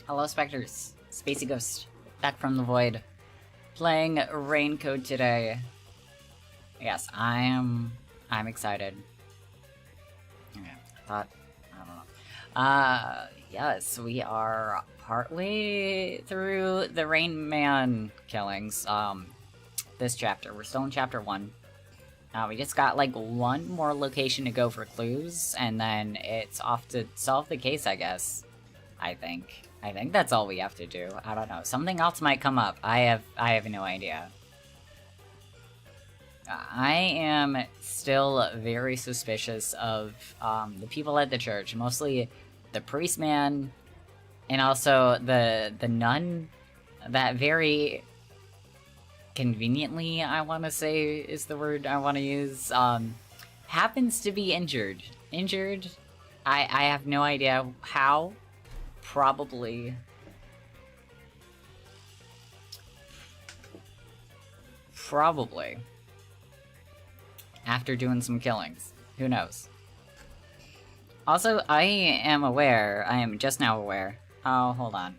Hello, Spectres. Spacey Ghost, back from the void, playing Raincoat today. Yes, I'm excited. Okay, I don't know. Yes, we are partway through the Rain Man killings. This chapter. We're still in chapter 1. We just got like one more location to go for clues, and then it's off to solve the case, I guess. I think that's all we have to do. I don't know. Something else might come up. I have no idea. I am still very suspicious of the people at the church, mostly the priest man, and also the nun that very conveniently, I want to say is the word I want to use, happens to be injured. I have no idea how. Probably after doing some killings. Who knows? Also, I am just now aware. Oh, hold on.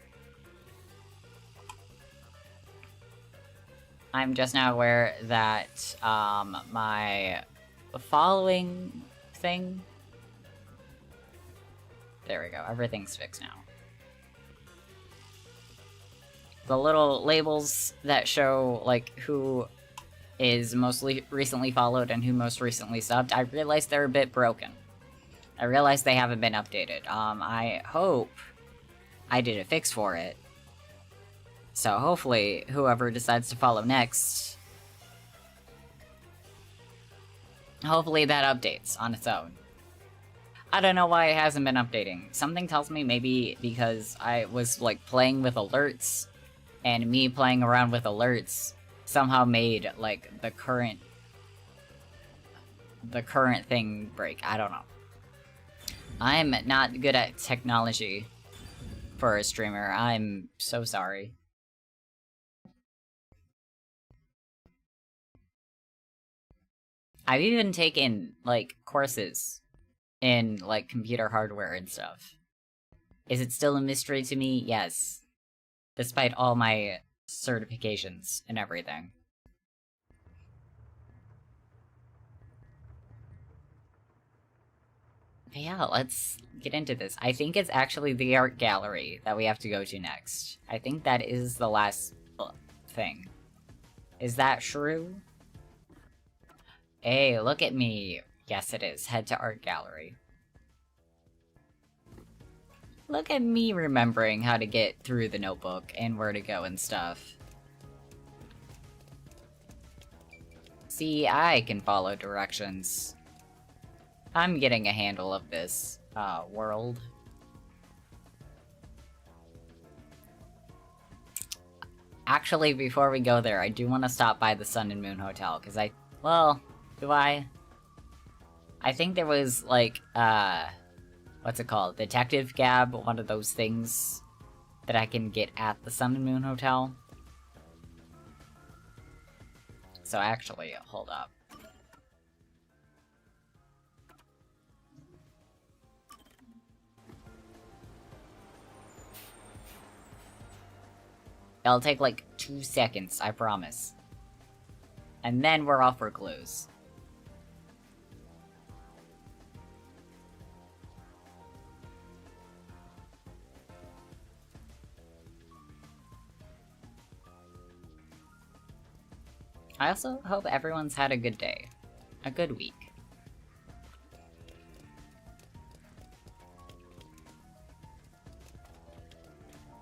I'm just now aware that, my following thing... There we go, everything's fixed now. The little labels that show, like, who is most recently followed and who most recently subbed, I realized they're a bit broken. I realized they haven't been updated. I hope I did a fix for it. So hopefully, whoever decides to follow next, hopefully that updates on its own. I don't know why it hasn't been updating. Something tells me maybe because I was, like, playing with alerts, and me playing around with alerts somehow made, like, the current thing break. I don't know. I'm not good at technology for a streamer. I'm so sorry. I've even taken, like, courses in, like, computer hardware and stuff. Is it still a mystery to me? Yes. Despite all my certifications and everything. But yeah, let's get into this. I think it's actually the art gallery that we have to go to next. I think that is the last thing. Is that true? Hey, look at me. Yes, it is. Head to art gallery. Look at me remembering how to get through the notebook and where to go and stuff. See, I can follow directions. I'm getting a handle of this, world. Actually, before we go there, I do want to stop by the Sun and Moon Hotel, because well, do I? I think there was, like, what's it called? Detective Gab, one of those things that I can get at the Sun and Moon Hotel. So actually, hold up. It'll take like 2 seconds, I promise. And then we're off for clues. I also hope everyone's had a good day. A good week.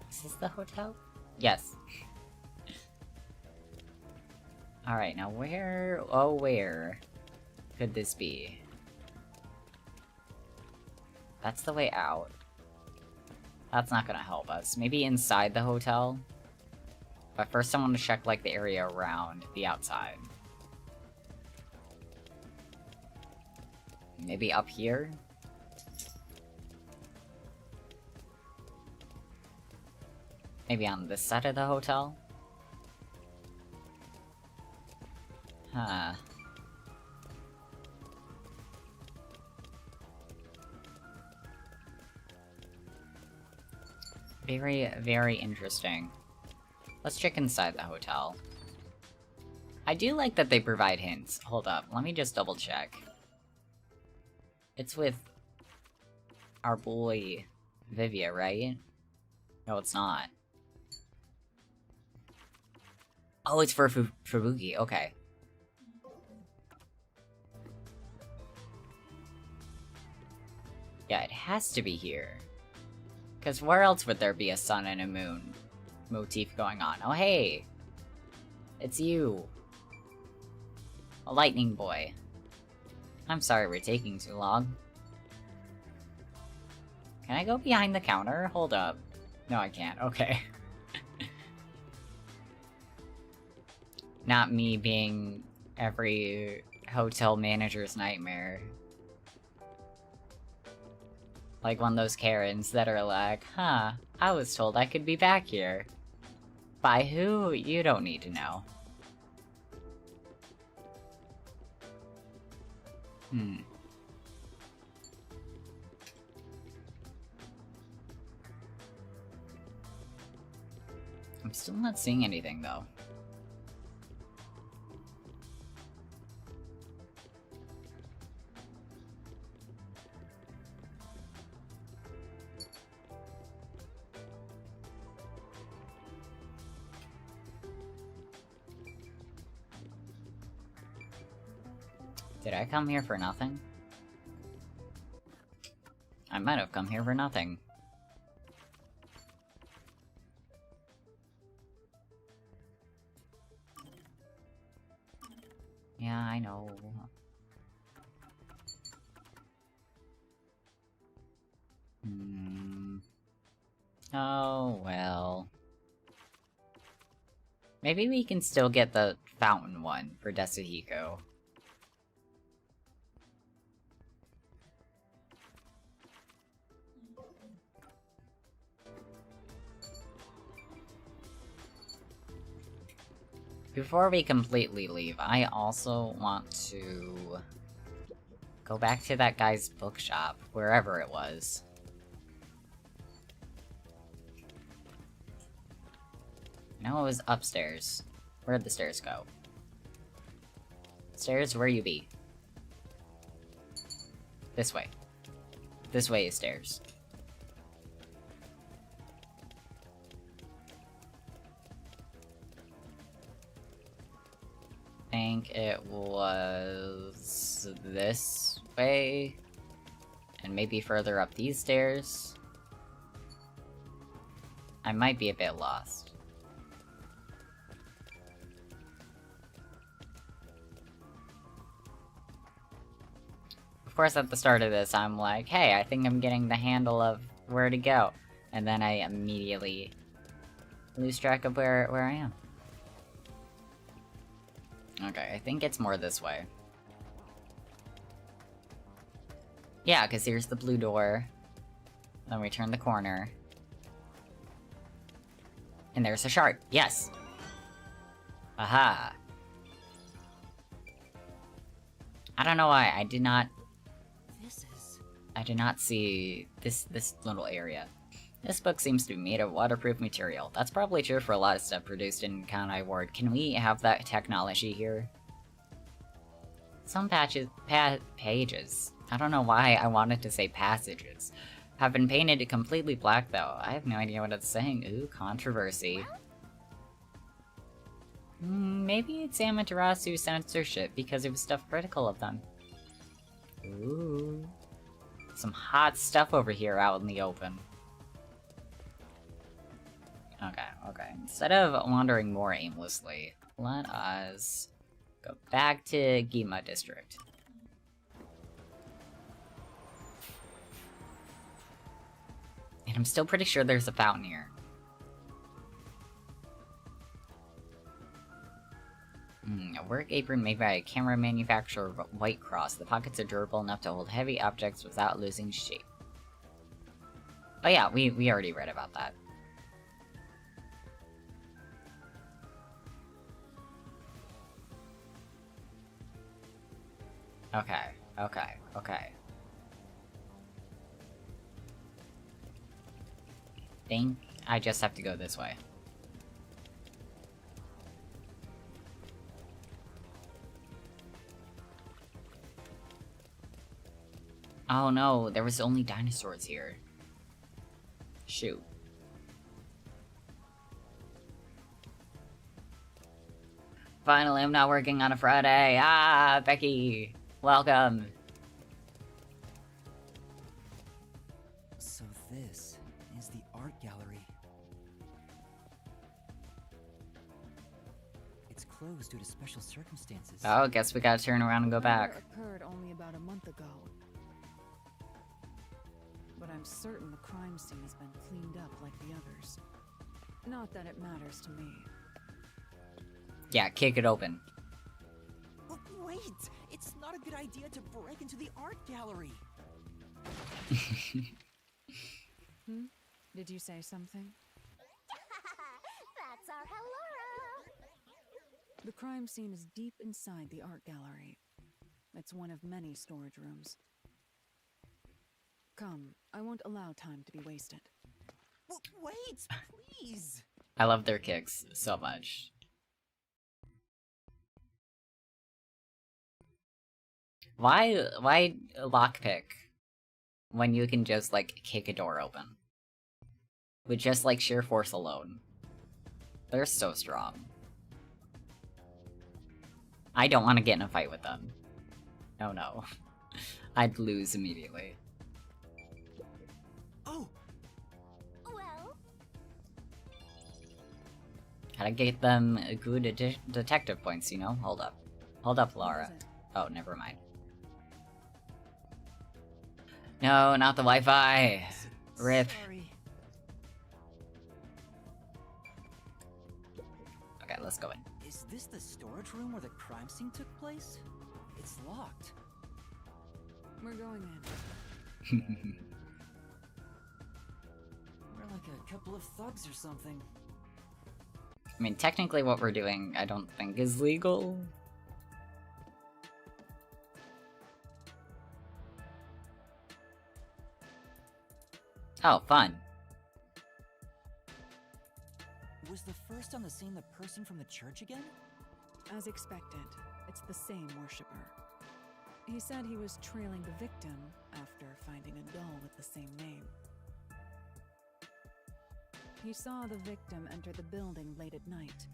Is this the hotel? Yes. Alright, now where... oh, where could this be? That's the way out. That's not gonna help us. Maybe inside the hotel? But first I want to check, like, the area around the outside. Maybe up here? Maybe on this side of the hotel? Huh. Very, very interesting. Let's check inside the hotel. I do like that they provide hints. Hold up, let me just double check. It's with our boy Vivia, right? No, it's not. Oh, it's for Fubuki, okay. Yeah, it has to be here. Because where else would there be a sun and a moon motif going on? Oh, hey! It's you. A lightning boy. I'm sorry we're taking too long. Can I go behind the counter? Hold up. No, I can't. Okay. Not me being every hotel manager's nightmare. Like one of those Karens that are like, huh, I was told I could be back here. By who? You don't need to know. I'm still not seeing anything, though. Did I come here for nothing? I might have come here for nothing. Yeah, I know. Oh, well. Maybe we can still get the fountain one for Desuhiko. Before we completely leave, I also want to go back to that guy's bookshop, wherever it was. No, it was upstairs. Where'd the stairs go? Stairs, where you be? This way. This way is stairs. I think it was goes this way, and maybe further up these stairs. I might be a bit lost. Of course, at the start of this, I'm like, hey, I think I'm getting the handle of where to go. And then I immediately lose track of where I am. Okay, I think it's more this way. Yeah, because here's the blue door. Then we turn the corner. And there's a shark. Yes! Aha! I don't know why, I did not see this little area. This book seems to be made of waterproof material. That's probably true for a lot of stuff produced in Kanai Ward. Can we have that technology here? Some pages. I don't know why I wanted to say passages. Have been painted completely black though. I have no idea what it's saying. Ooh, controversy. Maybe it's Amaterasu censorship because it was stuff critical of them. Ooh. Some hot stuff over here out in the open. Okay. Instead of wandering more aimlessly, let us go back to Gima District. And I'm still pretty sure there's a fountain here. A work apron made by a camera manufacturer of White Cross. The pockets are durable enough to hold heavy objects without losing shape. Oh yeah, we already read about that. Okay. Think I just have to go this way. Oh no, there was only dinosaurs here. Shoot. Finally, I'm not working on a Friday. Ah, Becky, welcome. So this is the art gallery. It's closed due to special circumstances. Oh, guess we gotta turn around and go back. It occurred only about a month ago. But I'm certain the crime scene has been cleaned up like the others. Not that it matters to me. Yeah, kick it open. But wait! It's not a good idea to break into the art gallery! Did you say something? That's our Hellora! The crime scene is deep inside the art gallery. It's one of many storage rooms. Come, I won't allow time to be wasted. Wait, please! I love their kicks so much. Why lockpick when you can just, like, kick a door open? With just, like, sheer force alone. They're so strong. I don't want to get in a fight with them. No. I'd lose immediately. Oh! Well? Gotta get them good detective points, you know? Hold up. Hold up, Laura. What is it? Oh, never mind. No, not the Wi-Fi! RIP. Sorry. Okay, let's go in. Is this the storage room where the crime scene took place? It's locked. We're going in. We're like a couple of thugs or something. I mean, technically what we're doing, I don't think is legal. Oh, fun. Was the first on the scene the person from the church again? As expected, it's the same worshipper. He said he was trailing the victim after finding a doll with the same name. He saw the victim enter the building late at night.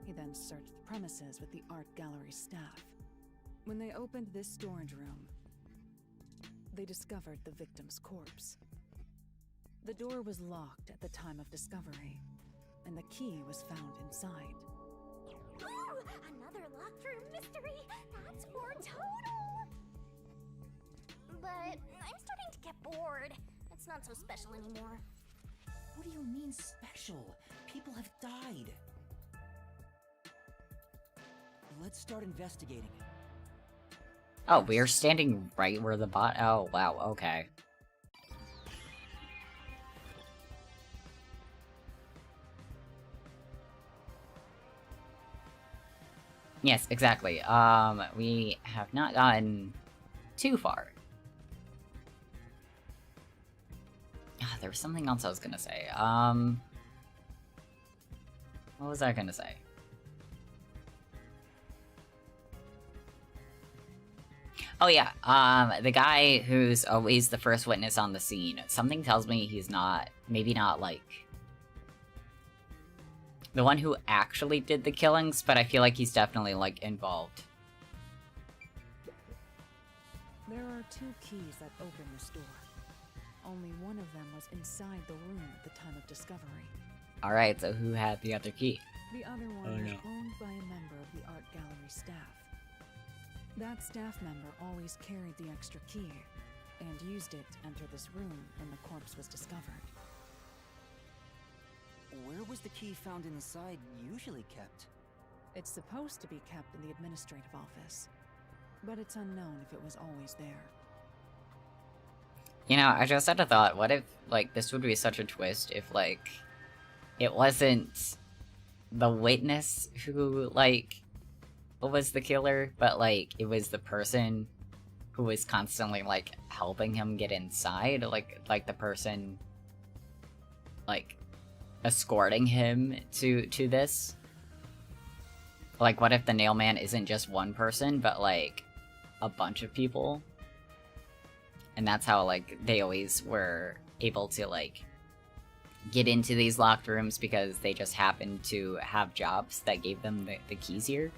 He then searched the premises with the art gallery staff. When they opened this storage room, they discovered the victim's corpse. The door was locked at the time of discovery, and the key was found inside. Ooh, another locked room mystery! That's more total! But I'm starting to get bored. It's not so special anymore. What do you mean special? People have died. Let's start investigating. Oh, we are standing right where the bot. Oh, wow, okay. Yes, exactly. We have not gotten too far. Ah, there was something else I was gonna say. What was I gonna say? Oh yeah, the guy who's always the first witness on the scene. Something tells me he's not, maybe not, like, the one who actually did the killings, but I feel like he's definitely, like, involved. There are 2 keys that open this door. Only one of them was inside the room at the time of discovery. Alright, so who had the other key? The other one was owned by a member of the art gallery staff. That staff member always carried the extra key, and used it to enter this room when the corpse was discovered. Where was the key found inside usually kept? It's supposed to be kept in the administrative office, but it's unknown if it was always there. You know, I just had a thought, what if, like, this would be such a twist if, like, it wasn't the witness who, like, was the killer, but, like, it was the person who was constantly, like, helping him get inside, like the person, like, escorting him to this? Like, what if the Nailman isn't just one person, but, like, a bunch of people? And that's how, like, they always were able to, like, get into these locked rooms because they just happened to have jobs that gave them the keys here?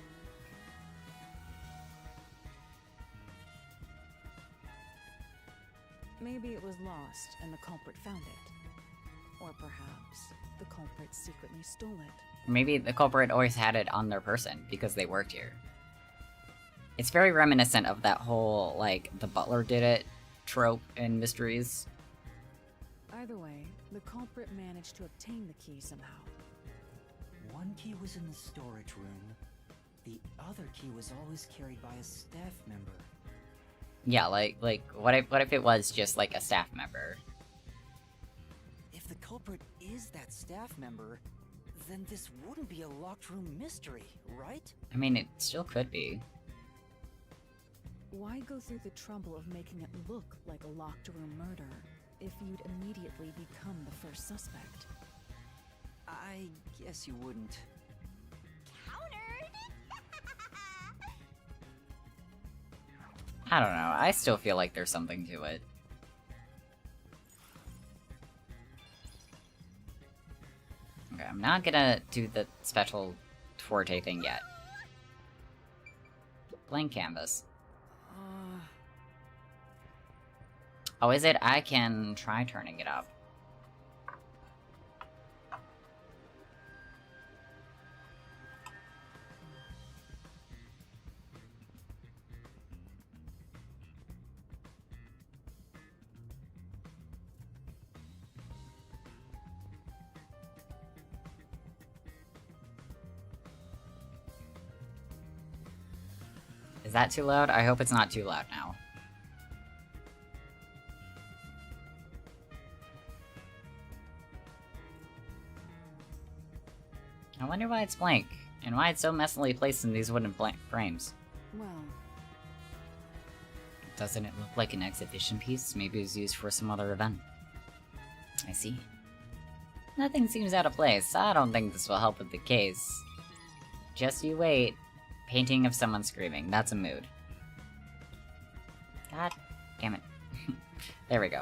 Maybe it was lost and the culprit found it. Or perhaps the culprit secretly stole it. Maybe the culprit always had it on their person because they worked here. It's very reminiscent of that whole, like, the butler did it trope in mysteries. Either way, the culprit managed to obtain the key somehow. One key was in the storage room. The other key was always carried by a staff member. Yeah, like, what if it was just, like, a staff member? If the culprit is that staff member, then this wouldn't be a locked room mystery, right? I mean, it still could be. Why go through the trouble of making it look like a locked room murder if you'd immediately become the first suspect? I guess you wouldn't. Countered! I don't know, I still feel like there's something to it. Okay, I'm not gonna do the special Forte thing yet. Blank canvas. Oh, is it? I can try turning it up. Is that too loud? I hope it's not too loud now. I wonder why it's blank, and why it's so messily placed in these wooden frames. Well, Doesn't it look like an exhibition piece? Maybe it was used for some other event. I see. Nothing seems out of place. I don't think this will help with the case. Just you wait. Painting of someone screaming. That's a mood. God damn it. There we go.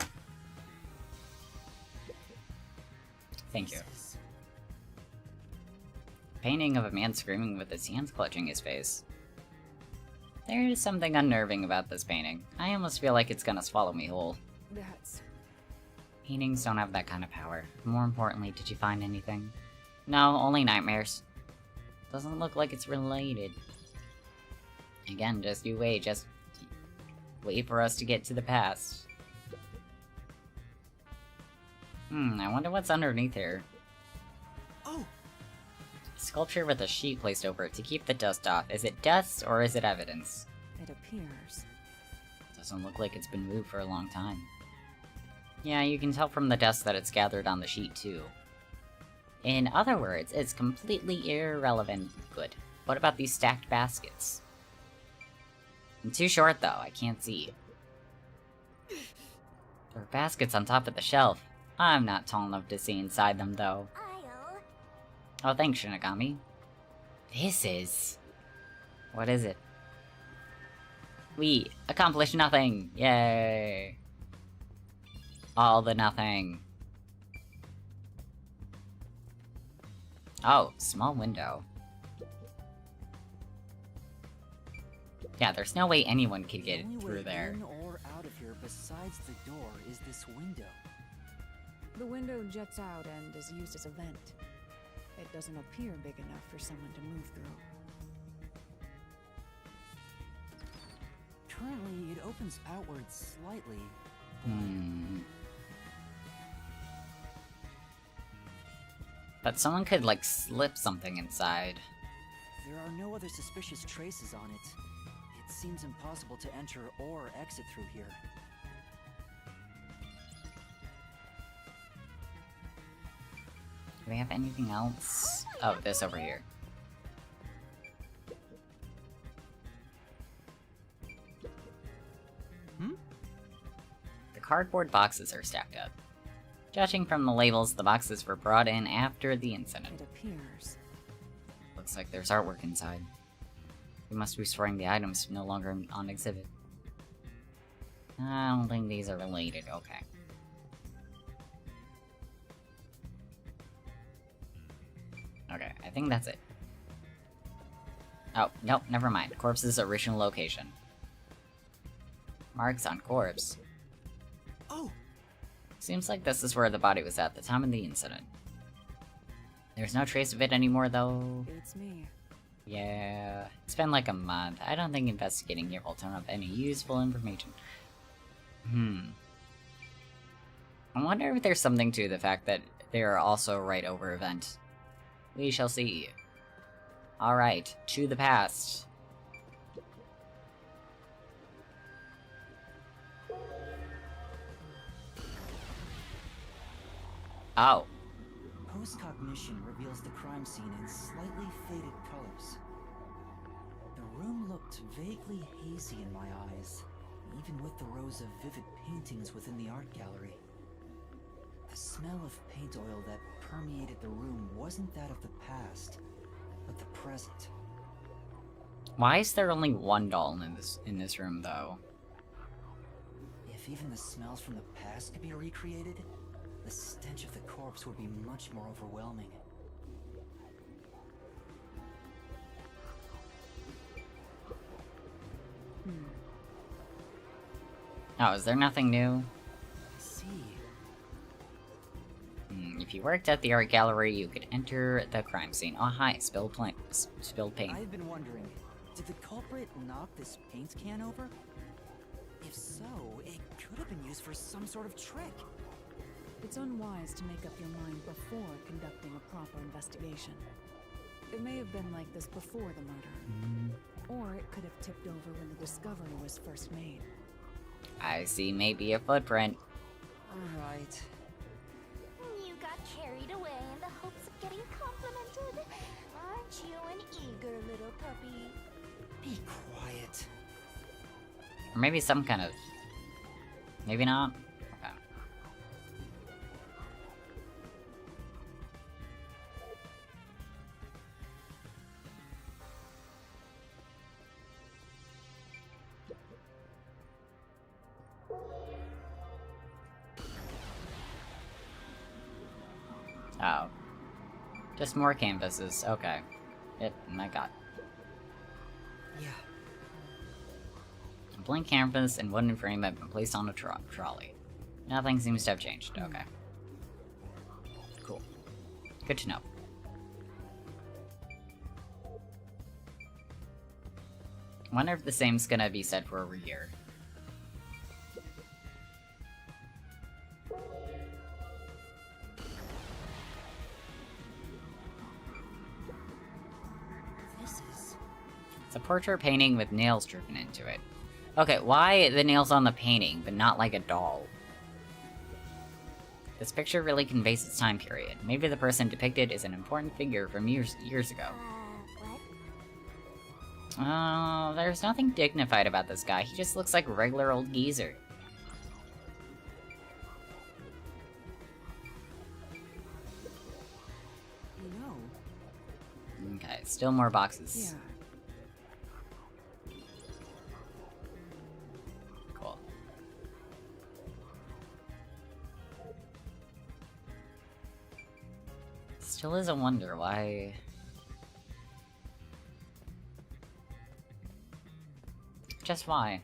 Thank you. Painting of a man screaming with his hands clutching his face. There is something unnerving about this painting. I almost feel like it's gonna swallow me whole. That's... Paintings don't have that kind of power. More importantly, did you find anything? No, only nightmares. Doesn't look like it's related. Again, just you wait, just wait for us to get to the past. I wonder what's underneath here. Oh! Sculpture with a sheet placed over it to keep the dust off. Is it dust or is it evidence? It appears. Doesn't look like it's been moved for a long time. Yeah, you can tell from the dust that it's gathered on the sheet too. In other words, it's completely irrelevant. Good. What about these stacked baskets? I'm too short though, I can't see. There are baskets on top of the shelf. I'm not tall enough to see inside them though. Oh, thanks, Shinigami. This is... What is it? We accomplished nothing! Yay! All the nothing. Oh, small window. Yeah, there's no way anyone could get through there. The only way in or out of here besides the door is this window. The window jets out and is used as a vent. It doesn't appear big enough for someone to move through. Currently, it opens outwards slightly. But someone could, like, slip something inside. There are no other suspicious traces on it. It seems impossible to enter or exit through here. Do we have anything else? Oh, this over here. The cardboard boxes are stacked up. Judging from the labels, the boxes were brought in after the incident. It appears. Looks like there's artwork inside. We must be storing the items no longer on exhibit. I don't think these are related, okay. Okay, I think that's it. Oh, nope, never mind. Corpse's original location. Marks on corpse. Oh! Seems like this is where the body was at the time of the incident. There's no trace of it anymore, though. It's me. Yeah, it's been like a month. I don't think investigating here will turn up any useful information. I wonder if there's something to the fact that they are also right over a vent. We shall see. Alright, to the past. Oh. Post-cognition reveals the crime scene in slightly faded colors. The room looked vaguely hazy in my eyes, even with the rows of vivid paintings within the art gallery. The smell of paint oil that permeated the room wasn't that of the past, but the present. Why is there only one doll in this room, though? If even the smells from the past could be recreated, the stench of the corpse would be much more overwhelming. Oh, is there nothing new? I see. If you worked at the art gallery, you could enter the crime scene. Oh, hi, spilled paint. I've been wondering, did the culprit knock this paint can over? If so, it could have been used for some sort of trick. It's unwise to make up your mind before conducting a proper investigation. It may have been like this before the murder. Or it could have tipped over when the discovery was first made. I see maybe a footprint. Alright. You got carried away in the hopes of getting complimented. Aren't you an eager little puppy? Be quiet. Or maybe some kind of... Maybe not? Okay. Oh. Just more canvases, okay. Yep, I got. Yeah. blank canvas and wooden frame have been placed on a trolley. Nothing seems to have changed. Okay. Cool. Good to know. Wonder if the same's gonna be said for over here. It's a portrait painting with nails driven into it. Okay, why the nails on the painting, but not like a doll? This picture really conveys its time period. Maybe the person depicted is an important figure from years ago. What? Oh, there's nothing dignified about this guy. He just looks like a regular old geezer. You know, Okay, still more boxes. Yeah. Cool. Still is a wonder why... Just why?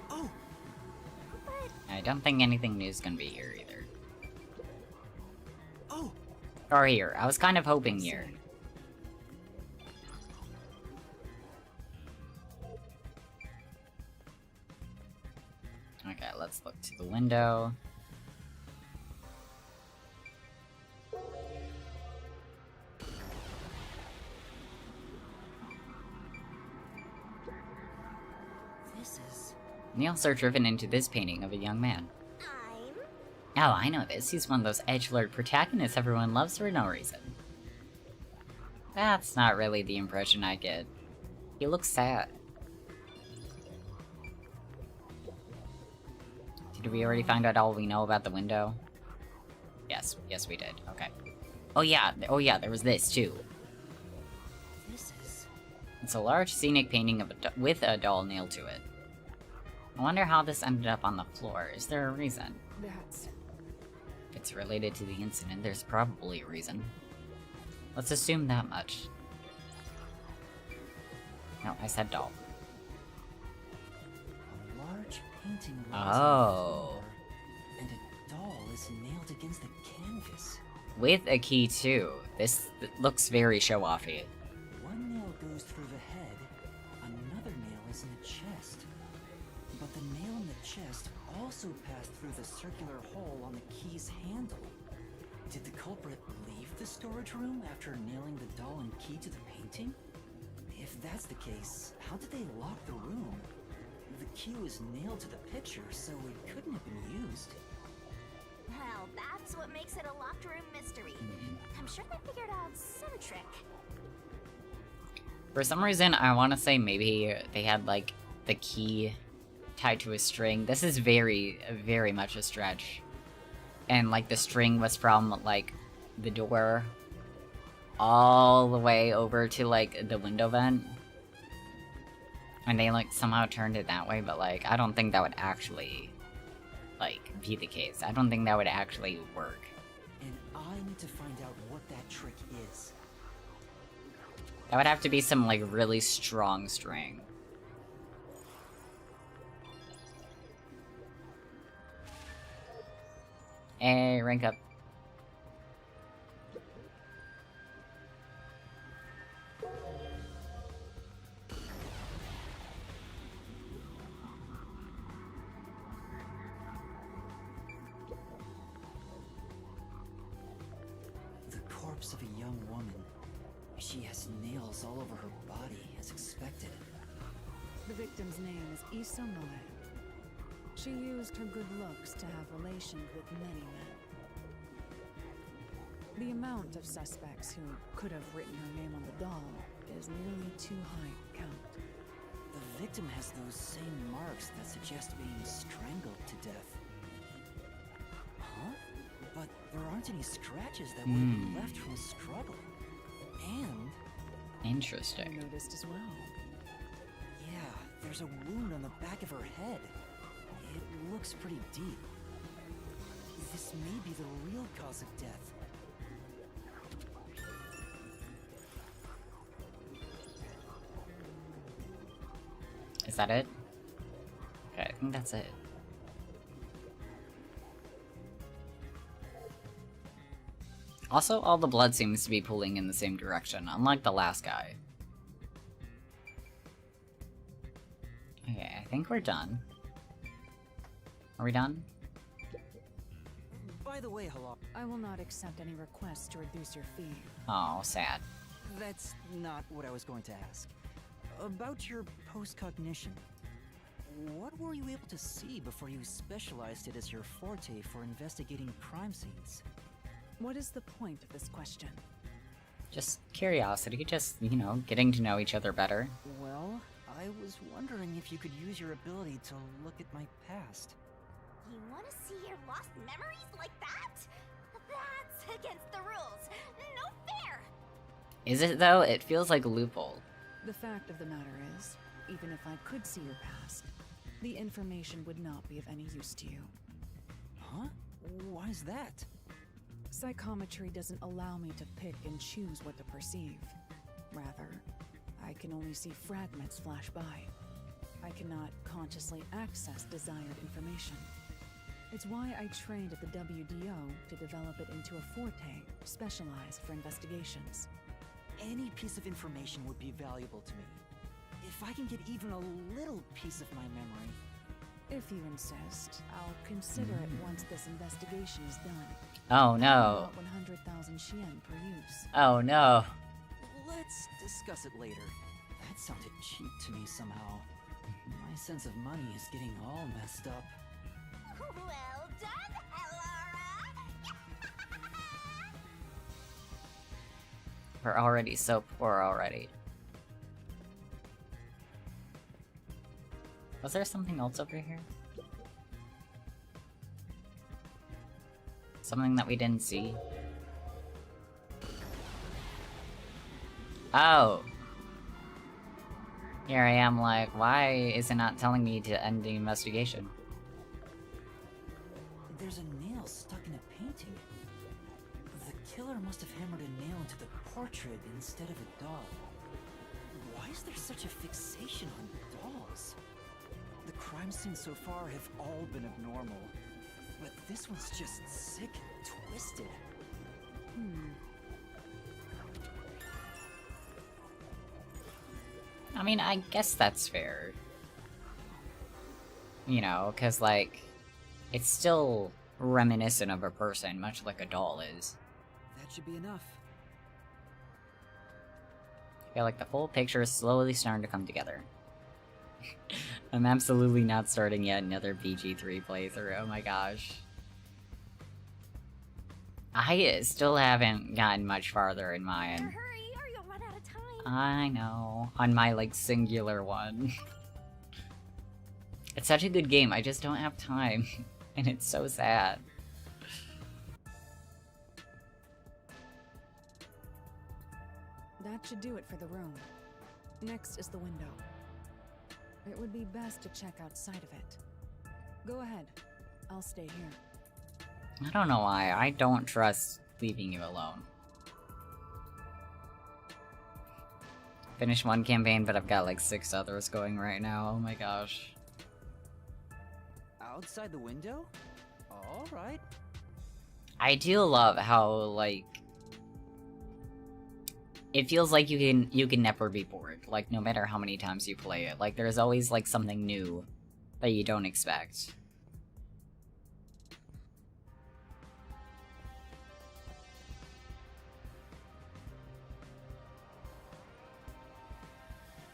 oh, I don't think anything new is gonna be here either. oh, Or here. I was kind of hoping here. Okay, let's look to the window. this is... Nails are driven into this painting of a young man. Oh, I know this. He's one of those edgelord protagonists everyone loves for no reason. That's not really the impression I get. He looks sad. Did we already find out all we know about the window? Yes, yes we did. Okay. Oh yeah, there was this too. This is... It's a large scenic painting of with a doll nailed to it. I wonder how this ended up on the floor. Is there a reason? That's... If it's related to the incident, there's probably a reason. Let's assume that much. No, I said doll. A large painting lies Oh. on the floor, and a doll is nailed against the canvas. With a key too. This looks very show-offy. One nail goes through the head, another nail is in the chest. But the nail in the chest also passed through the circular hole on the key's handle. Did the culprit leave the storage room after nailing the doll and key to the painting? If that's the case, how did they lock the room? The key was nailed to the picture, so it couldn't have been used. Well, that's what makes it a locked room mystery. I'm sure they figured out some trick. For some reason, I want to say maybe they had, like, the key tied to a string. This is very, very much a stretch. And, like, the string was from, like, the door all the way over to, like, the window vent. And they, like, somehow turned it that way, but, like, I don't think that would actually, like, be the case. I don't think that would actually work. And I need to find out what that trick is. That would have to be some, like, really strong string. Hey, rank up. The corpse of a young woman. She has nails all over her body, as expected. The victim's name is Issa Malek. She used her good looks to have relations with many men. The amount of suspects who could have written her name on the doll is nearly too high to count. The victim has those same marks that suggest being strangled to death. Huh? But there aren't any scratches that would have been left from a struggle. And... I Interesting. noticed as well. yeah, there's a wound on the back of her head. It looks pretty deep. This This may be the real cause of death. Is that it? Okay, I think that's it. Also, all the blood seems to be pulling in the same direction, unlike the last guy. Okay, I think we're done. Are we done? By the way, hello. I will not accept any requests to reduce your fee. Oh, sad. That's not what I was going to ask. About your post-cognition. What were you able to see before you specialized it as your forte for investigating crime scenes? What is the point of this question? Just curiosity, just, you know, getting to know each other better. Well, I was wondering if you could use your ability to look at my past. You want to see your lost memories like that? That's against the rules. No fair! Is it though? It feels like a loophole. The fact of the matter is, even if I could see your past, the information would not be of any use to you. Huh? Why is that? Psychometry doesn't allow me to pick and choose what to perceive. Rather, I can only see fragments flash by. I cannot consciously access desired information. It's why I trained at the WDO to develop it into a forte specialized for investigations. Any piece of information would be valuable to me. If I can get even a little piece of my memory. If you insist, I'll consider it once this investigation is done. Oh no. About 100,000 Xian per use. Oh no. Let's discuss it later. That sounded cheap to me somehow. My sense of money is getting all messed up. Well done, Elara! We're already so poor already. Was there something else over here? Something that we didn't see? Oh! Here I am like, why is it not telling me to end the investigation? There's a nail stuck in a painting. The killer must have hammered a nail into the portrait instead of a doll. Why is there such a fixation on dolls? The crime scenes so far have all been abnormal, but this one's just sick and twisted. I mean, I guess that's fair. You know, cause like, it's still reminiscent of a person, much like a doll is. That should be enough. I feel like the full picture is slowly starting to come together. I'm absolutely not starting yet another BG3 playthrough, oh my gosh. I still haven't gotten much farther in mine. Hurry, or you'll run out of time. I know, on my like singular one. It's such a good game, I just don't have time, and it's so sad. That should do it for the room. Next is the window. It would be best to check outside of it. Go ahead. I'll stay here. I don't know why, I don't trust leaving you alone. Finished one campaign, but I've got like 6 others going right now, oh my gosh. Outside the window? Alright. I do love how, like, it feels like you can never be bored, like, no matter how many times you play it. Like, there's always, like, something new that you don't expect.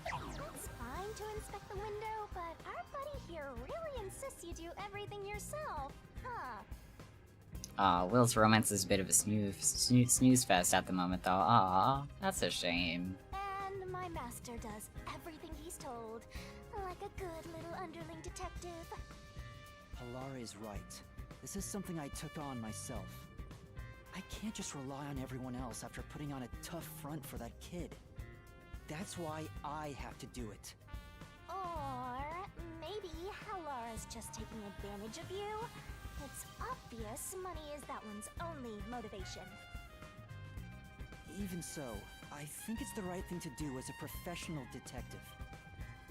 It's fine to inspect the window, but our buddy here really insists you do everything yourself, huh? Will's romance is a bit of a snooze fest at the moment, though. Aw, that's a shame. And my master does everything he's told, like a good little underling detective. Elara is right. This is something I took on myself. I can't just rely on everyone else after putting on a tough front for that kid. That's why I have to do it. Or maybe Halara's just taking advantage of you. It's obvious money is that one's only motivation. Even so, I think it's the right thing to do as a professional detective.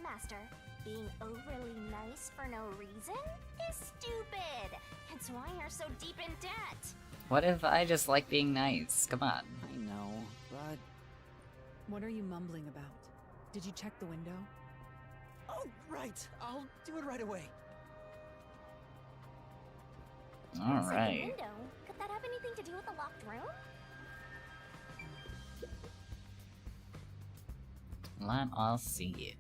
Master, being overly nice for no reason is stupid. It's why you're so deep in debt. What if I just like being nice? Come on. I know, but... What are you mumbling about? Did you check the window? Oh, right! I'll do it right away. All The right. window? Could that have anything to do with the locked room? Let us see.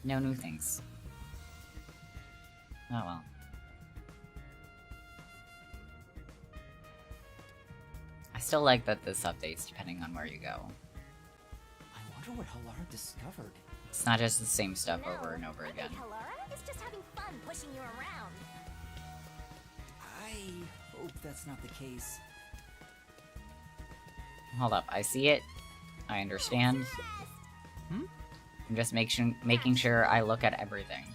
No new things. Oh well. I still like that this updates depending on where you go. I wonder what Halara discovered. It's not just the same stuff No, over and over I again. think Halara is just having fun pushing you around. I hope that's not the case. Hold up, I see it. I understand. Hmm? I'm just making sure I look at everything.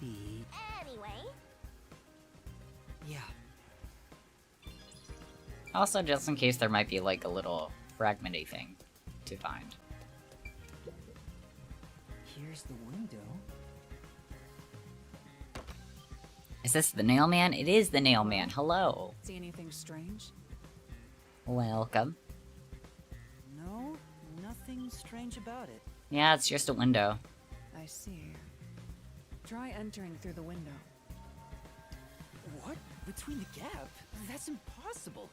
Maybe... Anyway, Yeah. Also, just in case there might be like a little fragmenty thing to find. Here's the window. Is this the nail man? It is the nail man. Hello. See anything strange? Welcome. No, nothing strange about it. Yeah, it's just a window. I see. Try entering through the window. What? Between the gap? That's impossible.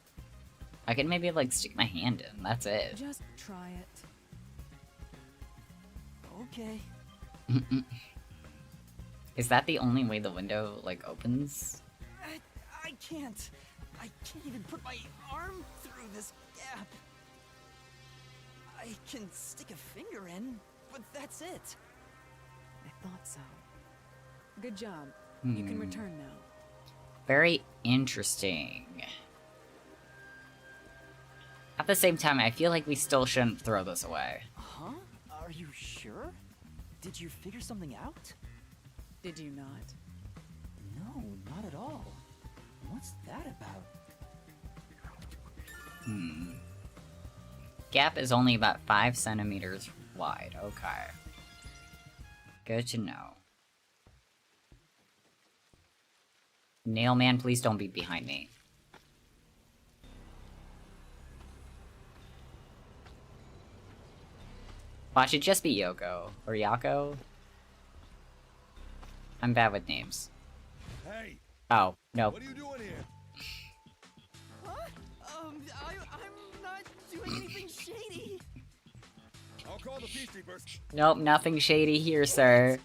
I can maybe like stick my hand in. That's it. Just try it. Okay. Is that the only way the window like opens? I can't. I can't even put my arm through this gap. I can stick a finger in, but that's it. I thought so. Good job. You can return now. Very interesting. At the same time, I feel like we still shouldn't throw this away. Huh? Are you sure? Did you figure something out? Did you not? No, not at all. What's that about? Gap is only about 5 centimeters wide. Okay. Good to know. Nail man, please don't be behind me. Watch it just be Yoko. Or Yako? I'm bad with names. Hey, Oh, no. what are you doing here? Huh? I'm not doing anything shady. I'll call the peacekeepers. Nope, nothing shady here, sir.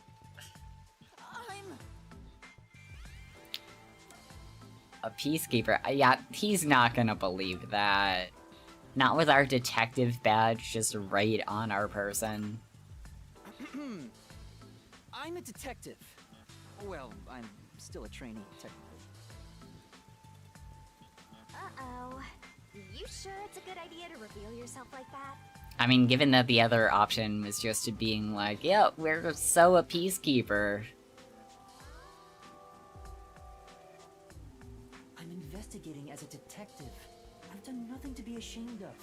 A peacekeeper? Yeah, he's not gonna believe that. Not with our detective badge just right on our person. I'm a detective. Well, I'm still a trainee, technically. uh-oh. You sure it's a good idea to reveal yourself like that? I mean, given that the other option was just to being like, yeah, we're so a peacekeeper. I'm investigating as a detective. I've done nothing to be ashamed of.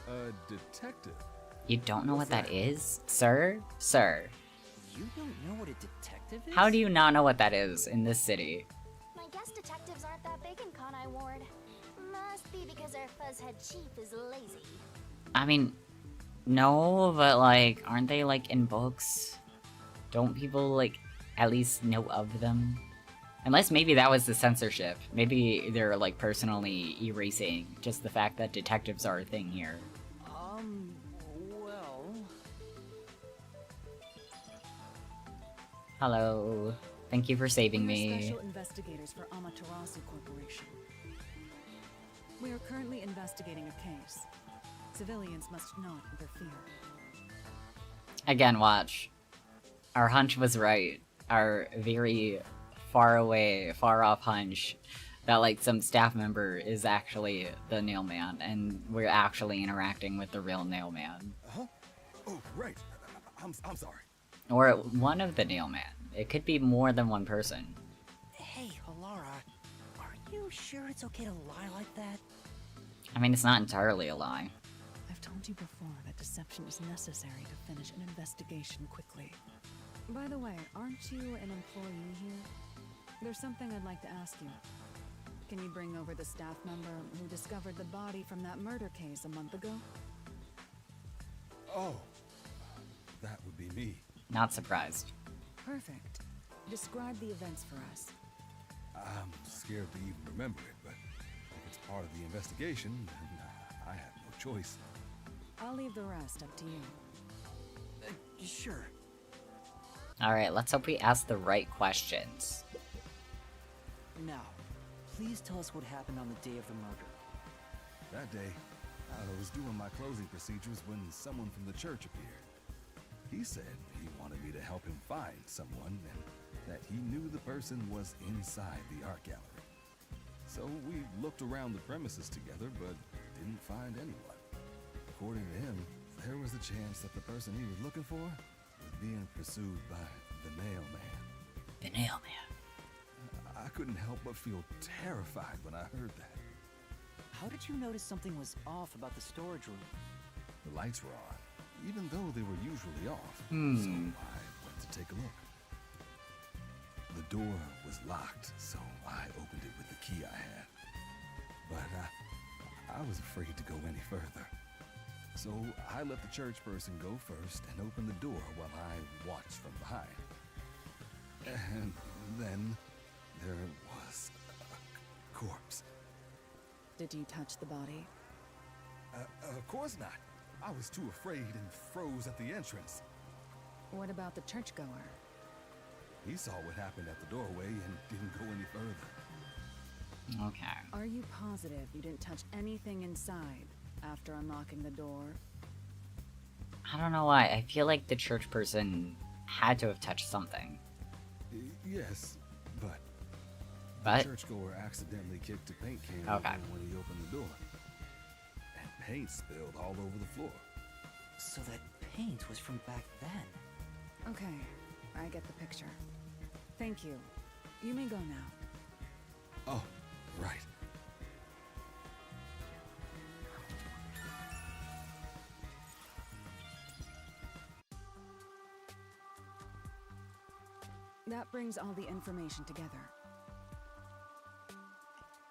Huh? A detective? You don't know what that is? Sir? Sir. You don't know what a detective is? How do you not know what that is in this city? I guess detectives aren't that big in Kanai Ward. Must be because our fuzzhead chief is lazy. I mean, no, but like, aren't they like in books? Don't people like at least know of them? Unless maybe that was the censorship. Maybe they're like personally erasing just the fact that detectives are a thing here. Well... Hello. Thank you for saving We are me. special investigators for Amaterasu Corporation. We are currently investigating a case. Civilians must not interfere. Again, watch. Our hunch was right. Our very far away, far off hunch that like some staff member is actually the nail man, and we're actually interacting with the real nail man. Huh? Oh, right. I'm sorry. Or one of the nail man. It could be more than one person. Hey, Alara, are you sure it's okay to lie like that? I mean, it's not entirely a lie. I've told you before that deception is necessary to finish an investigation quickly. By the way, aren't you an employee here? There's something I'd like to ask you. Can you bring over the staff member who discovered the body from that murder case a month ago? Oh, that would be me. Not surprised. Perfect. Describe the events for us. I'm scared to even remember it, but if it's part of the investigation, then I have no choice. I'll leave the rest up to you. Sure. Alright, let's hope we ask the right questions. Now, please tell us what happened on the day of the murder. That day, I was doing my closing procedures when someone from the church appeared. He said he wanted me to help him find someone and that he knew the person was inside the art gallery. So we looked around the premises together but didn't find anyone. According to him, there was a chance that the person he was looking for was being pursued by the nail man. The nail man. I couldn't help but feel terrified when I heard that. How did you notice something was off about the storage room? The lights were on, even though they were usually off. So I went to take a look. The door was locked, so I opened it with the key I had. But I was afraid to go any further. So I let the church person go first and opened the door while I watched from behind. And then there was a corpse. Did you touch the body? Of course not. I was too afraid and froze at the entrance. What about the churchgoer? He saw what happened at the doorway and didn't go any further. Okay. Are you positive you didn't touch anything inside after unlocking the door? I don't know why. I feel like the church person had to have touched something. Yes, but But? the churchgoer accidentally kicked a paint can Okay. over when he opened the door. And paint spilled all over the floor. So that paint was from back then. Okay, I get the picture. Thank you. You may go now. Oh, right. That brings all the information together.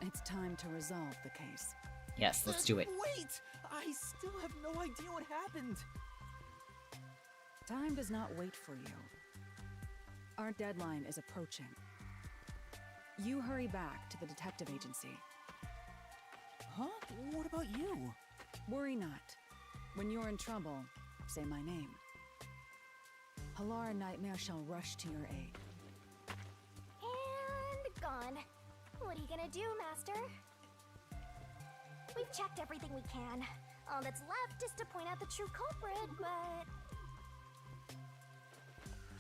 It's time to resolve the case. Yes, let's do it. Wait! I still have no idea what happened. Time does not wait for you. Our deadline is approaching. You hurry back to the detective agency. Huh? What about you? Worry not. When you're in trouble, say my name. Halara Nightmare shall rush to your aid. And gone. What are you gonna do, Master? We've checked everything we can. All that's left is to point out the true culprit, but...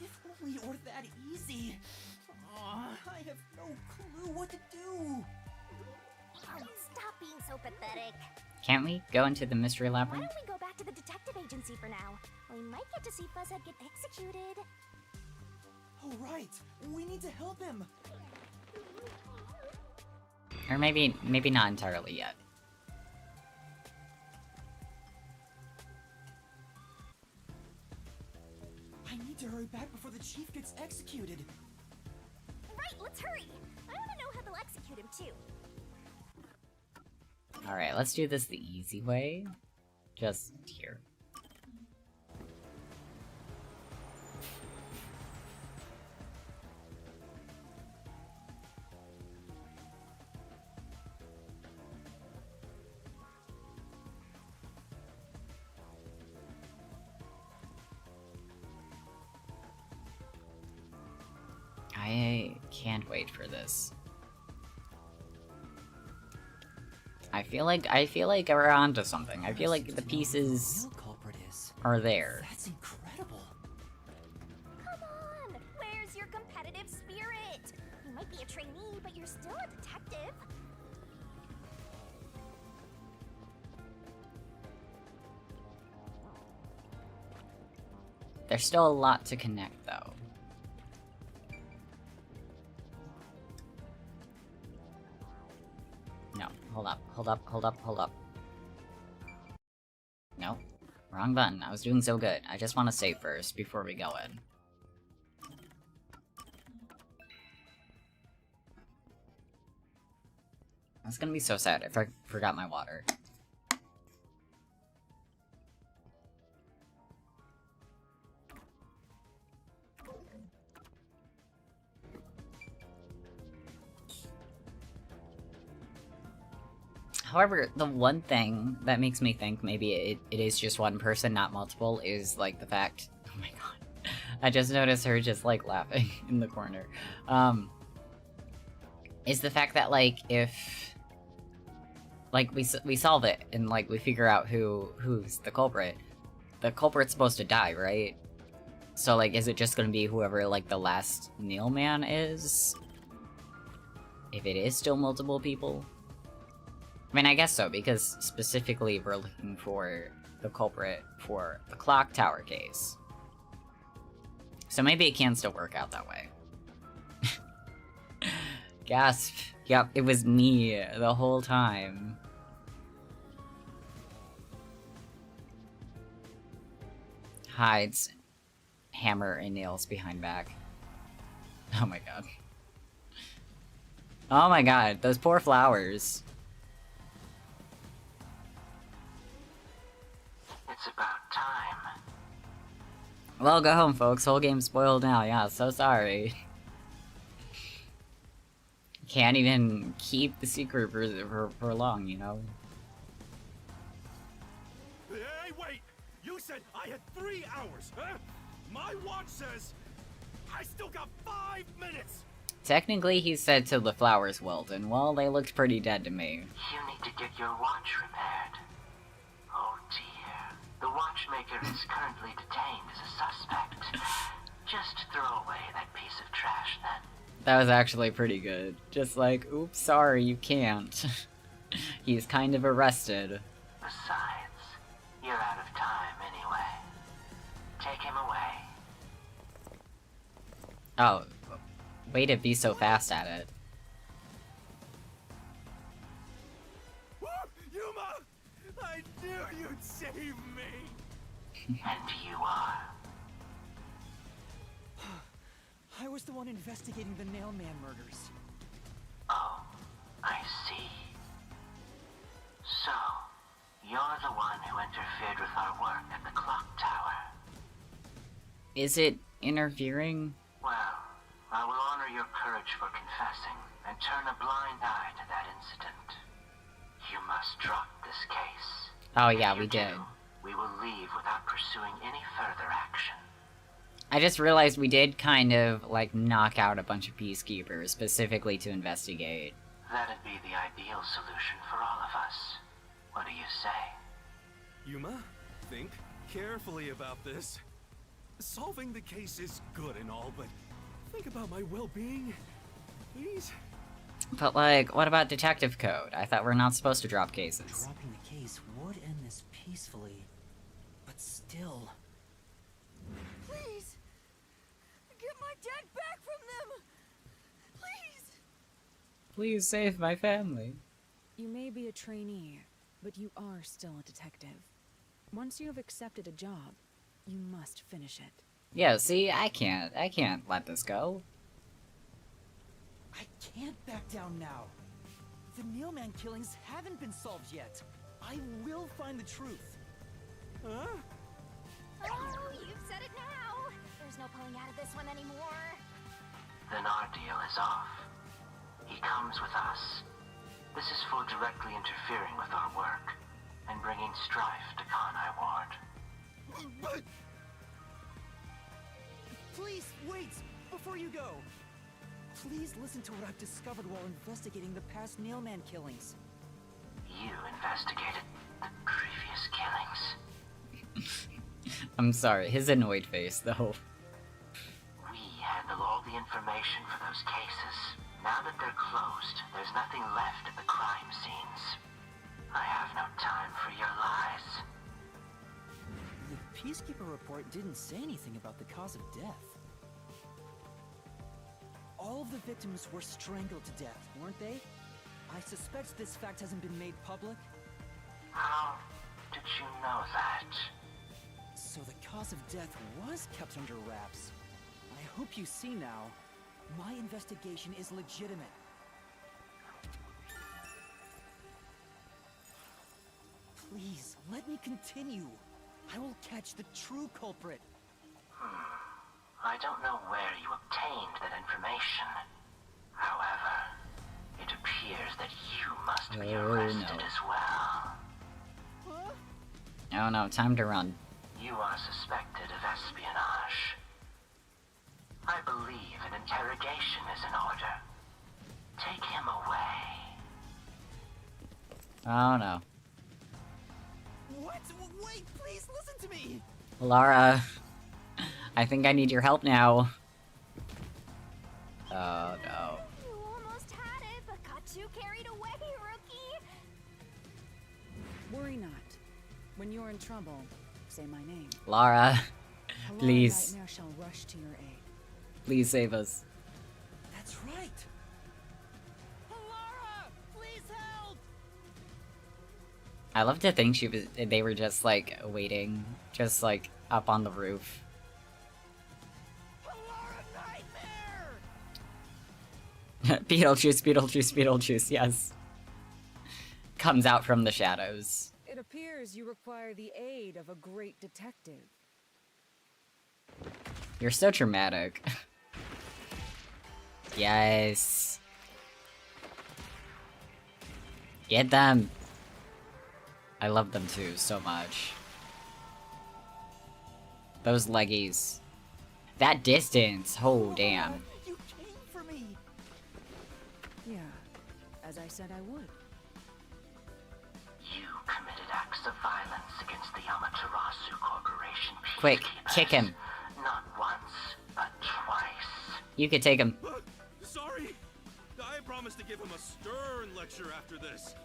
If only it were that easy. I have no clue what to do. Oh, stop being so pathetic. Can't we go into the mystery Why labyrinth? don't we go back to the detective agency for now? We might get to see Fuzzhead get executed. Oh, right. We need to help him. Or maybe not entirely yet. I need to hurry back before the chief gets executed. Right, let's hurry. I want to know how they'll execute him, too. Alright, let's do this the easy way. Just here. I can't wait for this. I feel like we're onto something. I feel like the pieces Real culprit is. are there. That's incredible. Come might be a trainee, but you're still a detective. There's still a lot to connect, though. No, hold up, hold up, hold up, hold up. No, wrong button. I was doing so good. I just want to save first before we go in. That's gonna be so sad if I forgot my water. However, the one thing that makes me think maybe it is just one person, not multiple, is like the fact... Oh my god. I just noticed her just like laughing in the corner. Is the fact that like if... Like we solve it and like we figure out who's the culprit. The culprit's supposed to die, right? So like is it just gonna be whoever like the last Neil man is? If it is still multiple people? I mean, I guess so, because specifically we're looking for the culprit for the clock tower case. So maybe it can still work out that way. Gasp. Yep, it was me the whole time. Hides hammer and nails behind back. Oh my god. Oh my god, those poor flowers. It's about time. Well, go home, folks. Whole game spoiled now. Yeah, so sorry. Can't even keep the secret for long, you know? Hey, wait! You said I had 3 hours, huh? My watch says I still got 5 minutes! Technically, he said to the flowers wilt, and well, they looked pretty dead to me. You need to get your watch repaired. Oh dear. The watchmaker is currently detained as a suspect. Just throw away that piece of trash then. That was actually pretty good. Just like, oops, sorry, you can't. He's kind of arrested. Besides, you're out of time anyway. Take him away. Oh, way to be so fast at it. Woo! Yuma! I knew you'd save me! And you are. I was the one investigating the Nailman murders. Oh, I see. So, you're the one who interfered with our work at the clock tower. Is it interfering? Well, I will honor your courage for confessing and turn a blind eye to that incident. You must drop this case. Oh yeah, If we you did. do, we will leave without pursuing any further action. I just realized we did kind of, like, knock out a bunch of peacekeepers specifically to investigate. That'd be the ideal solution for all of us. What do you say? Yuma, think carefully about this. Solving the case is good and all, but think about my well-being, please? But, like, what about detective code? I thought we're not supposed to drop cases. Dropping the case would end this peacefully, but still... Please! Get my dad back from them! Please! Please save my family. You may be a trainee, but you are still a detective. Once you have accepted a job, you must finish it. Yeah, see, I can't let this go. I can't back down now. The Nailman killings haven't been solved yet. I will find the truth. Huh? Oh, you've said it now. There's no pulling out of this one anymore. Then our deal is off. He comes with us. This is for directly interfering with our work and bringing strife to Conai Ward. But Please, wait! Before you go! Please listen to what I've discovered while investigating the past Nailman killings. You investigated the previous killings. I'm sorry, his annoyed face, though. We handle all the information information for those cases. Now that they're closed, there's nothing left at the crime scenes. I have no time for your lies. The Peacekeeper report didn't say anything about the cause of death. All of the victims were strangled to death, weren't they? I suspect this fact hasn't been made public. How did you know that? So the cause of death was kept under wraps. I hope you see now. My investigation is legitimate. Please, let me continue. I will catch the true culprit. I don't know where you obtained that information. However, it appears that you must be arrested as well. Oh no, time to run. You are suspected of espionage. I believe an interrogation is in order. Take him away. Oh no. What? Wait, please listen to me! Lara, I think I need your help now. Oh no. You almost had it, but got too carried away, rookie. Worry not. When you're in trouble, say my name. Lara, Halara please. Nightmare shall rush to your aid. Please save us. That's right! Halara! Please help! I love to think they were just like waiting, just like up on the roof. Halara Nightmare! Beetlejuice, Beetlejuice, Beetlejuice, yes. Comes out from the shadows. It appears you require the aid of a great detective. You're so dramatic. Yes. Get them. I love them too, so much. Those leggies. That distance. Oh, damn. You came for me! Yeah, as I said I would. You committed acts of violence against the Amaterasu Corporation Quick, peacekeepers. kick him. Not once, but twice. You could take him. Sorry! I promised to give him a stern lecture after this.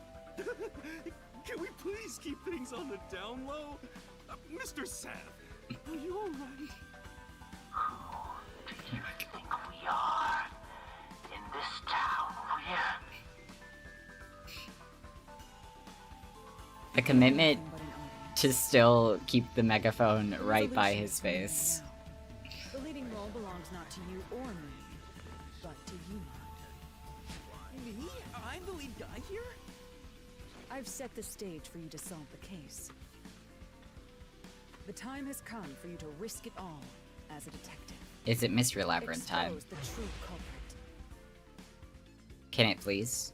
Can we please keep things on the down low? Mr. Sam, are you alright? Who do you think we are? In this town, The commitment But an audience. to still keep the megaphone right by his face. The leading role belongs not to you or me, but to you. Me? I'm the lead guy here? I've set the stage for you to solve the case. The time has come for you to risk it all as a detective. Is it Mystery Labyrinth time? Expose the true culprit. Can it please?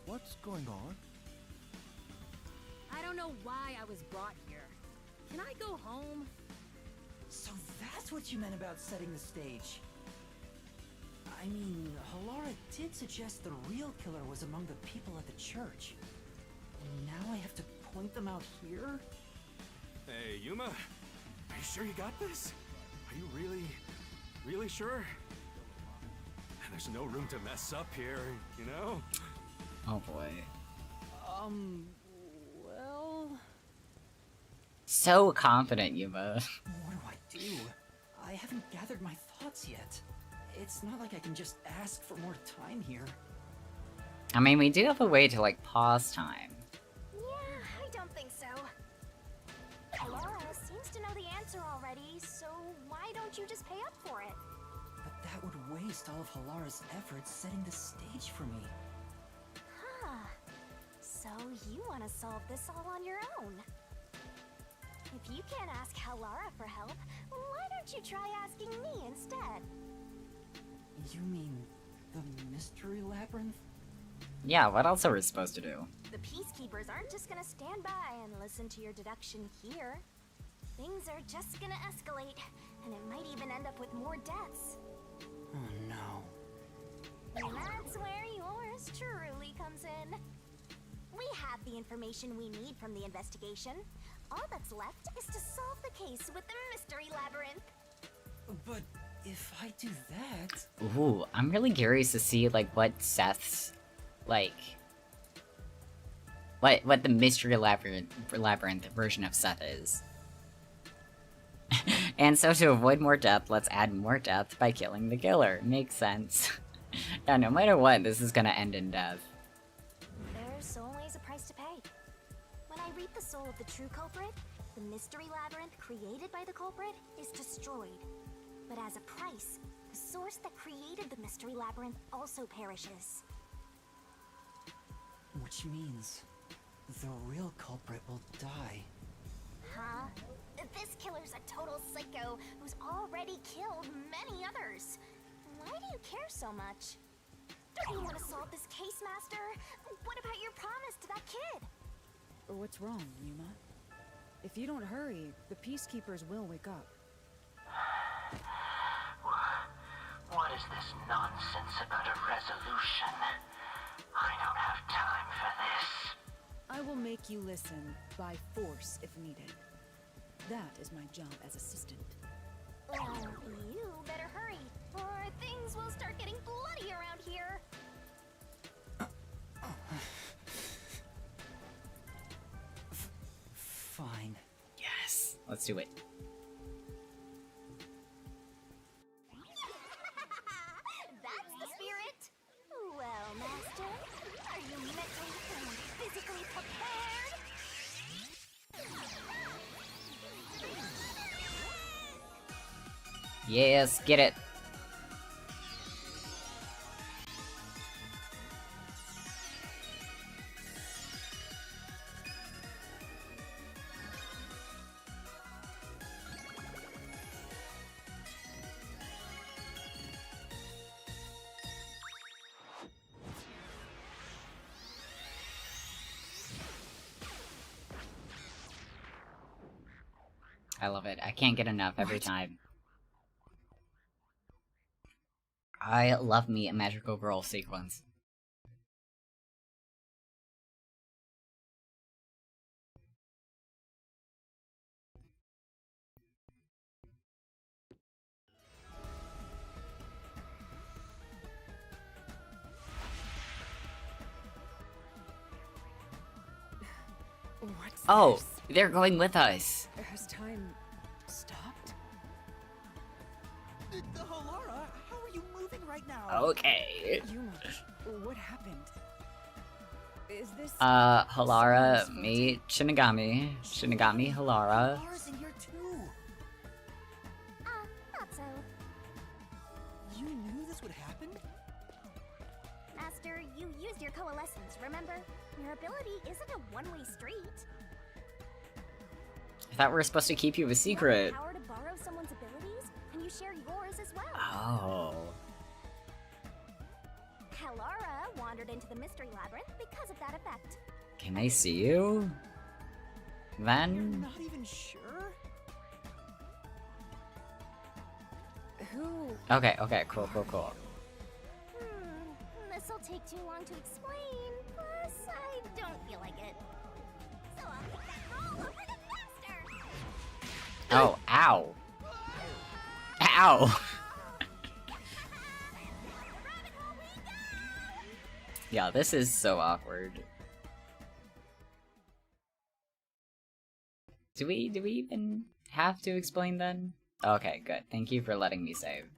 What's going on? I don't know why I was brought here. Can I go home? So that's what you meant about setting the stage. I mean, Halara did suggest the real killer was among the people at the church. And now I have to point them out here? Hey, Yuma, are you sure you got this? Are you really sure? There's no room to mess up here, you know? Oh boy. Well... So confident, Yuma. What do? I haven't gathered my thoughts yet. It's not like I can just ask for more time here. I mean, we do have a way to, like, pause time. Yeah, I don't think so. Laura seems to know the answer already, so why don't you just pay up for it? But that would waste all of Halara's efforts setting the stage for me. Huh. So you want to solve this all on your own? If you can't ask Halara for help, why don't you try asking me instead? You mean the mystery labyrinth? Yeah, what else are we supposed to do? The peacekeepers aren't just gonna stand by and listen to your deduction here. Things are just gonna escalate, and it might even end up with more deaths. Oh no. And that's where yours truly comes in. We have the information we need from the investigation. All that's left is to solve the case with the mystery labyrinth. But if I do that... Ooh, I'm really curious to see, like, what Seth's, like... What the Mystery Labyrinth version of Seth is. And so to avoid more death, let's add more death by killing the killer. Makes sense. Yeah, no matter what, this is gonna end in death. There's always a price to pay. When I reap the soul of the true culprit, the mystery labyrinth created by the culprit is destroyed. But as a price, the source that created the mystery labyrinth also perishes. Which means the real culprit will die. Huh? This killer's a total psycho who's already killed many others. Why do you care so much? Don't you want to solve this case, Master? What about your promise to that kid? What's wrong, Yuma? If you don't hurry, the Peacekeepers will wake up. What is this nonsense about a resolution? I don't have time for this. I will make you listen, by force if needed. That is my job as assistant. You better hurry, or things will start getting bloody around here. Fine. Yes, let's do it. That's the spirit. Well, Master, are you mentally and physically prepared? Yes, get it. I love it. I can't get enough every time. I love me a magical girl sequence. What's Oh, this? they're going with us. Has time stopped? The Halara, how are you moving right now? Okay. Yuma, what happened? Is this... Halara someone's meet Shinigami. Shinigami Halara. Halara's in here too. Not so. You knew this would happen? Master, you used your coalescence, remember? Your ability isn't a one-way street. I thought we were supposed to keep you a secret. You have the power to borrow someone's abilities, and you share yours as well. Oh. Halara wandered into the mystery labyrinth because of that effect. Can they see you? You're Then? not even sure? Who... Okay, okay, cool, cool, cool. This'll take too long to explain, plus I don't feel like it. So I'll take that roll over the master! Oh, ow. Ow! Yeah, this is so awkward. Do we even have to explain then? Okay, good. Thank you for letting me save.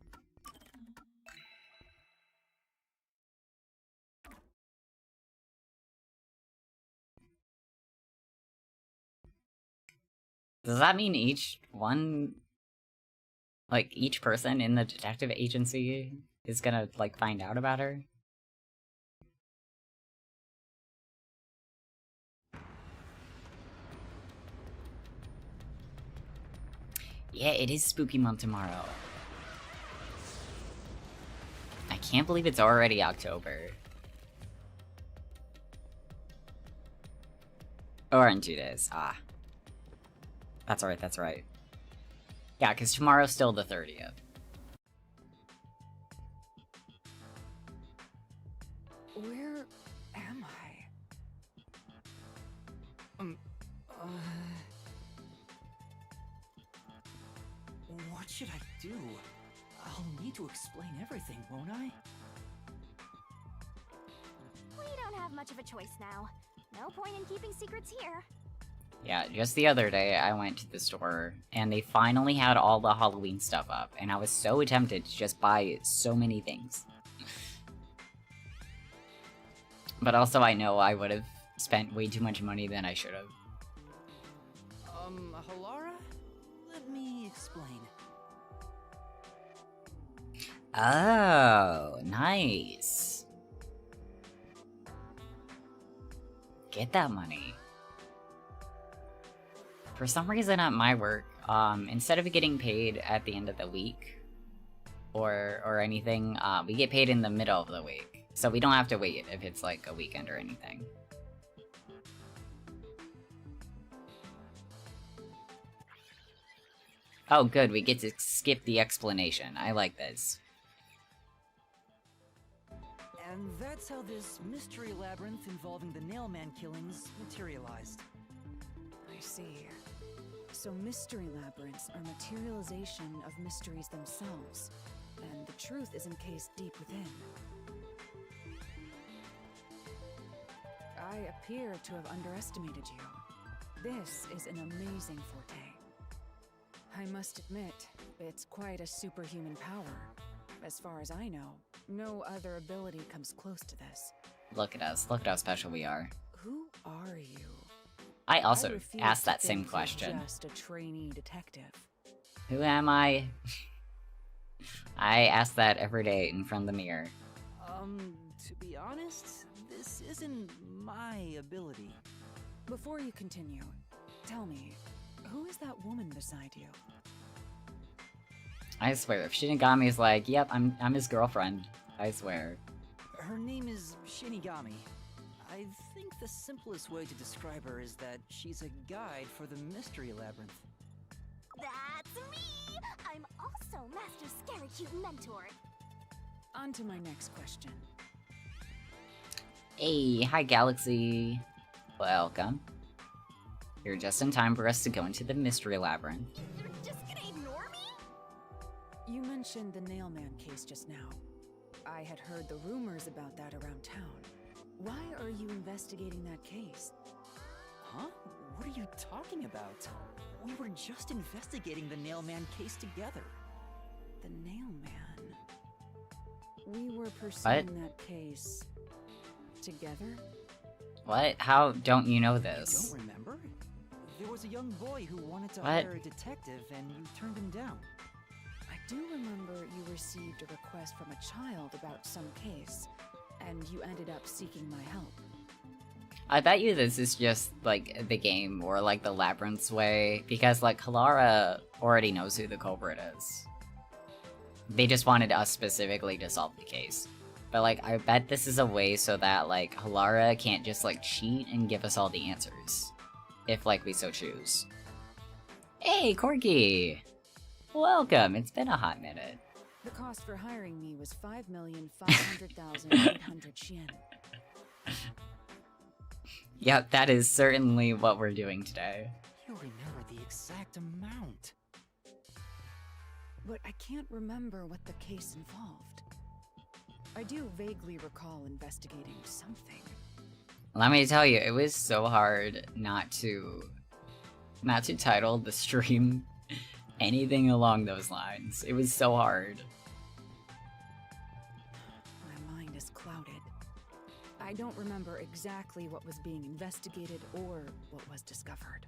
Does that mean each person in the detective agency is gonna, like, find out about her? Yeah, it is Spooky Month tomorrow. I can't believe it's already October. Or in 2 days. Ah. That's right, that's right. Yeah, because tomorrow's still the 30th. Where am I? What should I do? need to explain everything, won't I? We don't have much of a choice now. No point in keeping secrets here. Yeah, just the other day I went to the store and they finally had all the Halloween stuff up, and I was so tempted to just buy so many things. But also I know I would have spent way too much money than I should have. Halara? Let me explain. Oh, nice. Get that money. For some reason at my work, instead of getting paid at the end of the week or anything, we get paid in the middle of the week. So we don't have to wait if it's like a weekend or anything. Oh good, we get to skip the explanation. I like this. And that's how this mystery labyrinth involving the Nailman killings materialized. I see. So mystery labyrinths are materialization of mysteries themselves, and the truth is encased deep within. I appear to have underestimated you. This is an amazing forte. I must admit, it's quite a superhuman power. As far as I know, no other ability comes close to this. Look at us, look at how special we are. Who are you? I also refuse asked to that same think you're question. Just a trainee detective. Who am I? I ask that every day in front of the mirror. To be honest, this isn't my ability. Before you continue, tell me, who is that woman beside you? I swear, if Shinigami's like, yep, I'm his girlfriend. I swear. Her name is Shinigami. I think the simplest way to describe her is that she's a guide for the Mystery Labyrinth. That's me! I'm also Master Scaracute Mentor. On to my next question. Hey, hi Galaxy. Welcome. You're just in time for us to go into the Mystery Labyrinth. You're just gonna ignore me? You mentioned the Nailman case just now. I had heard the rumors about that around town. Why are you investigating that case? Huh? What are you talking about? We were just investigating the Nailman case together. The Nailman? We were pursuing that case together? What? How don't you know You this? don't remember? There was a young boy who wanted to What? hire a detective and you turned him down. I do remember you received a request from a child about some case, and you ended up seeking my help. I bet you this is just, like, the game, or, like, the Labyrinth's way, because, like, Halara already knows who the culprit is. They just wanted us specifically to solve the case. But, like, I bet this is a way so that, like, Halara can't just, like, cheat and give us all the answers. If, like, we so choose. Hey, Corky! Welcome, it's been a hot minute. The cost for hiring me was 5,500,800 yen. Yep, that is certainly what we're doing today. You remember the exact amount. But I can't remember what the case involved. I do vaguely recall investigating something. Let me tell you, it was so hard not to title the stream anything along those lines. It was so hard. My mind is clouded. I don't remember exactly what was being investigated or what was discovered.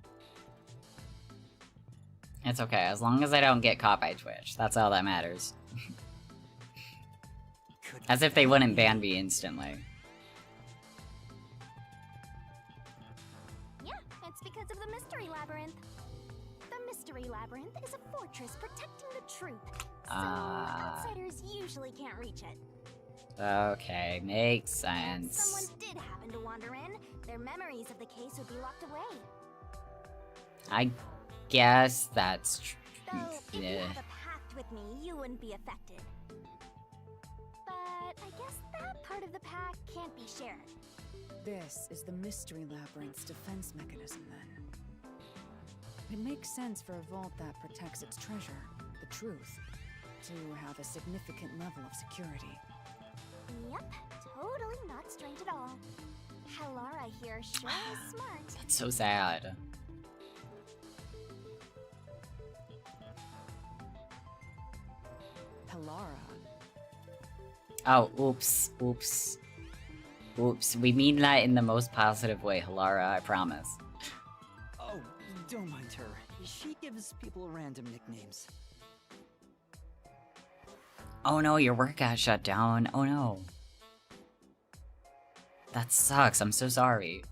It's okay, as long as I don't get caught by Twitch. That's all that matters. As if they wouldn't ban me instantly. Yeah, it's because of the Mystery Labyrinth. The Mystery Labyrinth is a fortress protecting the truth, so outsiders usually can't reach it. Okay, makes If sense. someone did happen to wander in, their memories of the case would be locked away. I guess that's true. Though, if you have a pact with me, you wouldn't be affected. But I guess that part of the pact can't be shared. This is the Mystery Labyrinth's defense mechanism, then. It makes sense for a vault that protects its treasure, the truth. to have a significant level of security. Yep, totally not strange at all. Halara here sure is smart. That's so sad. Halara. Oh, oops, oops. Oops, we mean that in the most positive way, Halara, I promise. Oh, don't mind her. She gives people random nicknames. Oh no, your work got shut down. Oh no. That sucks, I'm so sorry.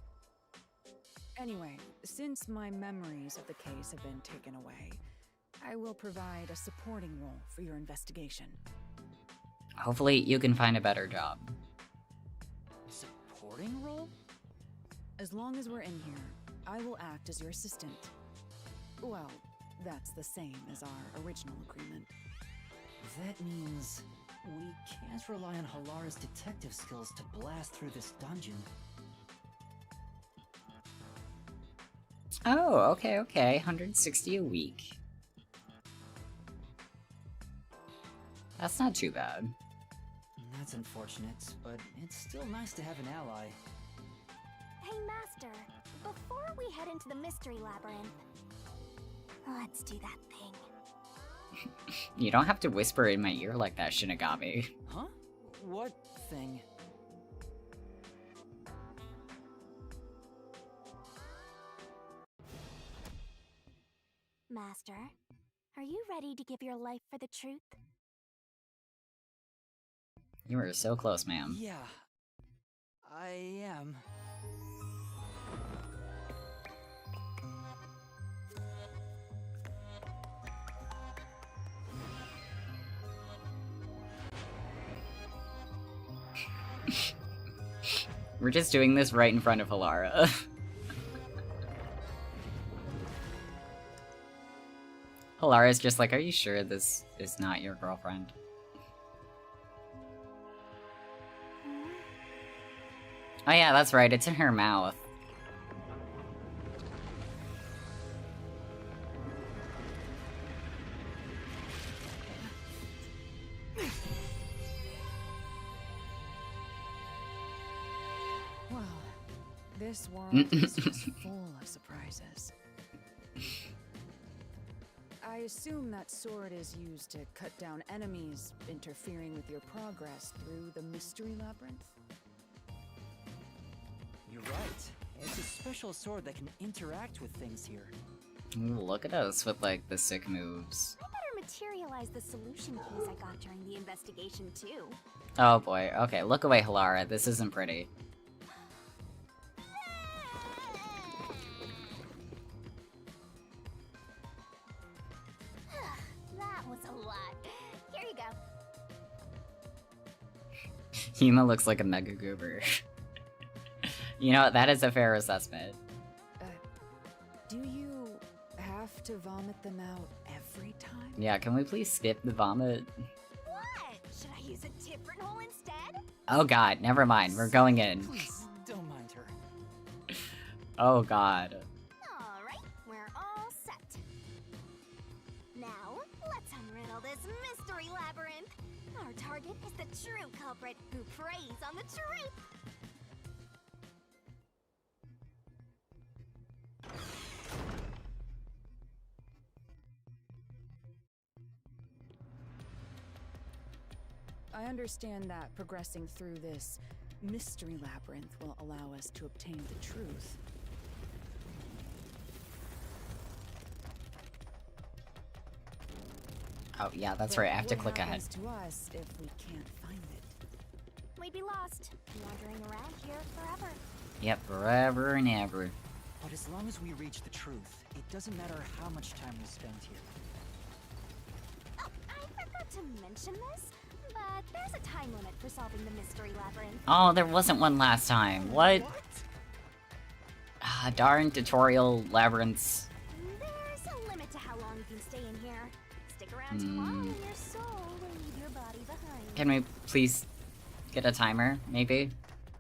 Anyway, since my memories of the case have been taken away, I will provide a supporting role for your investigation. Hopefully you can find a better job. Supporting role? As long as we're in here, I will act as your assistant. Well, that's the same as our original agreement. That means we can't rely on Halara's detective skills to blast through this dungeon. Oh, okay, okay. 160 a week. That's not too bad. That's unfortunate, but it's still nice to have an ally. Hey, Master, before we head into the mystery labyrinth, let's do that thing. You don't have to whisper in my ear like that, Shinigami. Huh? What thing? Master, are you ready to give your life for the truth? You were so close, ma'am. Yeah, I am. We're just doing this right in front of Halara. Halara's just like, are you sure this is not your girlfriend? Oh yeah, that's right, it's in her mouth. Well, this world is just full of surprises. I assume that sword is used to cut down enemies, interfering with your progress through the mystery labyrinth. You're right. It's a special sword that can interact with things here. Ooh, look at us with like the sick moves. I better materialize the solution keys I got during the investigation, too. Oh boy, okay, look away, Halara, this isn't pretty. That was a lot. Here you go. Hima looks like a mega goober. You know, that is a fair assessment. Do you have to vomit them out every time? Yeah, can we please skip the vomit? What? Should I use a different hole instead? Oh god, never mind, we're going in. Please, don't mind her. Oh god. Alright, we're all set. Now, let's unriddle this mystery labyrinth. Our target is the true culprit who preys on the truth. I understand that progressing through this mystery labyrinth will allow us to obtain the truth. Oh yeah, that's right, I have to click ahead. What happens to us if we can't find it? We'd be lost, wandering around here forever. Yep, forever and ever. But as long as we reach the truth, it doesn't matter how much time we spend here. Oh, I forgot to mention this, but there's a time limit for solving the mystery labyrinth. Oh, there wasn't one last time. What? Ah, darn tutorial labyrinths. There's a limit to how long you can stay in here. Stick around too long and your soul will leave your body behind. Can we please get a timer, maybe?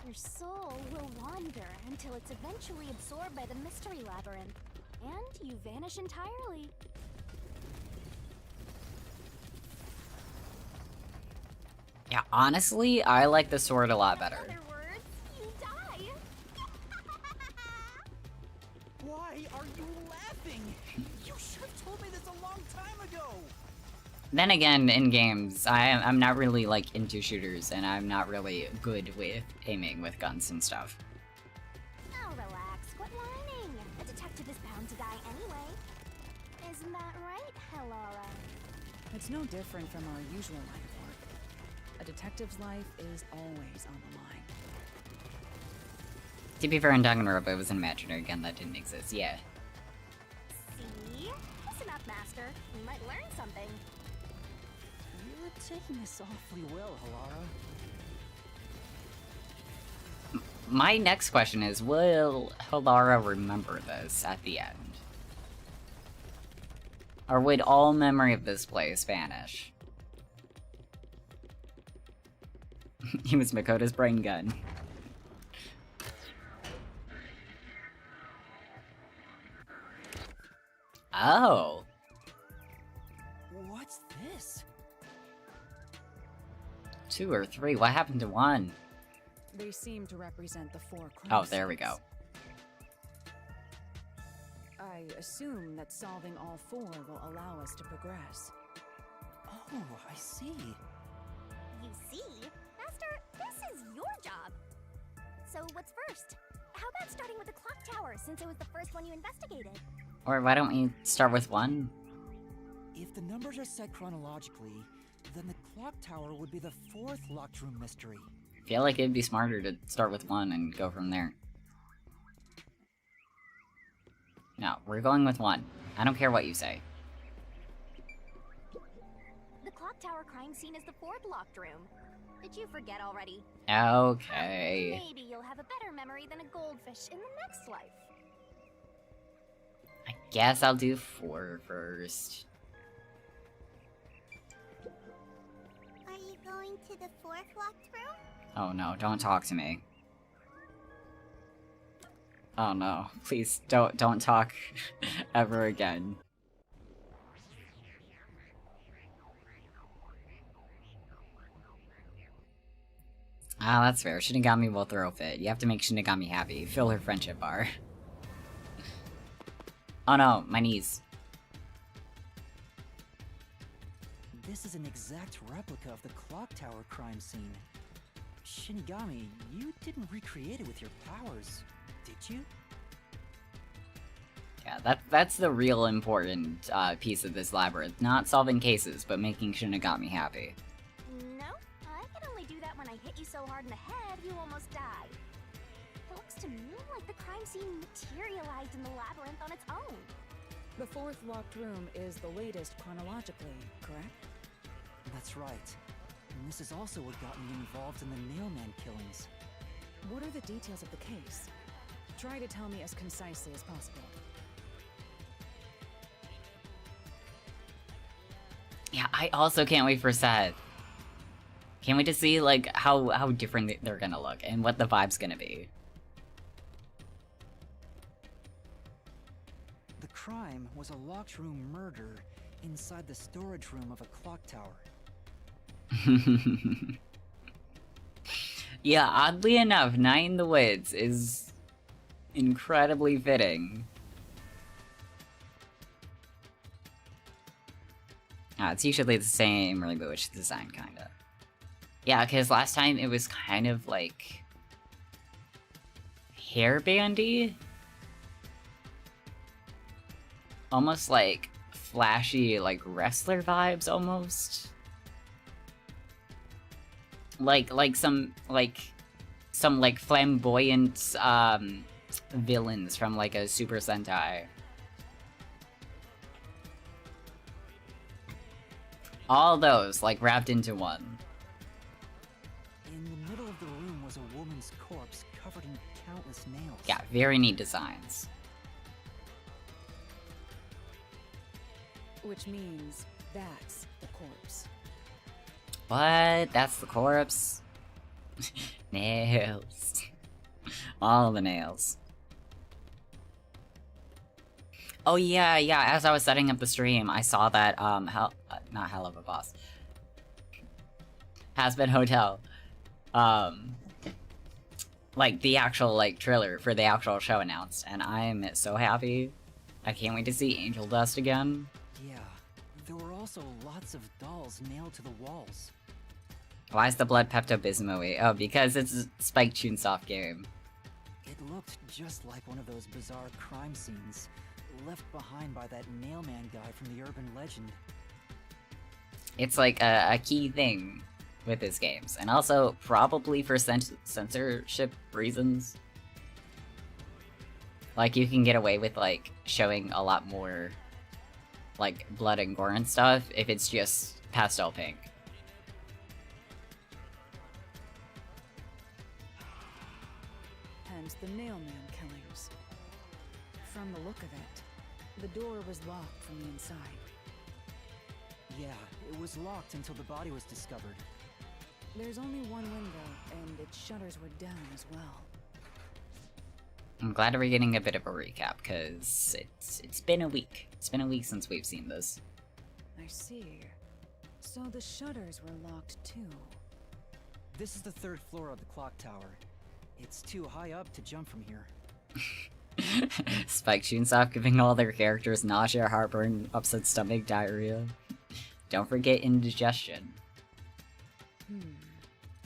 Your soul will wander until it's eventually absorbed by the mystery labyrinth, and you vanish entirely. Yeah, honestly, I like the sword a lot better. In other words, you die. Why are you laughing? You should have told me this a long time ago. Then again, in games, I'm not really, like, into shooters, and I'm not really good with aiming with guns and stuff. Oh, relax. Quit whining. A detective is bound to die anyway. Isn't that right, Helora? It's no different from our usual line of work. A detective's life is always on the line. To be fair, in Danganronpa, it was an imaginary gun that didn't exist, yeah. See? Listen up, Master. You might learn something. You're taking this awfully well, Halara. My next question is, will Halara remember this at the end? Or would all memory of this place vanish? He was Makoto's brain gun. Oh. What's this? 2 or 3, what happened to 1? They seem to represent the 4 crime Oh, there we go. scenes. I assume that solving all 4 will allow us to progress. Oh, I see. You see? Master, this is your job. So what's first? How about starting with the clock tower, since it was the first one you investigated? Or why don't we start with 1? If the numbers are set chronologically, then the clock tower would be the 4th locked room mystery. I feel like it'd be smarter to start with 1 and go from there. No, we're going with 1. I don't care what you say. The clock tower crime scene is the 4th locked room. Did you forget already? Okay. Maybe you'll have a better memory than a goldfish in the next life. I guess I'll do 4 first. Are you going to the 4th locked room? Oh no, don't talk to me. Oh no, please don't talk ever again. Ah, that's fair. Shinigami will throw a fit. You have to make Shinigami happy. Fill her friendship bar. Oh no, my knees. This is an exact replica of the clock tower crime scene. Shinigami, you didn't recreate it with your powers, did you? Yeah, that's the real important piece of this labyrinth. Not solving cases, but making Shinigami happy. No, I can only do that when I hit you so hard in the head you almost die. It looks to me like the crime scene materialized in the labyrinth on its own. The 4th locked room is the latest chronologically, correct? That's right. And this is also what got me involved in the Nailman killings. What are the details of the case? Try to tell me as concisely as possible. Yeah, I also can't wait for Seth. Can't wait to see, like, how different they're gonna look and what the vibe's gonna be. The crime was a locked room murder inside the storage room of a clock tower. Yeah, oddly enough, Night in the Woods is incredibly fitting. It's usually the same Rainbow Witch design, kinda. Yeah, because last time it was kind of like hairbandy? Almost like flashy, like wrestler vibes, almost. Like some flamboyant villains from like a Super Sentai. All those like wrapped into one. In the middle of the room was a woman's corpse covered in countless nails. Yeah, very neat designs. Which means that's the corpse. What? That's the corpse? Nails. All the nails. Oh yeah, as I was setting up the stream, I saw that, not Hell of a Boss. Hazbin Hotel. Like the actual like trailer for the actual show announced, and I'm so happy. I can't wait to see Angel Dust again. Yeah, there were also lots of dolls nailed to the walls. Why is the blood Pepto-Bismol-y? Oh, because it's a Spike Chunsoft game. It looked just like one of those bizarre crime scenes left behind by that mailman guy from the urban legend. It's like a key thing with his games, and also probably for censorship reasons. Like, you can get away with, like, showing a lot more, like, blood and gore and stuff if it's just pastel pink. Hence the nailman killings. From the look of it, the door was locked from the inside. Yeah, it was locked until the body was discovered. There's only one window, and its shutters were down as well. I'm glad we're getting a bit of a recap, because it's been a week. It's been a week since we've seen this. I see. So the shutters were locked too. This is the 3rd floor of the clock tower. It's too high up to jump from here. Spike Chunsoft giving all their characters nausea, heartburn, upset stomach, diarrhea. Don't forget indigestion.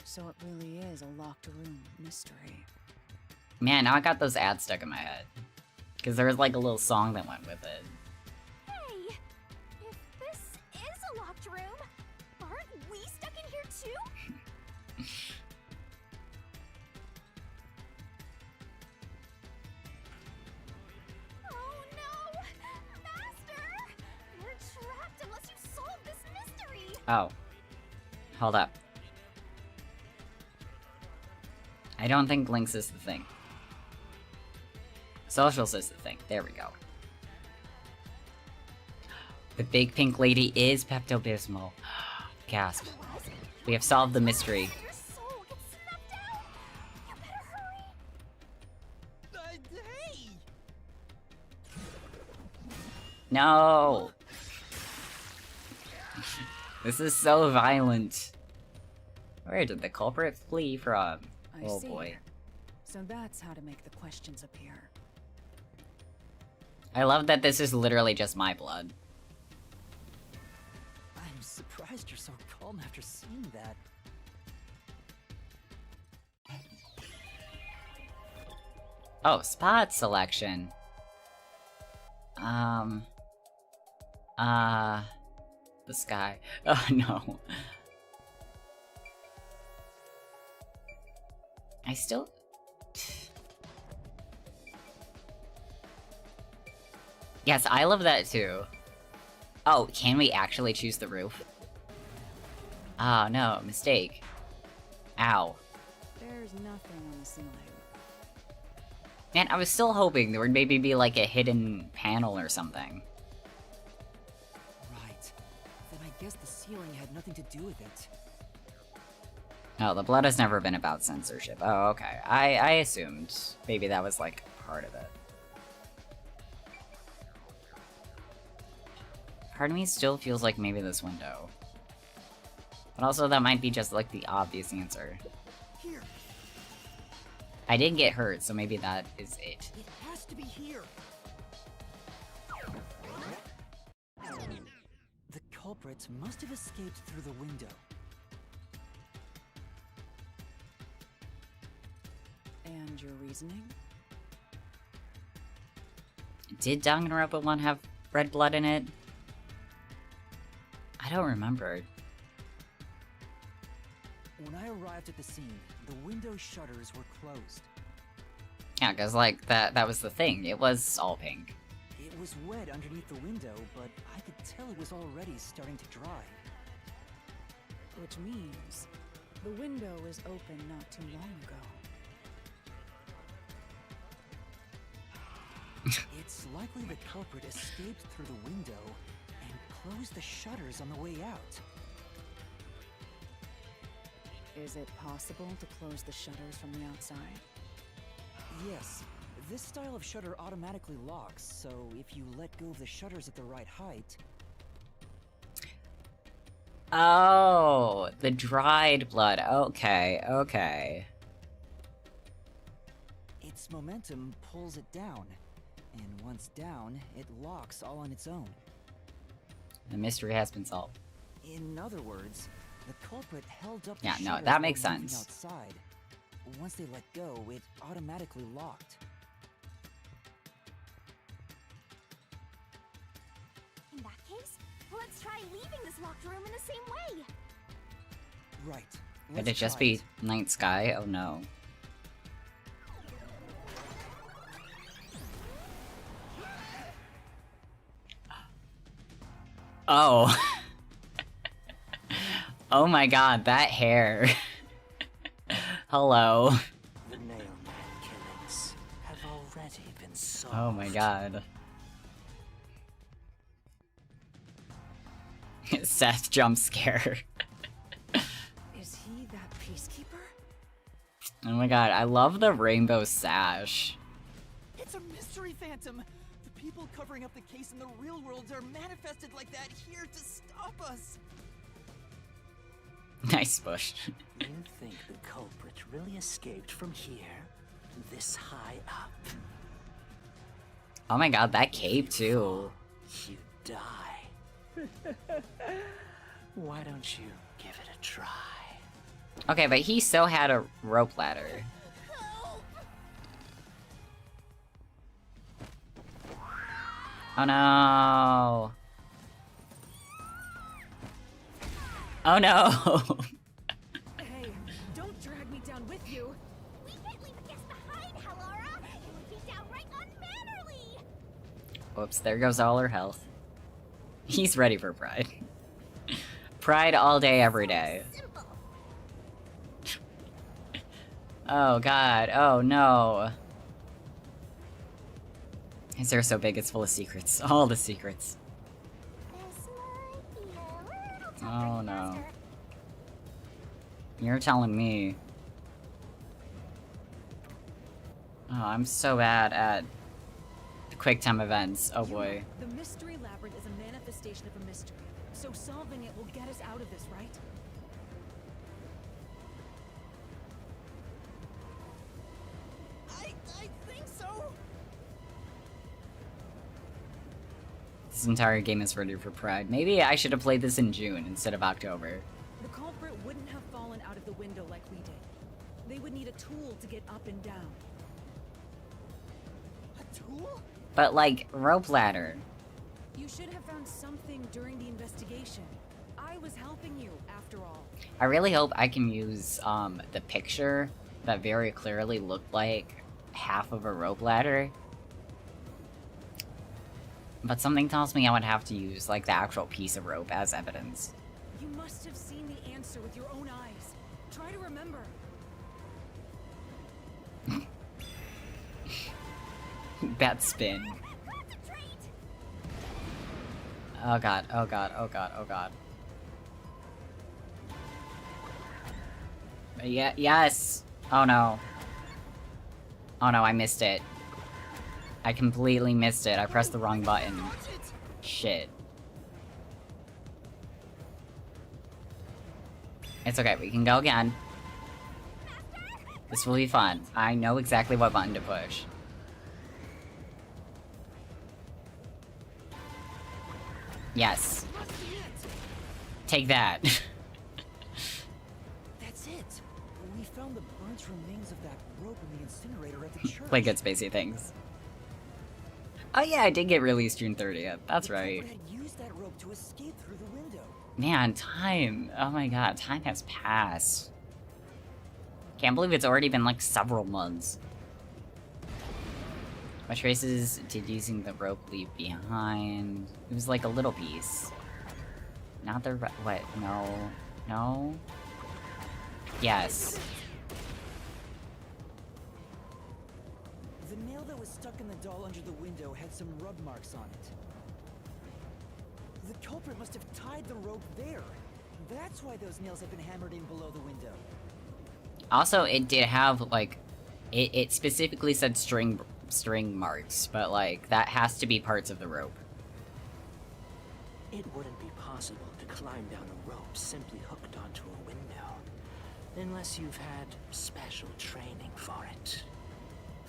So it really is a locked room mystery. Man, now I got those ads stuck in my head. Because there was like a little song that went with it. Hey! If this is a locked room, aren't we stuck in here too? Oh no! Master! We're trapped unless you solve this mystery! Oh. Hold up. I don't think Lynx is the thing. Socials is the thing. There we go. The big pink lady is Pepto-Bismol. Gasp. We have solved the mystery. Your soul gets snuffed out! You better hurry! Hey! No! This is so violent. Where did the culprit flee from? Oh boy. So that's how to make the questions appear. I love that this is literally just my blood. I'm surprised you're so calm after seeing that. Oh, spot selection. The sky. Oh no. I still... Yes, I love that too. Oh, can we actually choose the roof? Oh no, mistake. Ow. There's nothing on the ceiling. Man, I was still hoping there would maybe be like a hidden panel or something. Right. Then I guess the ceiling had nothing to do with it. No, the blood has never been about censorship. Oh, okay. I assumed maybe that was like part of it. Part of me still feels like maybe this window. But also that might be just like the obvious answer. Here. I didn't get hurt, so maybe that is it. It has to be here. The culprit must have escaped through the window. And your reasoning? Did Danganronpa 1 have red blood in it? I don't remember. When I arrived at the scene, the window shutters were closed. Yeah, because like that was the thing. It was all pink. It was wet underneath the window, but I could tell it was already starting to dry. Which means the window was open not too long ago. It's likely the culprit escaped through the window and closed the shutters on the way out. Is it possible to close the shutters from the outside? Yes, this style of shutter automatically locks, so if you let go of the shutters at the right height... Oh, the dried blood. Okay, okay. Its momentum pulls it down, and once down, it locks all on its own. The mystery has been solved. In other words, the culprit held up the Yeah, no, shutters that makes while moving sense. outside. Once they let go, it automatically locked. In that case, let's try leaving this locked room in the same way. Right. Could let's it just try be night sky? Oh no. Oh. Oh my god, that hair. Hello. The Nailman killings have already been solved. Oh my god. Seth jump scare. Is he that peacekeeper? Oh my god, I love the rainbow sash. It's a mystery phantom! The people covering up the case in the real world are manifested like that here to stop us! Nice bush. You think the culprit really escaped from here? This high up? Oh my god, that cape too. You die. Why don't you give it a try? Okay, but he still had a rope ladder. Oh no. Oh no. Hey, don't drag me down with you. We can't leave a guest behind, Hallara. It would be downright unmannerly. Whoops, there goes all her health. He's ready for Pride. Pride all day, every day. Simple. Oh god, oh no. His hair's so big, it's full of secrets. All the secrets. This might be a little tough Oh for you, no. Master. You're telling me. Oh, I'm so bad at the quick time events. Oh boy. The mystery labyrinth is a manifestation of a mystery, so solving it will get us out of this, right? I think so! This entire game is ready for Pride. Maybe I should have played this in June instead of October. The culprit wouldn't have fallen out of the window like we did. They would need a tool to get up and down. A tool? But like, rope ladder. You should have found something during the investigation. I was helping you, after all. I really hope I can use the picture that very clearly looked like half of a rope ladder. But something tells me I would have to use like the actual piece of rope as evidence. You must have seen the answer with your own eyes. Try to remember. That spin. Concentrate. Oh god, oh god, oh god, oh god. Yeah, yes! Oh no. Oh no, I missed it. I completely missed it. I pressed the wrong button. Shit. It's okay, we can go again. This will be fun. I know exactly what button to push. Yes. Take that. That's it! We found the burnt remains of that rope in the incinerator at the church. Play good spacey things. Oh yeah, I did get released June 30th. That's The right. culprit had used that rope to escape through the window. Man, time. Oh my god, time has passed. Can't believe it's already been like several months. What traces did using the rope leave behind? It was like a little piece. Not the what? No. No? Yes. The nail that was stuck in the doll under the window had some rub marks on it. The culprit must have tied the rope there. That's why those nails have been hammered in below the window. Also, it did have like, it specifically said string marks, but like that has to be parts of the rope. It wouldn't be possible to climb down a rope simply hooked onto a window, unless you've had special training for it.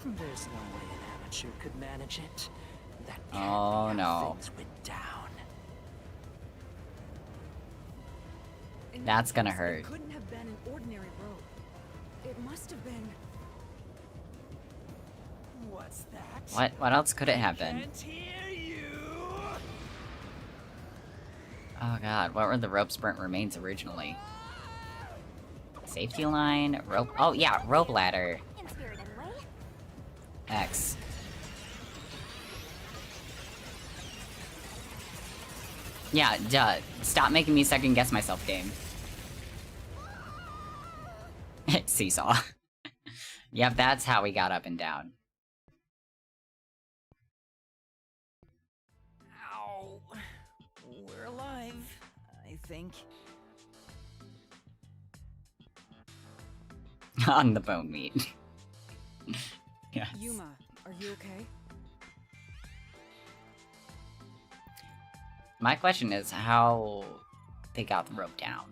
There's no way an amateur could manage it. That can't be how things went down. That's gonna hurt. It couldn't have been an ordinary rope. It must have been. What's that? What else could it have been? Can't hear you. Oh god, what were the rope's burnt remains originally? Safety line, rope. Oh yeah, rope ladder. In spirit, anyway. X. Yeah, duh. Stop making me second guess myself, game. Seesaw. Yep, that's how we got up and down. Ow. We're alive, I think. On the bone meat. Yes. Yuma, are you okay? My question is how they got the rope down.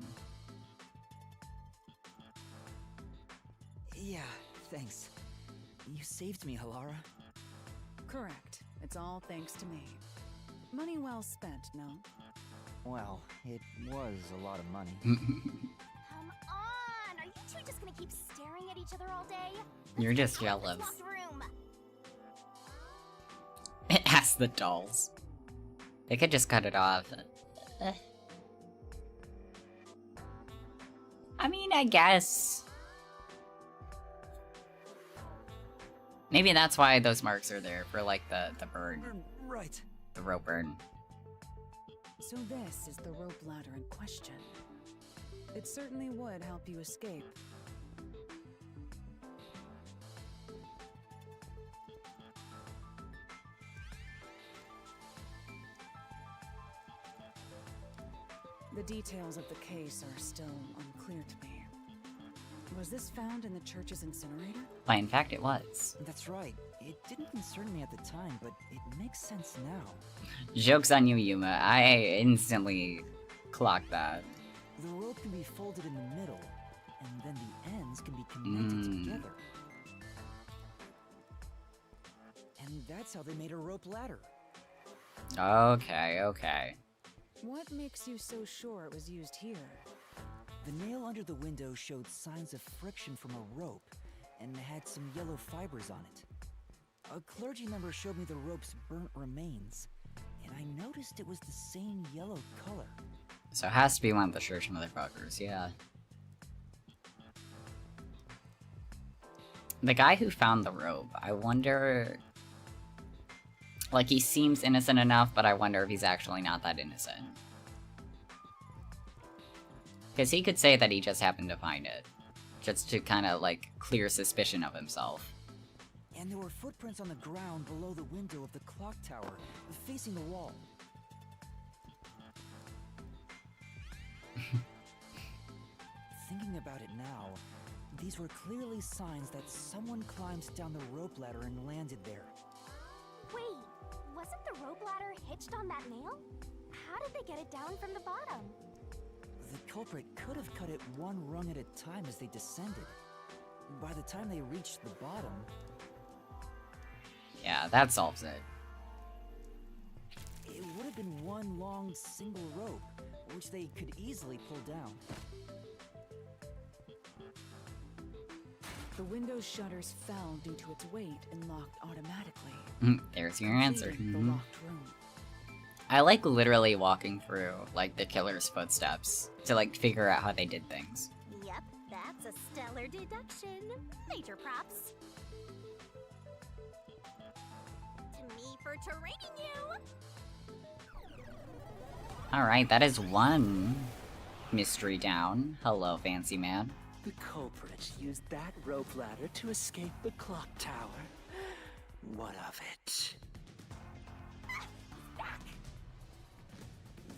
Yeah, thanks. You saved me, Halara. Correct. It's all thanks to me. Money well spent, no? Well, it was a lot of money. Come on! Are you two just gonna keep staring at each other all day? You're just Let's go to jealous. this locked room. It has the dolls. They could just cut it off. I mean, I guess. Maybe that's why those marks are there, for like the burn. Right. The rope burn. So this is the rope ladder in question. It certainly would help you escape. The details of the case are still unclear to me. Was this found in the church's incinerator? Why, in fact, it was. That's right. It didn't concern me at the time, but it makes sense now. Joke's on you, Yuma. I instantly clocked that. The rope can be folded in the middle, and then the ends can be connected together. And that's how they made a rope ladder. Okay, okay. What makes you so sure it was used here? The nail under the window showed signs of friction from a rope, and had some yellow fibers on it. A clergy member showed me the rope's burnt remains, and I noticed it was the same yellow color. So it has to be one of the church motherfuckers, yeah. The guy who found the rope, I wonder... Like, he seems innocent enough, but I wonder if he's actually not that innocent. Because he could say that he just happened to find it. Just to kind of, like, clear suspicion of himself. And there were footprints on the ground below the window of the clock tower, facing the wall. Thinking about it now, these were clearly signs that someone climbed down the rope ladder and landed there. Wait, wasn't the rope ladder hitched on that nail? How did they get it down from the bottom? The culprit could have cut it one rung at a time as they descended. By the time they reached the bottom... Yeah, that solves it. It would have been one long single rope, which they could easily pull down. The window's shutters fell due to its weight and locked automatically. There's your answer. Completing the locked room. I like literally walking through, like, the killer's footsteps to, like, figure out how they did things. Yep, that's a stellar deduction. Major props. To me for training you. Alright, that is one mystery down. Hello, fancy man. The culprit used that rope ladder to escape the clock tower. What of it?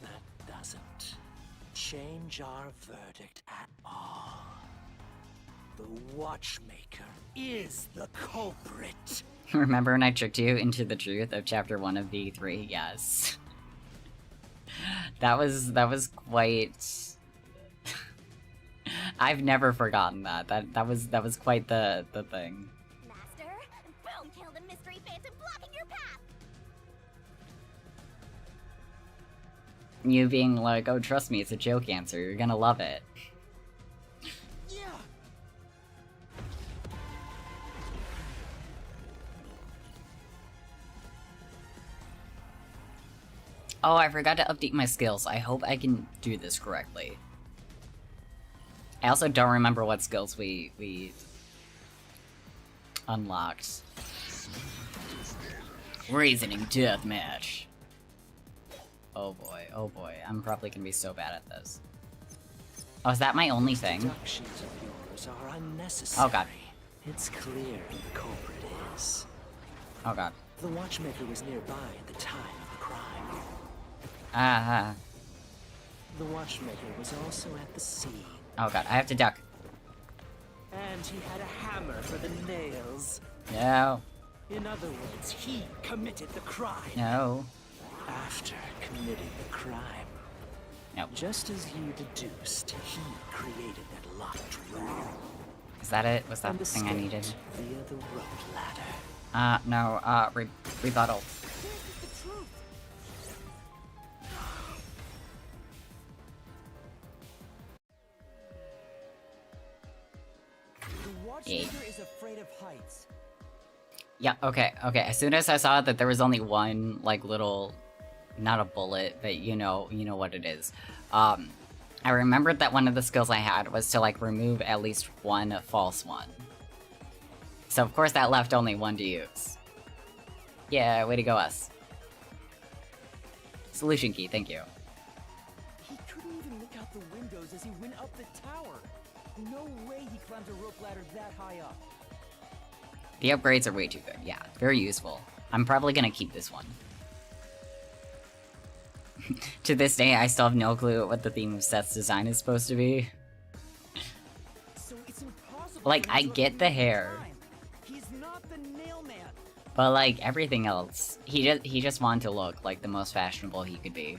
That doesn't change our verdict at all. The watchmaker is the culprit. Remember when I tricked you into the truth of chapter 1 of V3? Yes. That was quite I've never forgotten that. That was quite the thing. Master, boom, kill the mystery phantom blocking your path. You being like, oh, trust me, it's a joke answer. You're gonna love it. Yeah. Oh, I forgot to update my skills. I hope I can do this correctly. I also don't remember what skills we unlocked. Reasoning deathmatch. Oh boy, I'm probably gonna be so bad at this. Oh, is that my only thing? Deductions of yours are unnecessary. Oh god. It's clear who the culprit is. Oh god. The watchmaker was nearby at the time of the crime. The watchmaker was also at the scene. Oh god, I have to duck. And he had a hammer for the nails. No. In other words, he committed the crime. No. After committing the crime. No. Just as you deduced, he created that locked room. Is that it? Was that And the thing I needed? escaped via the rope ladder. No, rebuttal. The watchmaker is afraid of heights. Yeah, okay. As soon as I saw that there was only one, like, little... Not a bullet, but you know what it is. I remembered that one of the skills I had was to, like, remove at least one false one. So, of course, that left only one to use. Yeah, way to go, us. Solution key, thank you. He couldn't even look out the windows as he went up the tower. No way he climbed a rope ladder that high up. The upgrades are way too good, yeah. Very useful. I'm probably gonna keep this one. To this day, I still have no clue what the theme of Seth's design is supposed to be. So it's impossible. Like, I get the hair. He's not the nail man. But, like, everything else, he just wanted to look like the most fashionable he could be.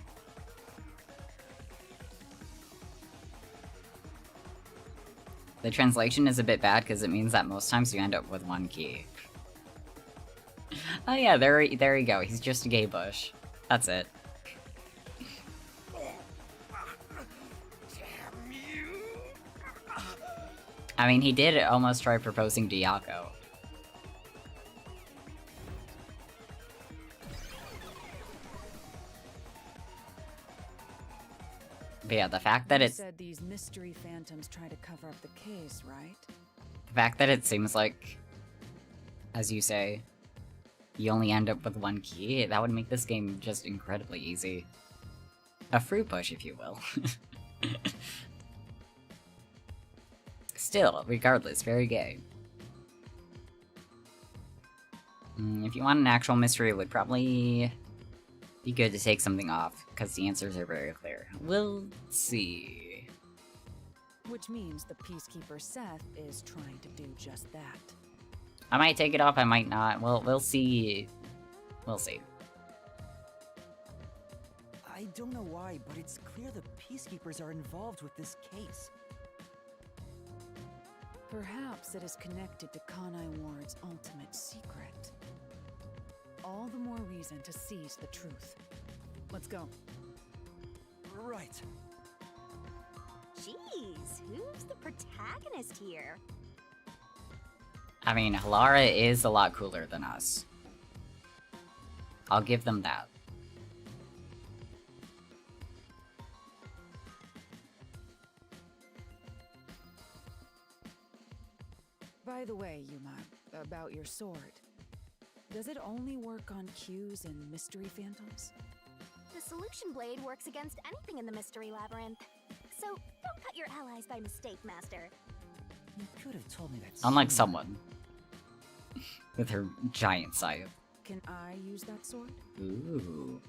The translation is a bit bad because it means that most times you end up with one key. Oh yeah, there you go. He's just a gay bush. That's it. I mean, he did almost try proposing to Yako. But yeah, the fact that You it's... said these mystery phantoms try to cover up the case, right? The fact that it seems like, as you say, you only end up with one key, that would make this game just incredibly easy. A fruit push, if you will. Still, regardless, very gay. If you want an actual mystery, it would probably be good to take something off, because the answers are very clear. We'll see. Which means the Peacekeeper Seth is trying to do just that. I might take it off, I might not. We'll see. We'll see. I don't know why, but it's clear the Peacekeepers are involved with this case. Perhaps it is connected to Kanai Ward's ultimate secret. All the more reason to seize the truth. Let's go. Right. Jeez, who's the protagonist here? I mean, Halara is a lot cooler than us. I'll give them that. By the way, Yuma, about your sword. Does it only work on cues and mystery phantoms? The solution blade works against anything in the mystery labyrinth. So don't cut your allies by mistake, Master. You could have told me that. Unlike sooner. someone. With her giant scythe. Can I use that sword? Ooh.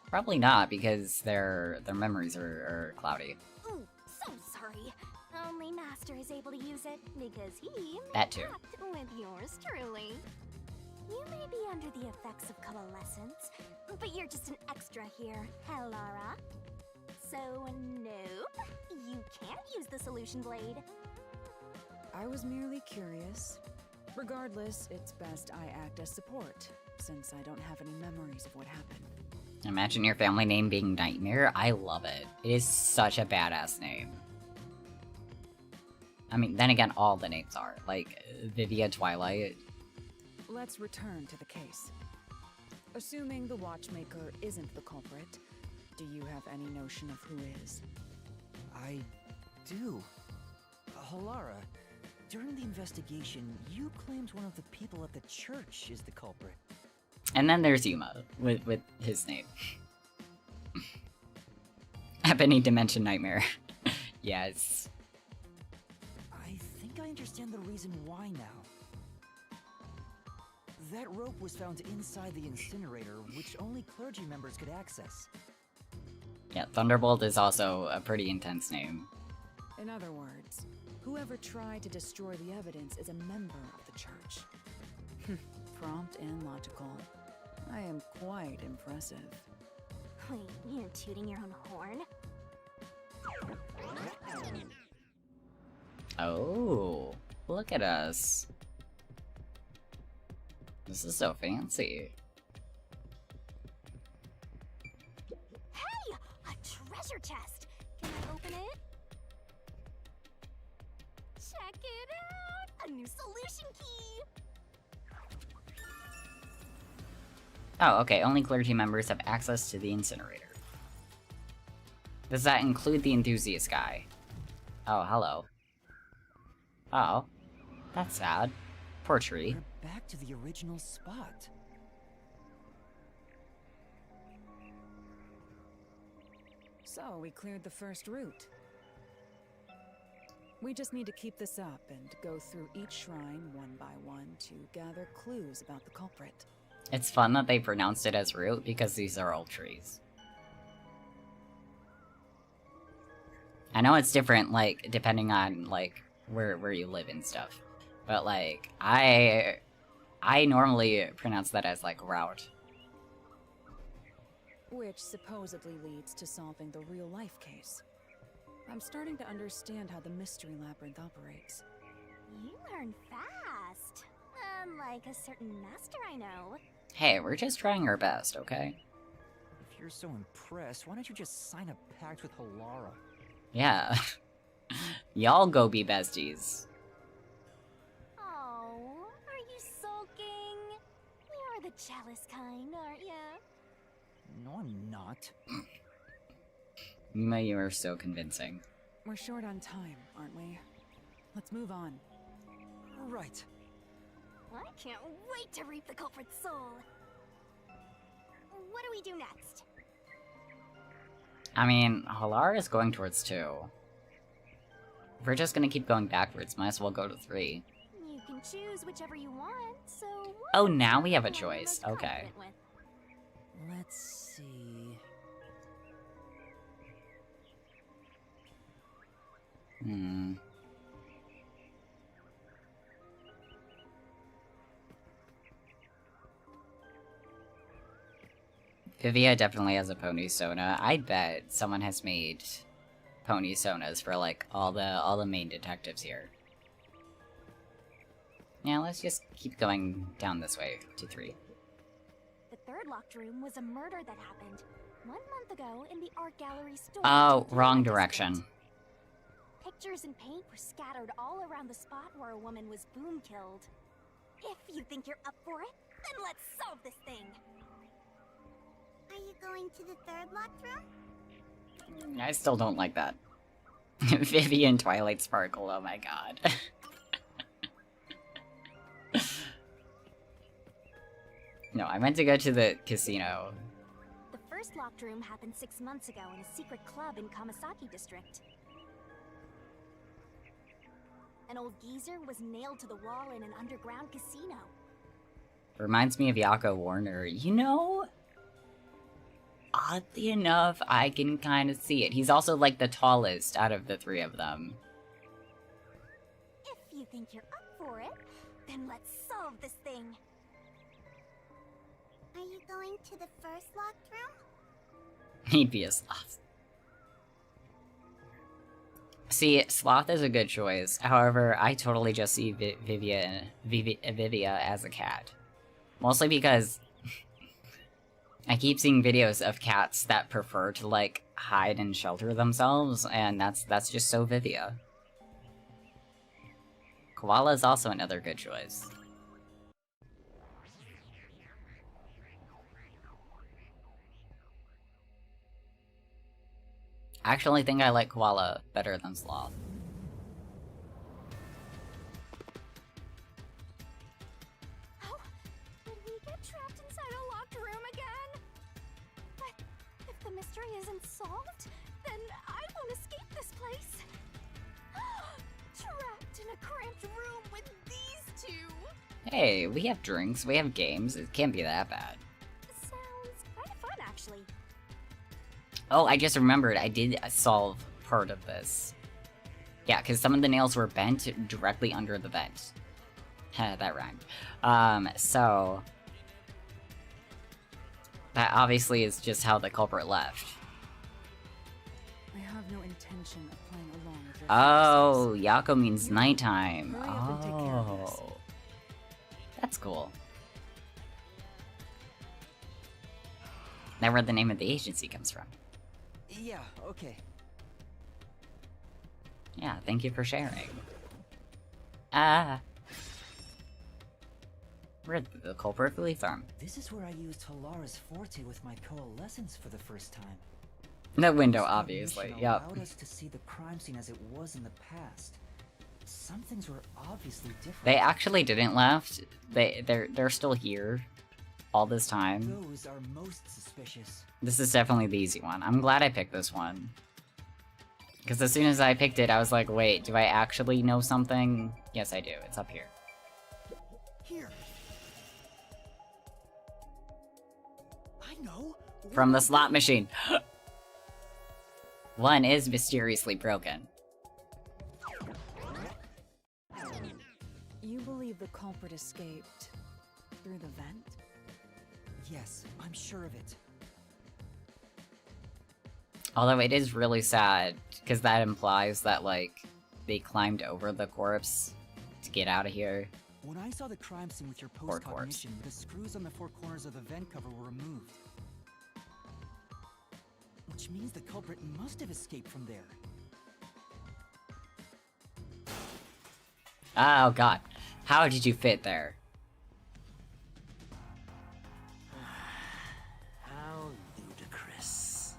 Probably not, because their memories are cloudy. Ooh, so sorry. Only Master is able to use it because he That too. packed with yours truly. You may be under the effects of coalescence, but you're just an extra here, Halara. So, nope, you can use the solution blade. I was merely curious. Regardless, it's best I act as support, since I don't have any memories of what happened. Imagine your family name being Nightmare. I love it. It is such a badass name. I mean, then again, all the names are. Like, Vivia Twilight. Let's return to the case. Assuming the watchmaker isn't the culprit, do you have any notion of who is? I do. Halara, during the investigation, you claimed one of the people at the church is the culprit. And then there's Yuma, with his name. Ebony Dimension Nightmare. Yes. I think I understand the reason why now. That rope was found inside the incinerator, which only clergy members could access. Yeah, Thunderbolt is also a pretty intense name. In other words, whoever tried to destroy the evidence is a member of the church. Prompt and logical. I am quite impressive. Wait, you're tooting your own horn? Oh, look at us. This is so fancy. Hey! A treasure chest! Can I open it? Check it out! A new solution key! Oh, okay, only clergy members have access to the incinerator. Does that include the enthusiast guy? Oh, hello. Oh, that's sad. Poor tree. We're back to the original spot. So, we cleared the first route. We just need to keep this up and go through each shrine one by one to gather clues about the culprit. It's fun that they pronounced it as root because these are old trees. I know it's different, like, depending on, like, where you live and stuff. But, like, I normally pronounce that as, like, route. Which supposedly leads to solving the real-life case. I'm starting to understand how the Mystery Labyrinth operates. You learn fast. Unlike a certain master I know. Hey, we're just trying our best, okay? If you're so impressed, why don't you just sign a pact with Halara? Yeah. Y'all go be besties. Oh, are you sulking? You're the jealous kind, aren't ya? No, I'm not. Yuma, you are so convincing. We're short on time, aren't we? Let's move on. Right. I can't wait to reap the culprit's soul. What do we do next? I mean, Halara is going towards 2. If we're just gonna keep going backwards, might as well go to 3. You can choose whichever you want, so... Oh, now we have a choice. Okay. Let's see... Vivia definitely has a pony Sona. I bet someone has made pony Sonas for like all the main detectives here. Yeah, let's just keep going down this way to 3. The third locked room was a murder that happened 1 month ago in the art gallery store. Oh, wrong direction. Pictures and paint were scattered all around the spot where a woman was boom killed. If you think you're up for it, then let's solve this thing. Are you going to the third locked room? I still don't like that. Vivian Twilight Sparkle, oh my god. No, I meant to go to the casino. The first locked room happened 6 months ago in a secret club in Kamasaki district. An old geezer was nailed to the wall in an underground casino. Reminds me of Yako Warner. You know, oddly enough, I can kind of see it. He's also like the tallest out of the 3 of them. If you think you're up for it, then let's solve this thing. Are you going to the first locked room? He'd be a sloth. See, Sloth is a good choice. However, I totally just see Vivia as a cat. Mostly because I keep seeing videos of cats that prefer to, like, hide and shelter themselves, and that's just so Vivia. Koala is also another good choice. I actually think I like Koala better than Sloth. Oh, did we get trapped inside a locked room again? But if the mystery isn't solved, then I won't escape this place. Trapped in a cramped room with these two. Hey, we have drinks, we have games, it can't be that bad. Sounds kind of fun, actually. Oh, I just remembered, I did solve part of this. Yeah, because some of the nails were bent directly under the vent. That rhymed. So... that obviously is just how the culprit left. I have no intention of playing along with your Oh, Yako means nighttime. Hurry up and take care of this. Oh. That's cool. Now where the name of the agency comes from. Yeah, okay. Yeah, thank you for sharing. Ah. We're at the culprit Flea Farm. This is where I used Halara's forte with my coalescence for the first time. The window, This obviously. cognition Yep. allowed us to see the crime scene as it was in the past. Some things were obviously different. They actually didn't left. They're still here all this time. Those are most suspicious. This is definitely the easy one. I'm glad I picked this one. Because as soon as I picked it, I was like, wait, do I actually know something? Yes, I do. It's up here. Here. I know. From the slot machine. One is mysteriously broken. You believe the culprit escaped through the vent? Yes, I'm sure of it. Although it is really sad, because that implies that, like, they climbed over the corpse to get out of here. When I saw the crime scene with your Poor corpse. post-cognition, the screws on the four corners of the vent cover were removed. Which means the culprit must have escaped from there. Oh god. How did you fit there? How ludicrous.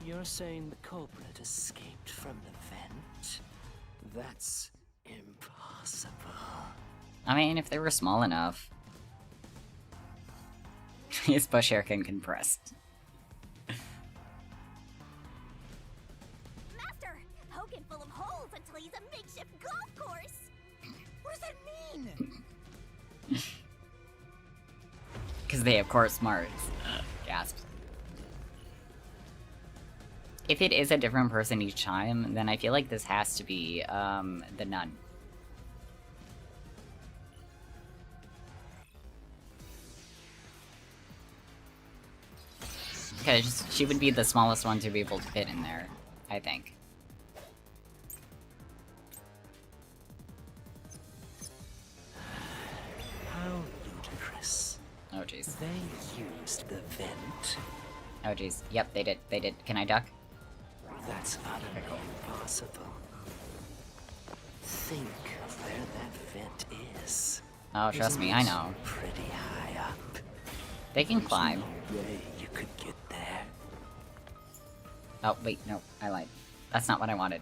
You're saying the culprit escaped from the vent? That's impossible. I mean, if they were small enough. His bush hair can compress. Master, Hogan full of holes until he's a makeshift golf course. What does that mean? Because they have course smarts. Gasp. If it is a different person each time, then I feel like this has to be, the nun. Because she would be the smallest one to be able to fit in there, I think. How ludicrous. Oh jeez. They used the vent. Oh jeez. Yep, they did. They did. Can I duck? That's utterly impossible. Think of where that vent is. Oh, trust me, I know. Pretty high up. They can climb. No way you could get there. Oh, wait, no, I lied. That's not what I wanted.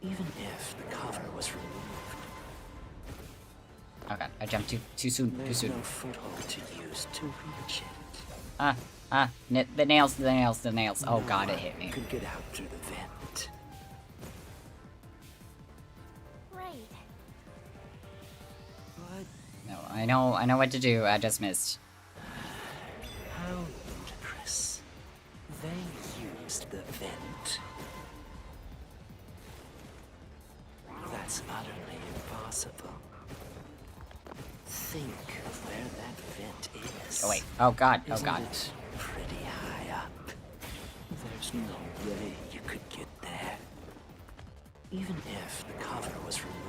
Even if the cover was removed, Oh god, I jumped too soon, too there's soon. no foothold to use to reach it. The nails. Oh god, it hit me. Could get out through the vent. Right. But No, I know what to do, I just missed. How ludicrous. They used the vent. That's utterly impossible. Think of where that vent is. Oh wait, oh god, Isn't oh god. it pretty high There's no way you could get there. Even if the cover was removed.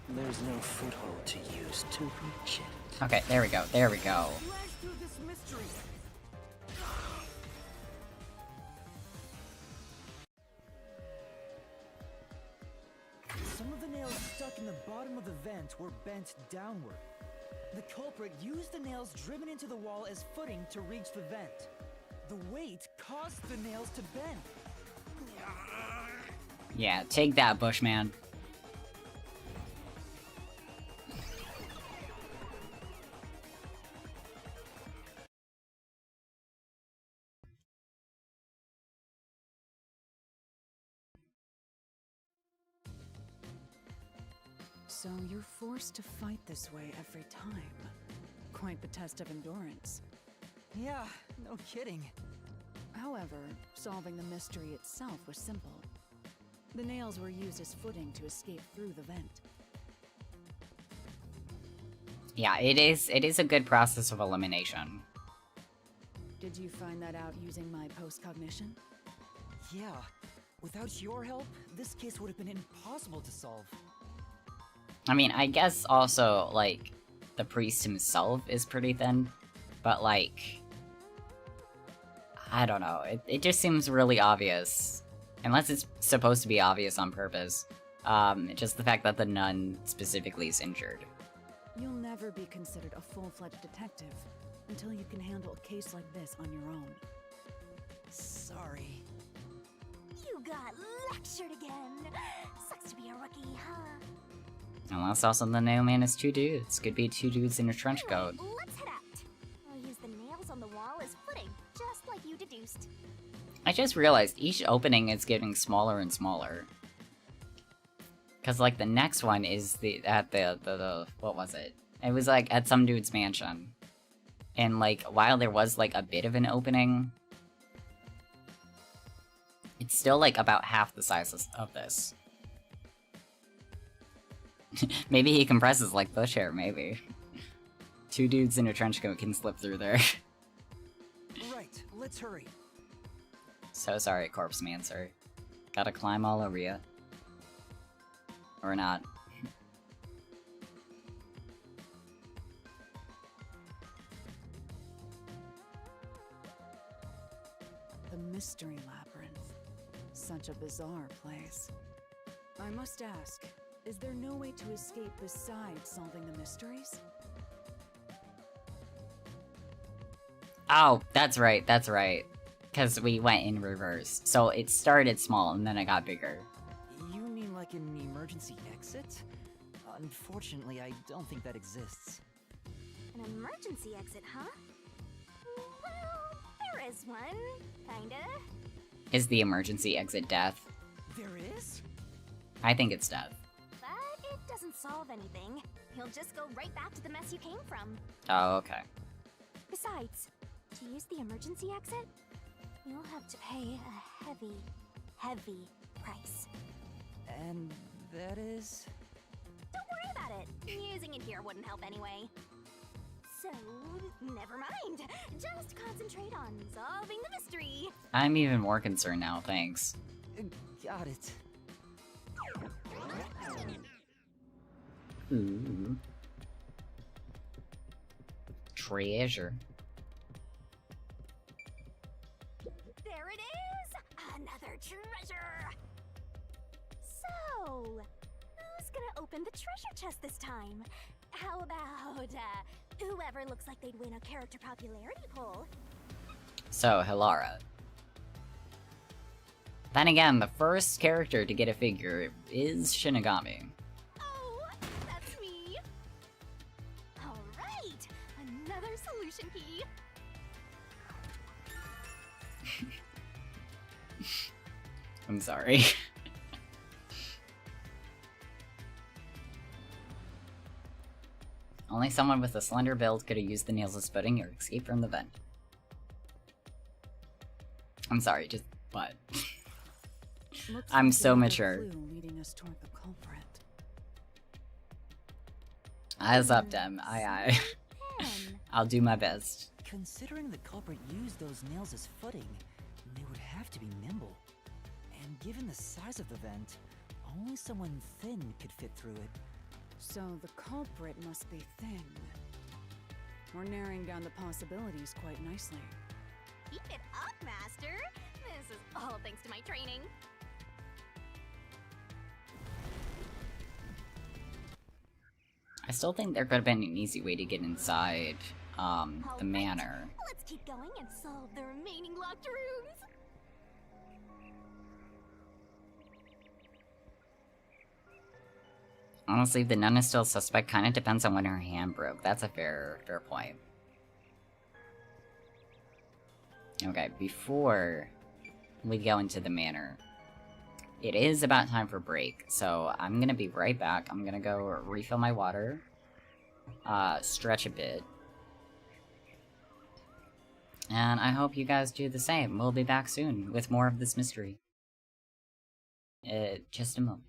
There's no foothold to use to reach it. Okay, there we go, there we go. Flash through this mystery. Some of the nails stuck in the bottom of the vent were bent downward. The culprit used the nails driven into the wall as footing to reach the vent. The weight caused the nails to bend. Yeah, take that, Bushman. So you're forced to fight this way every time. Quite the test of endurance. Yeah, no kidding. However, solving the mystery itself was simple. The nails were used as footing to escape through the vent. Yeah, it is a good process of elimination. Did you find that out using my post-cognition? Yeah, without your help, this case would have been impossible to solve. I mean, I guess also, like, the priest himself is pretty thin, but, like, I don't know, it just seems really obvious. Unless it's supposed to be obvious on purpose. Just the fact that the nun specifically is injured. You'll never be considered a full-fledged detective until you can handle a case like this on your own. Sorry. You got lectured again. Sucks to be a rookie, huh? Unless also the nail man is two dudes. Could be two dudes in a trench coat. Anyway, let's head out. I'll use the nails on the wall as footing, just like you deduced. I just realized each opening is getting smaller and smaller. Cause like the next one is at the what was it? It was like at some dude's mansion. And like while there was like a bit of an opening, it's still like about half the size of this. Maybe he compresses like bush hair, maybe. Two dudes in a trench coat can slip through there. Right, let's hurry. So sorry, Corpse Man, sir. Gotta climb all over ya. Or not. The Mystery Labyrinth. Such a bizarre place. I must ask, is there no way to escape besides solving the mysteries? Oh, that's right, that's right. Because we went in reverse. So it started small and then it got bigger. You mean like an emergency exit? Unfortunately, I don't think that exists. An emergency exit, huh? Well, there is one. Kinda. Is the emergency exit death? There is? I think it's death. But it doesn't solve anything. You'll just go right back to the mess you came from. Oh, okay. Besides, to use the emergency exit, you'll have to pay a heavy, heavy price. And that is? Don't worry about it. Using it here wouldn't help anyway. So, never mind. Just concentrate on solving the mystery. I'm even more concerned now, thanks. Got it. Ooh. Treasure. There it is! Another treasure! So, who's gonna open the treasure chest this time? How about, whoever looks like they'd win a character popularity poll? So, Hilara. Then again, the first character to get a figure is Shinigami. Oh, that's me! Alright! Another solution key! I'm sorry. Only someone with a slender build could have used the nails as footing or escape from the vent. I'm sorry, just what? I'm like so another mature. clue leading us toward the culprit. Eyes up, Dem. Aye, aye. Pen. I'll do my best. Considering the culprit used those nails as footing, they would have to be nimble. And given the size of the vent, only someone thin could fit through it. So the culprit must be thin. We're narrowing down the possibilities quite nicely. Keep it up, Master! This is all thanks to my training. I still think there could have been an easy way to get inside the manor. Let's keep going and solve the remaining locked rooms. Honestly, the nun is still a suspect. Kind of depends on when her hand broke. That's a fair point. Okay, before we go into the manor, it is about time for break, so I'm gonna be right back. I'm gonna go refill my water, stretch a bit, and I hope you guys do the same. We'll be back soon with more of this mystery. Just a moment.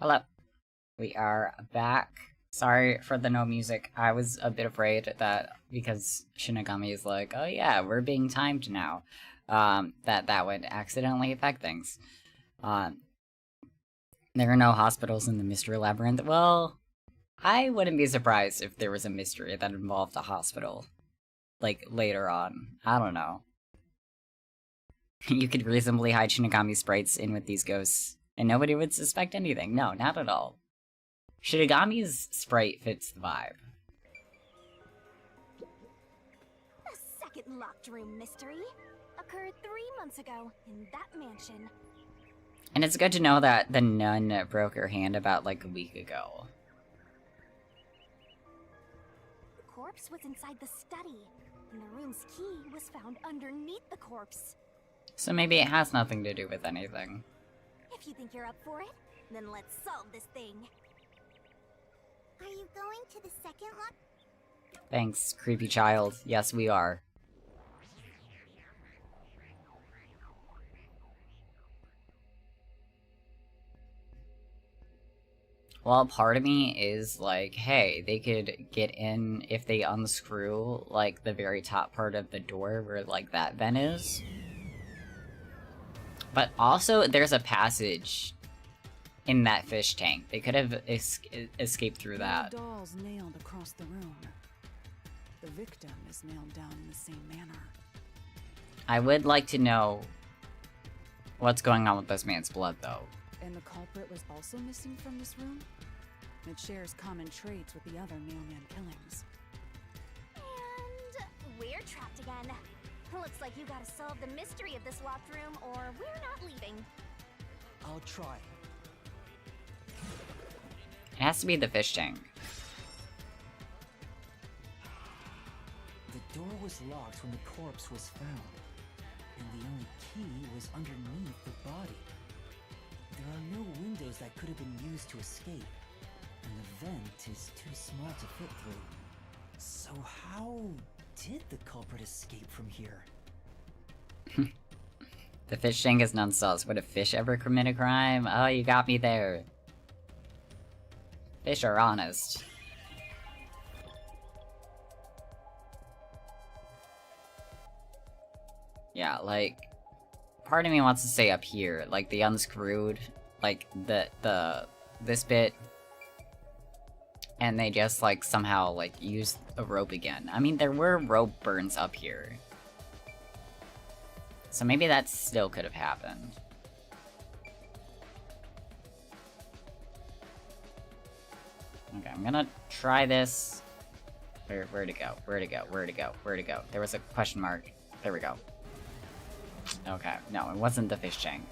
Hello. We are back. Sorry for the no music. I was a bit afraid that because Shinigami is like, oh yeah, we're being timed now, that would accidentally affect things. There are no hospitals in the Mystery Labyrinth. Well, I wouldn't be surprised if there was a mystery that involved a hospital. Like, later on. I don't know. You could reasonably hide Shinigami sprites in with these ghosts, and nobody would suspect anything. No, not at all. Shinigami's sprite fits the vibe. The second locked room mystery occurred 3 months ago in that mansion. And it's good to know that the nun broke her hand about, like, a week ago. The corpse was inside the study, and the room's key was found underneath the corpse. So maybe it has nothing to do with anything. If you think you're up for it, then let's solve this thing. Are you going to the second lock? Thanks, creepy child. Yes, we are. Well, part of me is like, hey, they could get in if they unscrew, like, the very top part of the door where, like, that vent is. But also, there's a passage in that fish tank. They could have escaped through that. The dolls nailed across the room. The victim is nailed down in the same manner. I would like to know what's going on with this man's blood, though. And the culprit was also missing from this room? It shares common traits with the other mailman killings. And we're trapped again. Looks like you gotta solve the mystery of this locked room, or we're not leaving. I'll try. It has to be the fish tank. The door was locked when the corpse was found, and the only key was underneath the body. There are no windows that could have been used to escape, and the vent is too small to fit through. So how did the culprit escape from here? The fish tank is none sus. Would a fish ever commit a crime? Oh, you got me there. Fish are honest. Yeah, like, part of me wants to stay up here, like the unscrewed, like this bit, and they just like somehow like use a rope again. I mean, there were rope burns up here, so maybe that still could have happened. Okay, I'm gonna try this. Where'd it go? Where'd it go? Where'd it go? Where'd it go? There was a question mark. There we go. Okay, no, it wasn't the fish tank.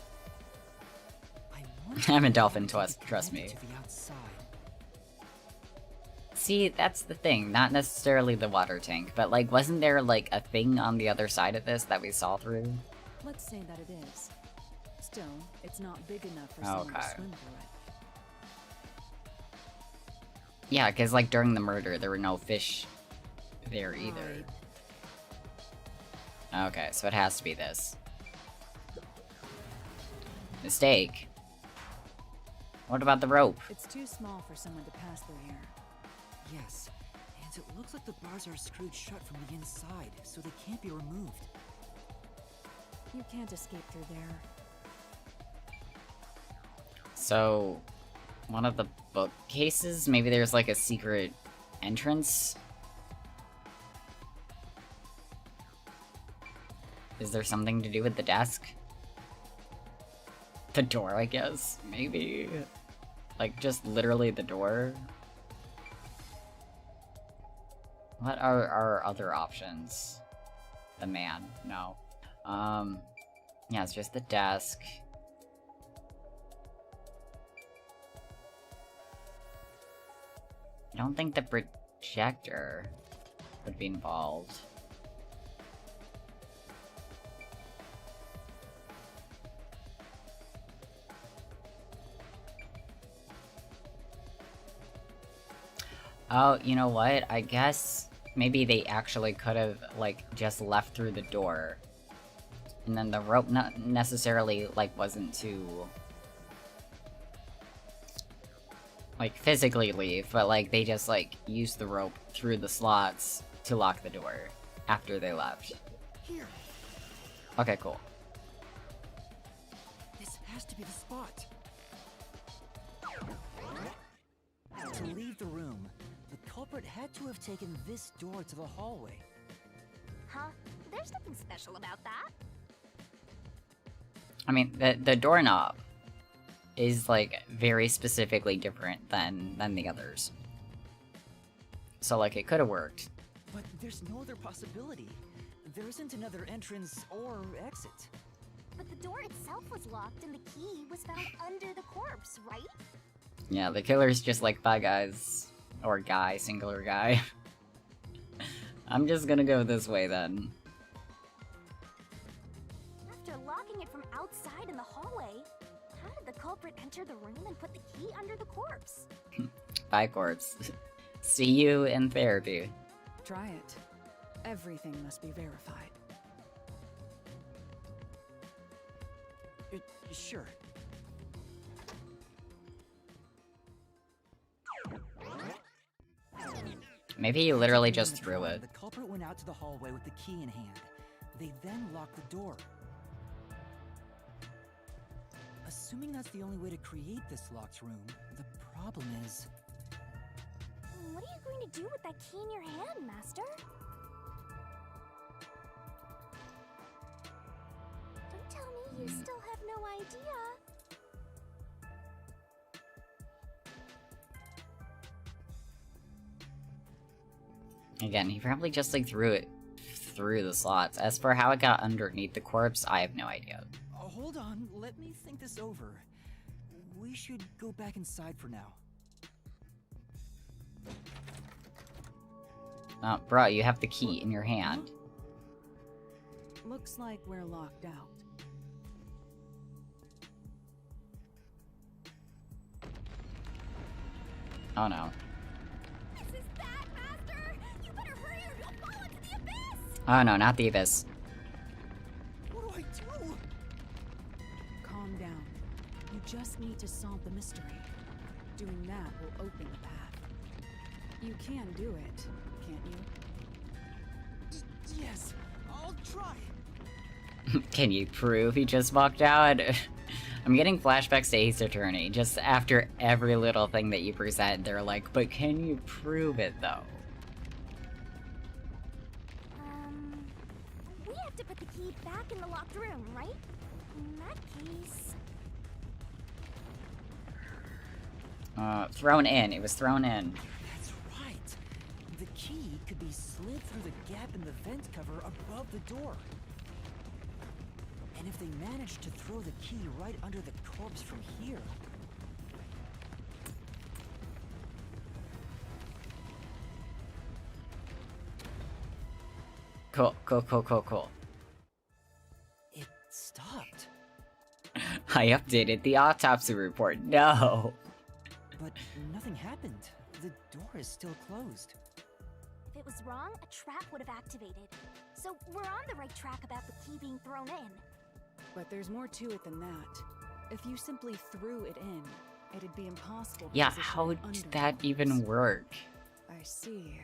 I'm a dolphin, trust me. See, that's the thing. Not necessarily the water tank, but like, wasn't there like a thing on the other side of this that we saw through? Let's say that it is. Still, it's not big enough for someone to swim through it. Yeah, because like during the murder, there were no fish there either. Okay, so it has to be this. Mistake. What about the rope? It's too small for someone to pass through here. Yes, and it looks like the bars are screwed shut from the inside, so they can't be removed. You can't escape through there. So, one of the bookcases? Maybe there's like a secret entrance? Is there something to do with the desk? The door, I guess? Maybe? Like, just literally the door? What are our other options? The man. No. Yeah, it's just the desk. I don't think the projector would be involved. Oh, you know what? I guess maybe they actually could have, like, just left through the door. And then the rope not necessarily, like, wasn't too like, physically leave, but, like, they just, like, use the rope through the slots to lock the door after they left. Here. Okay, cool. This has to be the spot. To leave the room, the culprit had to have taken this door to the hallway. Huh? There's nothing special about that. I mean, the doorknob is, like, very specifically different than the others. So, like, it could have worked. But there's no other possibility. There isn't another entrance or exit. But the door itself was locked and the key was found under the corpse, right? Yeah, the killer's just like, bye guys. Or guy, singular guy. I'm just gonna go this way then. After locking it from outside in the hallway, how did the culprit enter the room and put the key under the corpse? Bye, corpse. See you in therapy. Try it. Everything must be verified. Sure. Maybe he literally just threw it. The culprit went out to the hallway with the key in hand. They then locked the door. Assuming that's the only way to create this locked room, the problem is... What are you going to do with that key in your hand, Master? Don't tell me you still have no idea. Again, he probably just, like, threw it through the slots. As for how it got underneath the corpse, I have no idea. Hold on, let me think this over. We should go back inside for now. Bro, you have the key in your hand. Looks like we're locked out. Oh no. This is bad, Master! You better hurry or you'll fall into the abyss! Oh no, not the abyss. What do I do? Calm down. You just need to solve the mystery. Doing that will open the path. You can do it, can't you? Yes, I'll try. Can you prove he just walked out? I'm getting flashbacks to Ace Attorney. Just after every little thing that you present, they're like, but can you prove it though? We have to put the key back in the locked room, right? In that case... Thrown in. It was thrown in. That's right. The key could be slid through the gap in the vent cover above the door. And if they managed to throw the key right under the corpse from here... Cool, cool, cool, cool, cool. It stopped. I updated the autopsy report. No! But nothing happened. The door is still closed. If it was wrong, a trap would have activated. So we're on the right track about the key being thrown in. But there's more to it than that. If you simply threw it in, it'd be impossible to Yeah, position how it did under that the even corpse. work? I see.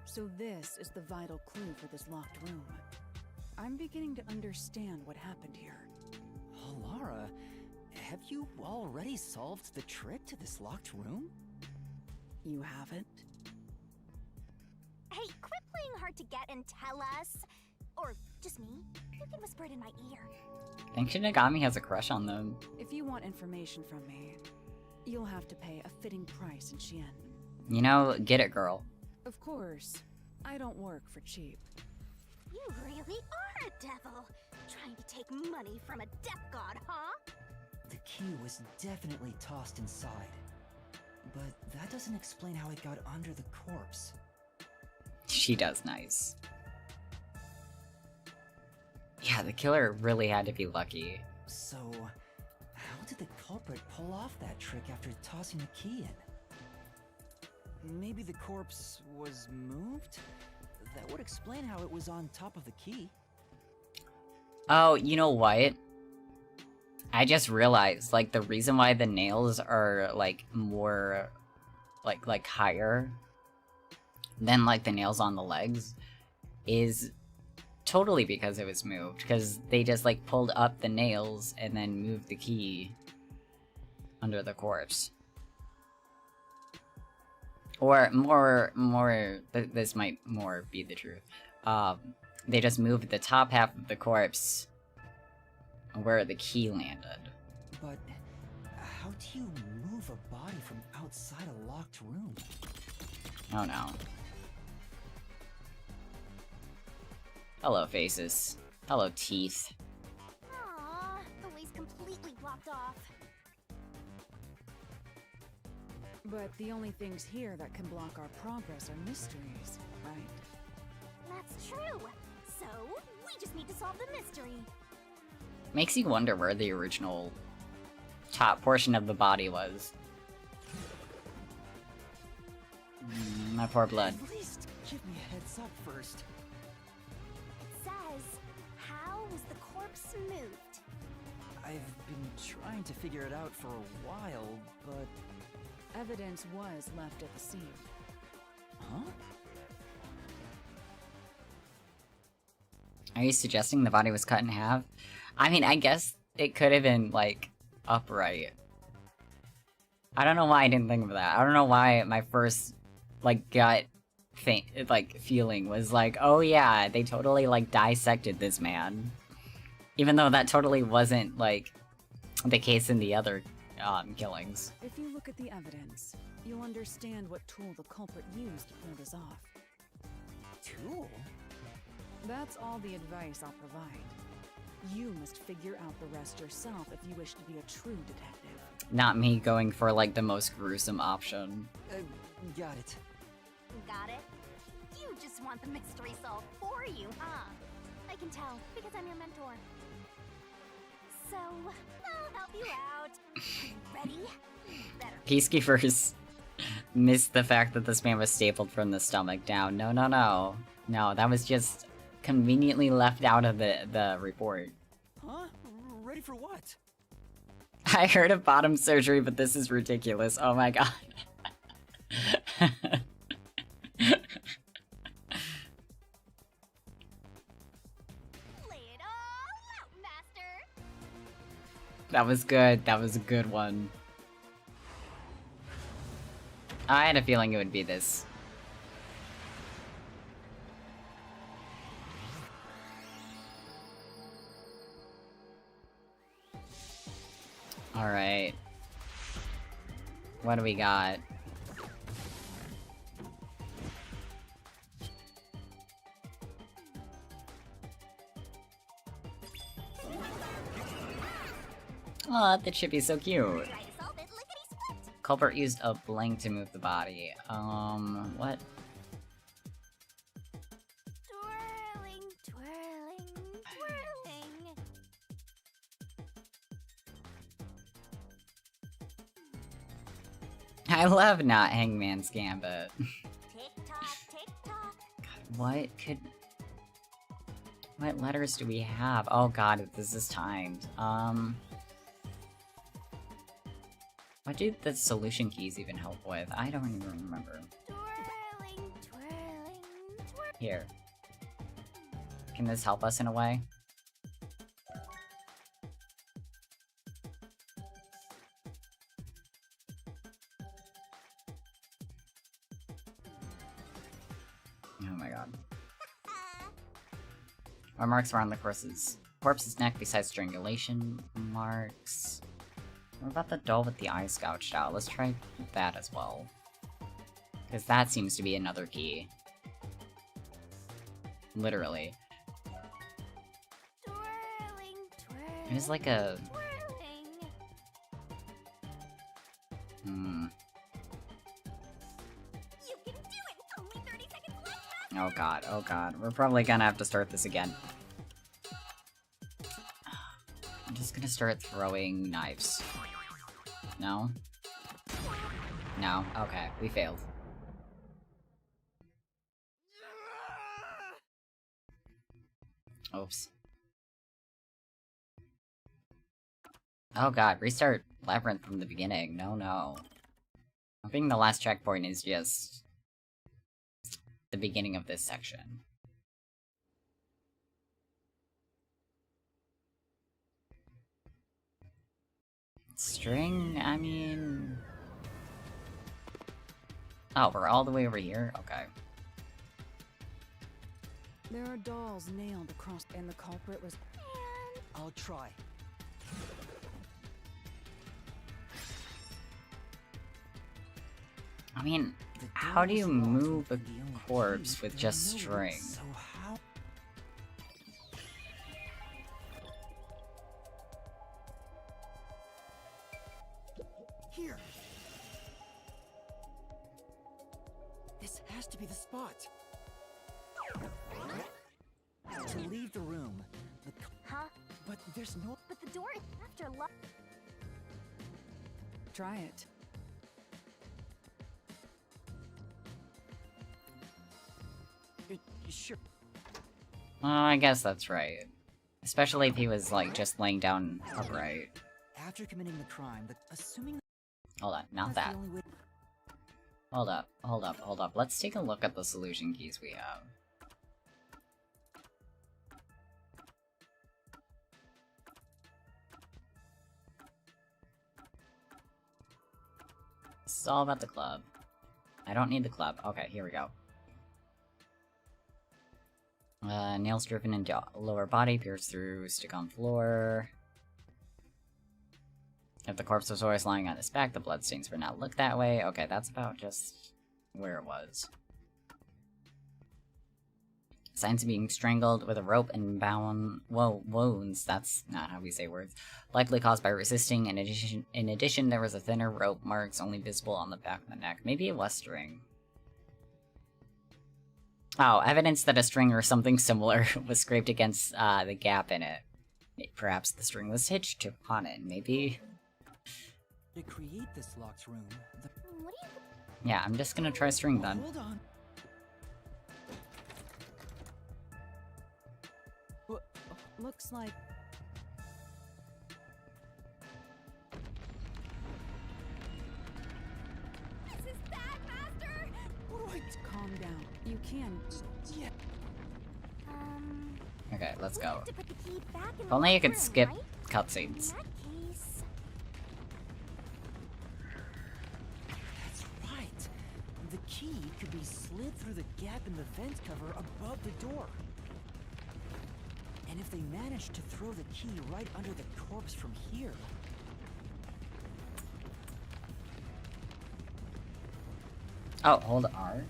So this is the vital clue for this locked room. I'm beginning to understand what happened here. Oh, Lara, have you already solved the trick to this locked room? You haven't? Hey, quit playing hard to get and tell us. Or just me. You can whisper it in my ear. I think Shinigami has a crush on them. If you want information from me, you'll have to pay a fitting price in Xi'an. You know, get it, girl. Of course, I don't work for cheap. You really are a devil. Trying to take money from a death god, huh? The key was definitely tossed inside. But that doesn't explain how it got under the corpse. She does nice. Yeah, the killer really had to be lucky. So, how did the culprit pull off that trick after tossing the key in? Maybe the corpse was moved? That would explain how it was on top of the key. Oh, you know what? I just realized, like, the reason why the nails are, like, more, like higher than, like, the nails on the legs is totally because it was moved. Because they just, like, pulled up the nails and then moved the key under the corpse. Or this might more be the truth. They just moved the top half of the corpse where the key landed. But how do you move a body from outside a locked room? Oh no. Hello, faces. Hello, teeth. Aww, the way's completely blocked off. But the only things here that can block our progress are mysteries, right? That's true. So, we just need to solve the mystery. Makes you wonder where the original top portion of the body was. My poor blood. At least give me a heads up first. It says, how was the corpse moved? I've been trying to figure it out for a while, but... Evidence was left at the scene. Huh? Are you suggesting the body was cut in half? I mean, I guess it could have been, like, upright. I don't know why I didn't think of that. I don't know why my first, like, gut feeling was like, oh yeah, they totally, like, dissected this man. Even though that totally wasn't, like, the case in the other, killings. If you look at the evidence, you'll understand what tool the culprit used to pull this off. Tool? That's all the advice I'll provide. You must figure out the rest yourself if you wish to be a true detective. Not me going for, like, the most gruesome option. Got it. Got it? You just want the mystery solved for you, huh? I can tell, because I'm your mentor. So, I'll help you out. Ready? Better. Peacekeepers missed the fact that this man was stapled from the stomach down. No, no, no. No, that was just conveniently left out of the report. Huh? Ready for what? I heard of bottom surgery, but this is ridiculous. Oh my god. Lay it all out, Master. That was good. That was a good one. I had a feeling it would be this. Alright. What do we got? Aw, that should be so cute. Try to solve it, lickety-split. Culprit used a blank to move the body. What? Twirling, twirling, twirling. I love not Hangman's Gambit. Tick-tock, tick-tock. What letters do we have? Oh god, this is timed. What do the solution keys even help with? I don't even remember. Twirling, twirling, twirling. Here. Can this help us in a way? Oh my god. What marks were on the corpse's neck besides strangulation marks? What about the doll with the eyes gouged out? Let's try that as well. Because that seems to be another key. Literally. Twirling, twirling. There's like a... Twirling. You can do it! Only 30 seconds left, Master! Oh god, oh god. We're probably gonna have to start this again. I'm just gonna start throwing knives. No? No? Okay, we failed. Oops. Oh god, restart Labyrinth from the beginning. No, no. I think the last checkpoint is just the beginning of this section. String, I mean... Oh, we're all the way over here? Okay. There are dolls nailed across, and the culprit was... I'll try. I mean, The door how do was you locked move a with the only corpse key. with There just were no string? roots, so how? Here. This has to be the spot. To leave the room. Huh? But there's no. But the door is after lock. Try it. Sure. Oh, I guess that's right. Especially if he was, like, just laying down upright. After committing the crime, assuming Hold on, not that's that. the only way. Hold up, hold up, hold up. Let's take a look at the solution keys we have. This is all about the club. I don't need the club. Okay, here we go. Nails driven into lower body, pierce through, stick on floor. If the corpse was always lying on his back, the bloodstains would not look that way. Okay, that's about just where it was. Signs of being strangled with a rope and bound wounds. That's not how we say words. Likely caused by resisting. In addition, there was a thinner rope marks only visible on the back of the neck. Maybe it was string. Oh, evidence that a string or something similar was scraped against the gap in it. Perhaps the string was hitched on it. Maybe. To create this locked room, What do you? Yeah, I'm just gonna try string then. Hold on. Looks like... This is bad, Master. What? Calm down. You can... Yeah. Okay, let's We go. have to put the key back in If the only you locked could room, skip right? cutscenes. In that case, That's right. The key could be slid through the gap in the vent cover above the door. And if they manage to throw the key right under the corpse from here... Oh, hold R.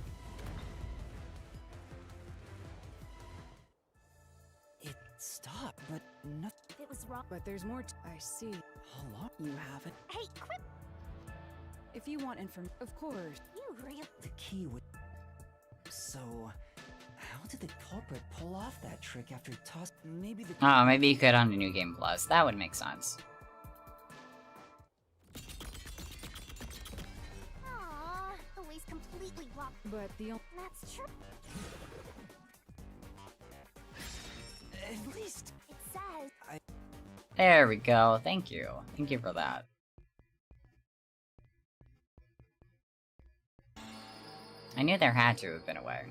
It stopped, but nothing... it was wrong. But there's more I see. Hello? You have it. Hey, quit! If you want information... Of course. You really? The key would... So... How did the culprit pull off that trick after toss... Maybe the... Oh, maybe you could on a New Game Plus. That would make sense. Aww, the way's completely blocked. But the only... That's true. At least... It says. There we go. Thank you. Thank you for that. I knew there had to have been a way.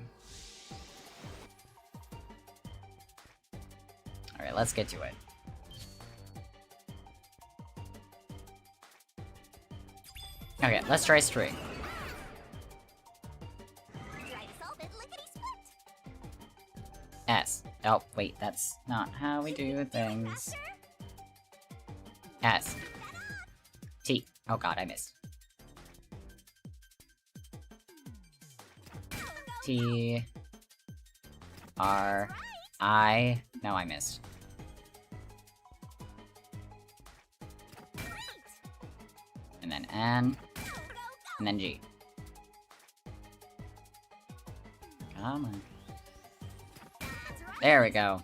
Alright, let's get to it. Okay, let's try string. Try to solve it, lickety-split. S. Oh, wait, that's not how we do things. S. T. Oh god, I missed. T. R. I. No, I missed. And then N. And then G. Come on. There we go.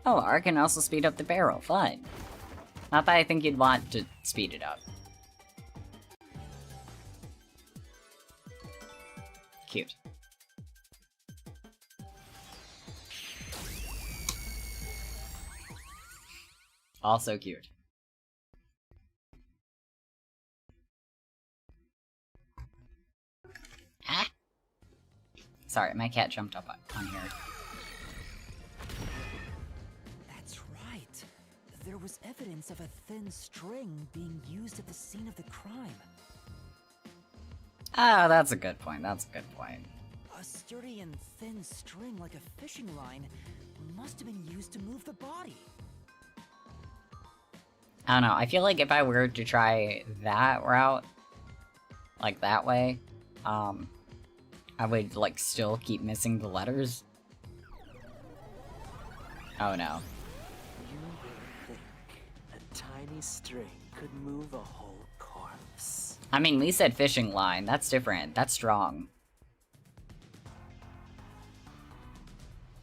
Oh, R can also speed up the barrel. Fun. Not that I think you'd want to speed it up. Cute. Also cute. Sorry, my cat jumped up on here. That's right. There was evidence of a thin string being used at the scene of the crime. Ah, that's a good point. That's a good point. A sturdy and thin string like a fishing line must have been used to move the body. I don't know. I feel like if I were to try that route, like that way, I would, like, still keep missing the letters. Oh no. You would think a tiny string could move a whole corpse. I mean, we said fishing line. That's different. That's strong.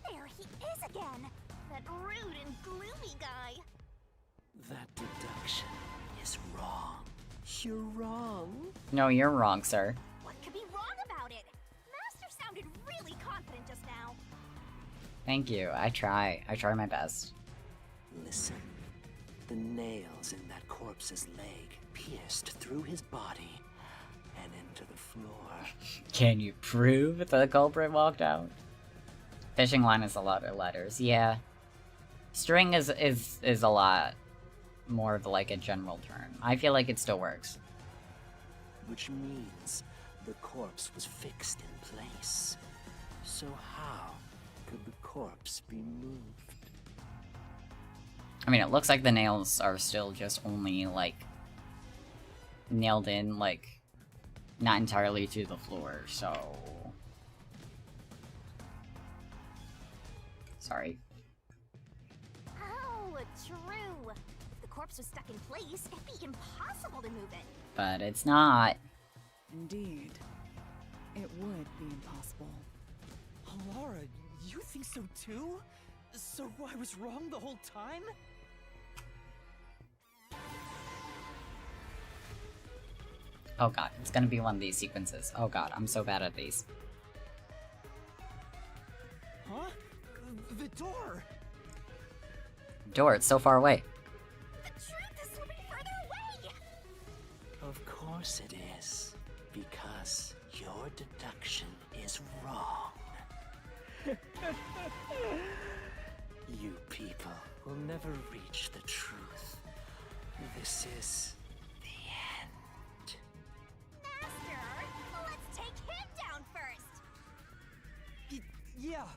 There he is again! That rude and gloomy guy! That deduction is wrong. You're wrong. No, you're wrong, sir. What could be wrong about it? Master sounded really confident just now. Thank you. I try. I try my best. Listen. The nails in that corpse's leg pierced through his body and into the floor. Can you prove the culprit walked out? Fishing line is a lot of letters. Yeah. String is a lot more of like a general term. I feel like it still works. Which means the corpse was fixed in place. So how could the corpse be moved? I mean, it looks like the nails are still just only, like, nailed in, like, not entirely to the floor, so... Sorry. Oh, true. If the corpse was stuck in place, it'd be impossible to move it. But it's not. Indeed. It would be impossible. Laura, you think so too? So I was wrong the whole time? Oh god, it's gonna be one of these sequences. Oh god, I'm so bad at these. Huh? The door! Door, it's so far away. The truth is slipping further away! Of course it is. Because your deduction is wrong. You people will never reach the truth. This is the end. Master, let's take him down first! Yeah.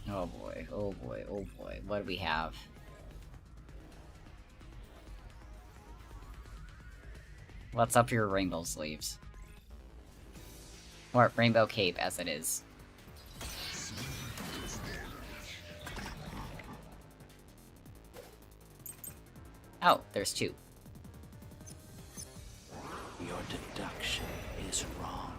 Oh boy, oh boy, oh boy. What do we have? What's up your rainbow sleeves? Or rainbow cape, as it is. Oh, there's two. Your deduction is wrong.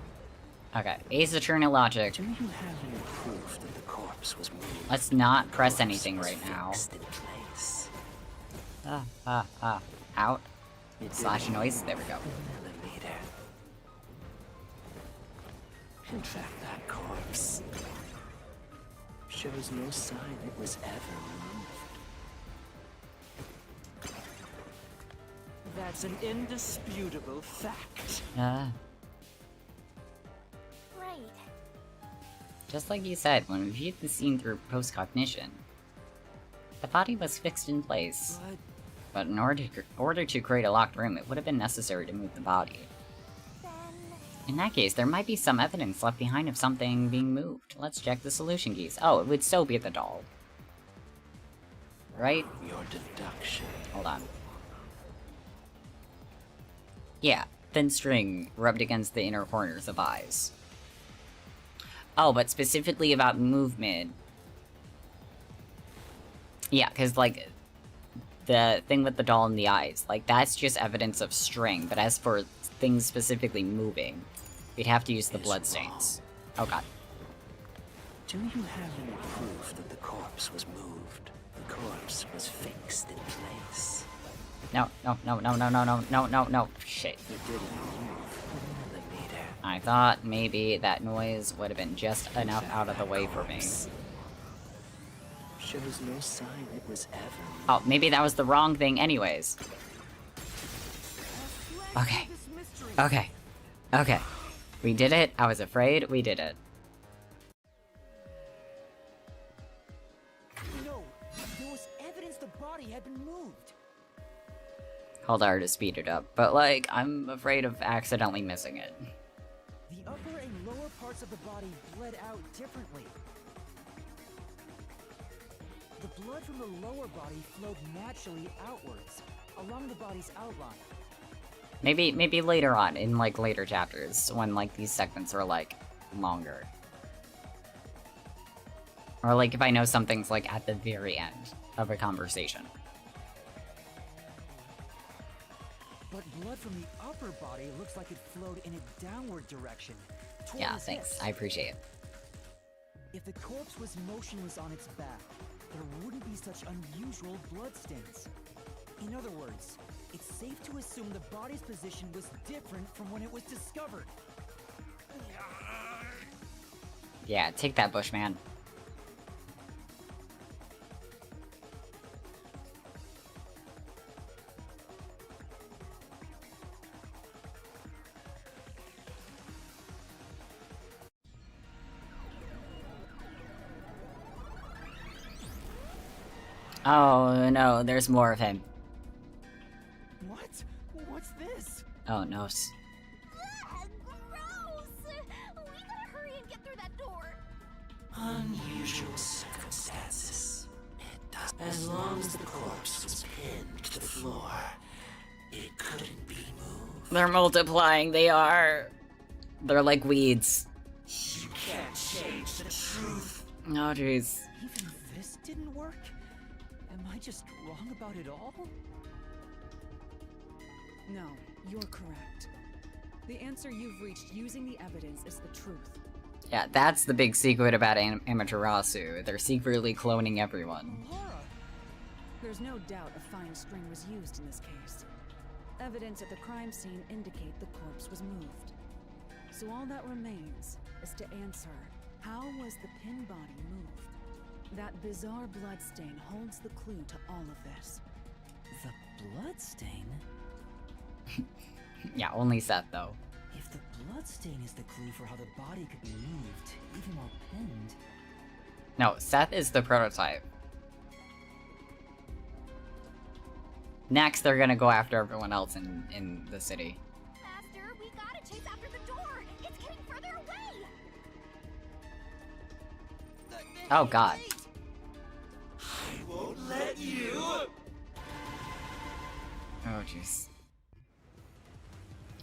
Okay, Ace Attorney logic. Do you have any proof that the corpse was moved? Let's not press anything right now. Fixed in place. Out. Slash noise. There we go. Millimeter. In fact, that corpse shows no sign it was ever moved. That's an indisputable fact. Right. Just like you said, when we viewed the scene through post-cognition, the body was fixed in place. But in order to create a locked room, it would have been necessary to move the body. Then... In that case, there might be some evidence left behind of something being moved. Let's check the solution keys. Oh, it would still be the doll. Right? Your deduction. Hold on. Yeah, thin string rubbed against the inner corners of eyes. Oh, but specifically about movement. Yeah, because, like, the thing with the doll in the eyes, like, that's just evidence of string, but as for things specifically moving, we'd have to use the bloodstains. Oh god. Do you have any proof that the corpse was moved? The corpse was fixed in place. No. Shit. It didn't move a millimeter. I thought maybe that noise would have been just enough out of the way for me. Shows no sign it was ever. Oh, maybe that was the wrong thing anyways. Okay. This mystery. Okay. Okay. We did it. I was afraid. We did it. No, there was evidence the body had been moved. Hold R to speed it up. But, like, I'm afraid of accidentally missing it. The upper and lower parts of the body bled out differently. The blood from the lower body flowed naturally outwards, along the body's outline. Maybe later on, in, like, later chapters, when, like, these segments are, like, longer. Or, like, if I know something's, like, at the very end of a conversation. But blood from the upper body looks like it flowed in a downward direction. Yeah, thanks. I appreciate it. If the corpse was motionless on its back, there wouldn't be such unusual bloodstains. In other words, it's safe to assume the body's position was different from when it was discovered. Yeah, take that, Bushman. Oh no, there's more of him. What? What's this? Oh no. Gross! We gotta hurry and get through that door. Unusual circumstances. It does. As long as the corpse was pinned to the floor, it couldn't be moved. They're multiplying, they are. They're like weeds. You can't change the truth. Oh jeez. Even this didn't work? Am I just wrong about it all? No, you're correct. The answer you've reached using the evidence is the truth. Yeah, that's the big secret about Amaterasu. They're secretly cloning everyone. Laura! There's no doubt a fine string was used in this case. Evidence at the crime scene indicate the corpse was moved. So all that remains is to answer, how was the pin body moved? That bizarre bloodstain holds the clue to all of this. The bloodstain? Yeah, only Seth though. If the bloodstain is the clue for how the body could be moved, even while pinned... No, Seth is the prototype. Next, they're gonna go after everyone else in the city. Master, we gotta chase after the door. It's getting further away. Oh god. I won't let you. Oh jeez.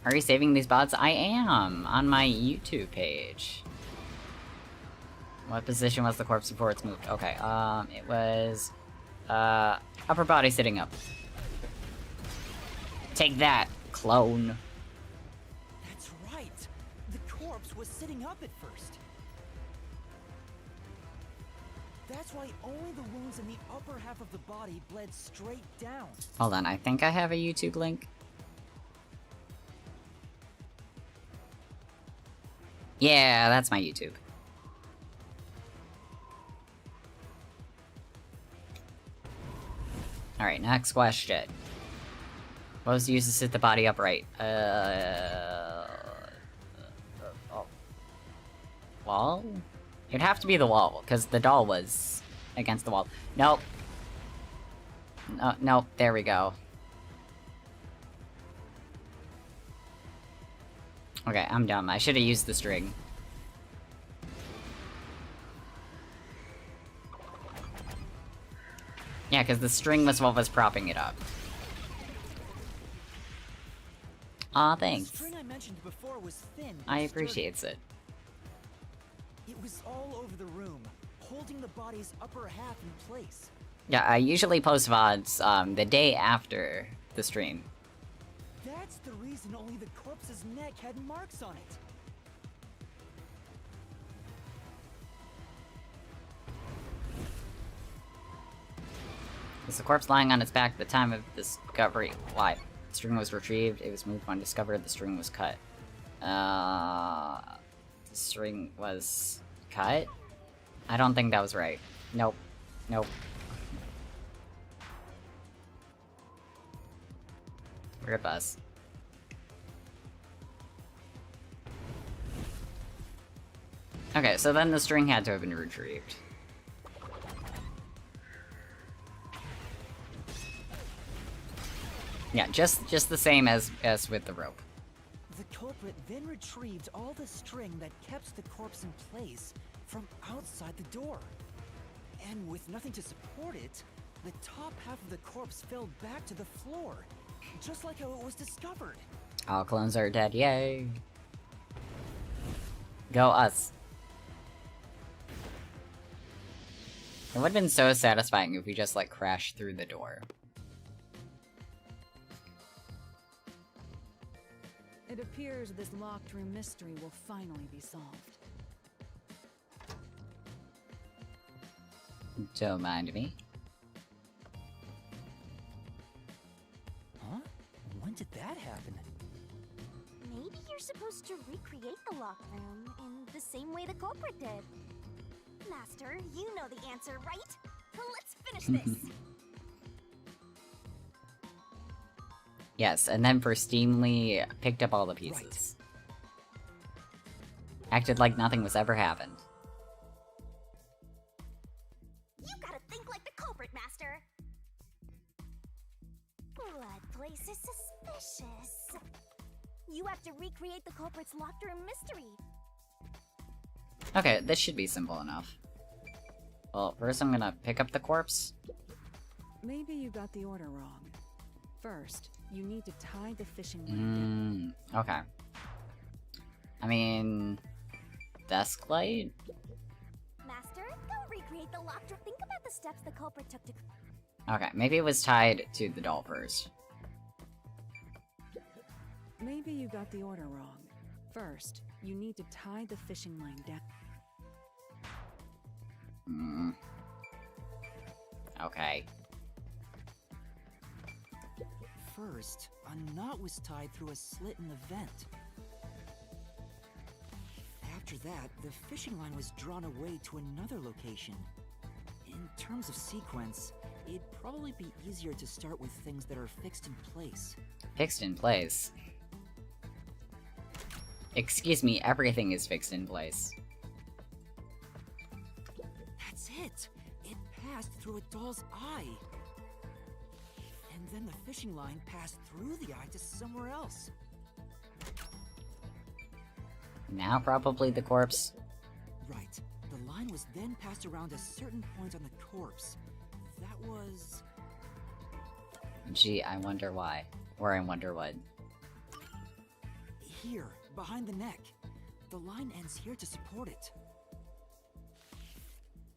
Are you saving these bots? I am, on my YouTube page. What position was the corpse before it's moved? Okay, it was, upper body sitting up. Take that, clone. That's right! The corpse was sitting up at first. That's why only the wounds in the upper half of the body bled straight down. Hold on, I think I have a YouTube link. Yeah, that's my YouTube. Alright, next question. What was used to sit the body upright? Wall? It'd have to be the wall, because the doll was against the wall. Nope. No, nope, there we go. Okay, I'm dumb. I should have used the string. Yeah, because the string was what was propping it up. Aw, thanks. The string I mentioned before was thin. I and sturdy. appreciate it. It was all over the room, holding the body's upper half in place. Yeah, I usually post VODs the day after the stream. That's the reason only the corpse's neck had marks on it. Was the corpse lying on its back at the time of discovery? Why? The string was retrieved. It was moved when discovered. The string was cut. The string was cut? I don't think that was right. Nope. Nope. Rip us. Okay, so then the string had to have been retrieved. Yeah, just the same as with the rope. The culprit then retrieved all the string that kept the corpse in place from outside the door. And with nothing to support it, the top half of the corpse fell back to the floor, just like how it was discovered. All clones are dead, yay! Go us. It would have been so satisfying if we just, like, crashed through the door. It appears this locked room mystery will finally be solved. Don't mind me. Huh? When did that happen? Maybe you're supposed to recreate the locked room in the same way the culprit did. Master, you know the answer, right? Let's finish this. Yes, and then pristinely picked up all the pieces. Acted like nothing was ever happened. You gotta think like the culprit, Master. Blood place is suspicious. You have to recreate the culprit's locked room mystery. Okay, this should be simple enough. Well, first I'm gonna pick up the corpse. Maybe you got the order wrong. First, you need to tie the fishing line down. Okay. I mean... desk light? Master, go recreate the locked room. Think about the steps the culprit took to... Okay, maybe it was tied to the doll first. Maybe you got the order wrong. First, you need to tie the fishing line down. Okay. First, a knot was tied through a slit in the vent. After that, the fishing line was drawn away to another location. In terms of sequence, it'd probably be easier to start with things that are fixed in place. Fixed in place? Excuse me, everything is fixed in place. That's it! It passed through a doll's eye! And then the fishing line passed through the eye to somewhere else. Now probably the corpse. Right. The line was then passed around a certain point on the corpse. That was... Gee, I wonder why. Or I wonder what. Here, behind the neck. The line ends here to support it.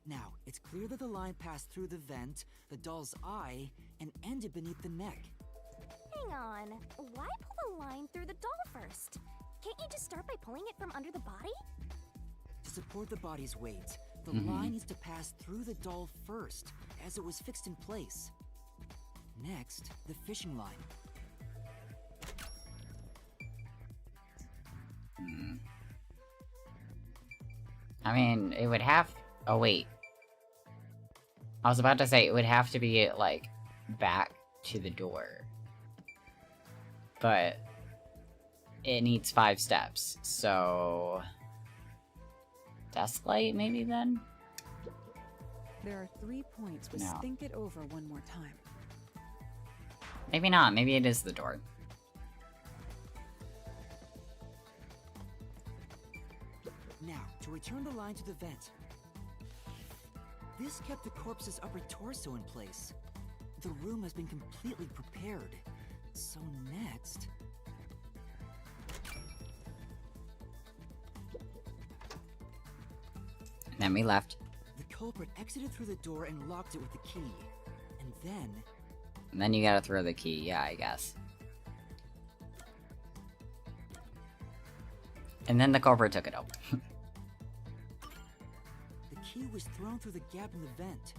Now, it's clear that the line passed through the vent, the doll's eye, and ended beneath the neck. Hang on. Why pull the line through the doll first? Can't you just start by pulling it from under the body? To support the body's weight, the line needs to pass through the doll first, as it was fixed in place. Next, the fishing line. I mean, it would have... Oh, wait. I was about to say, it would have to be, like, back to the door. But... it needs 5 steps, so... desk light, maybe, then? There are 3 points, but No. think it over one more time. Maybe not, maybe it is the door. Now, to return the line to the vent. This kept the corpse's upper torso in place. The room has been completely prepared. So next... And then we left. The culprit exited through the door and locked it with the key. And then... And then you gotta throw the key, yeah, I guess. And then the culprit took it open. the key was thrown through the gap in the vent.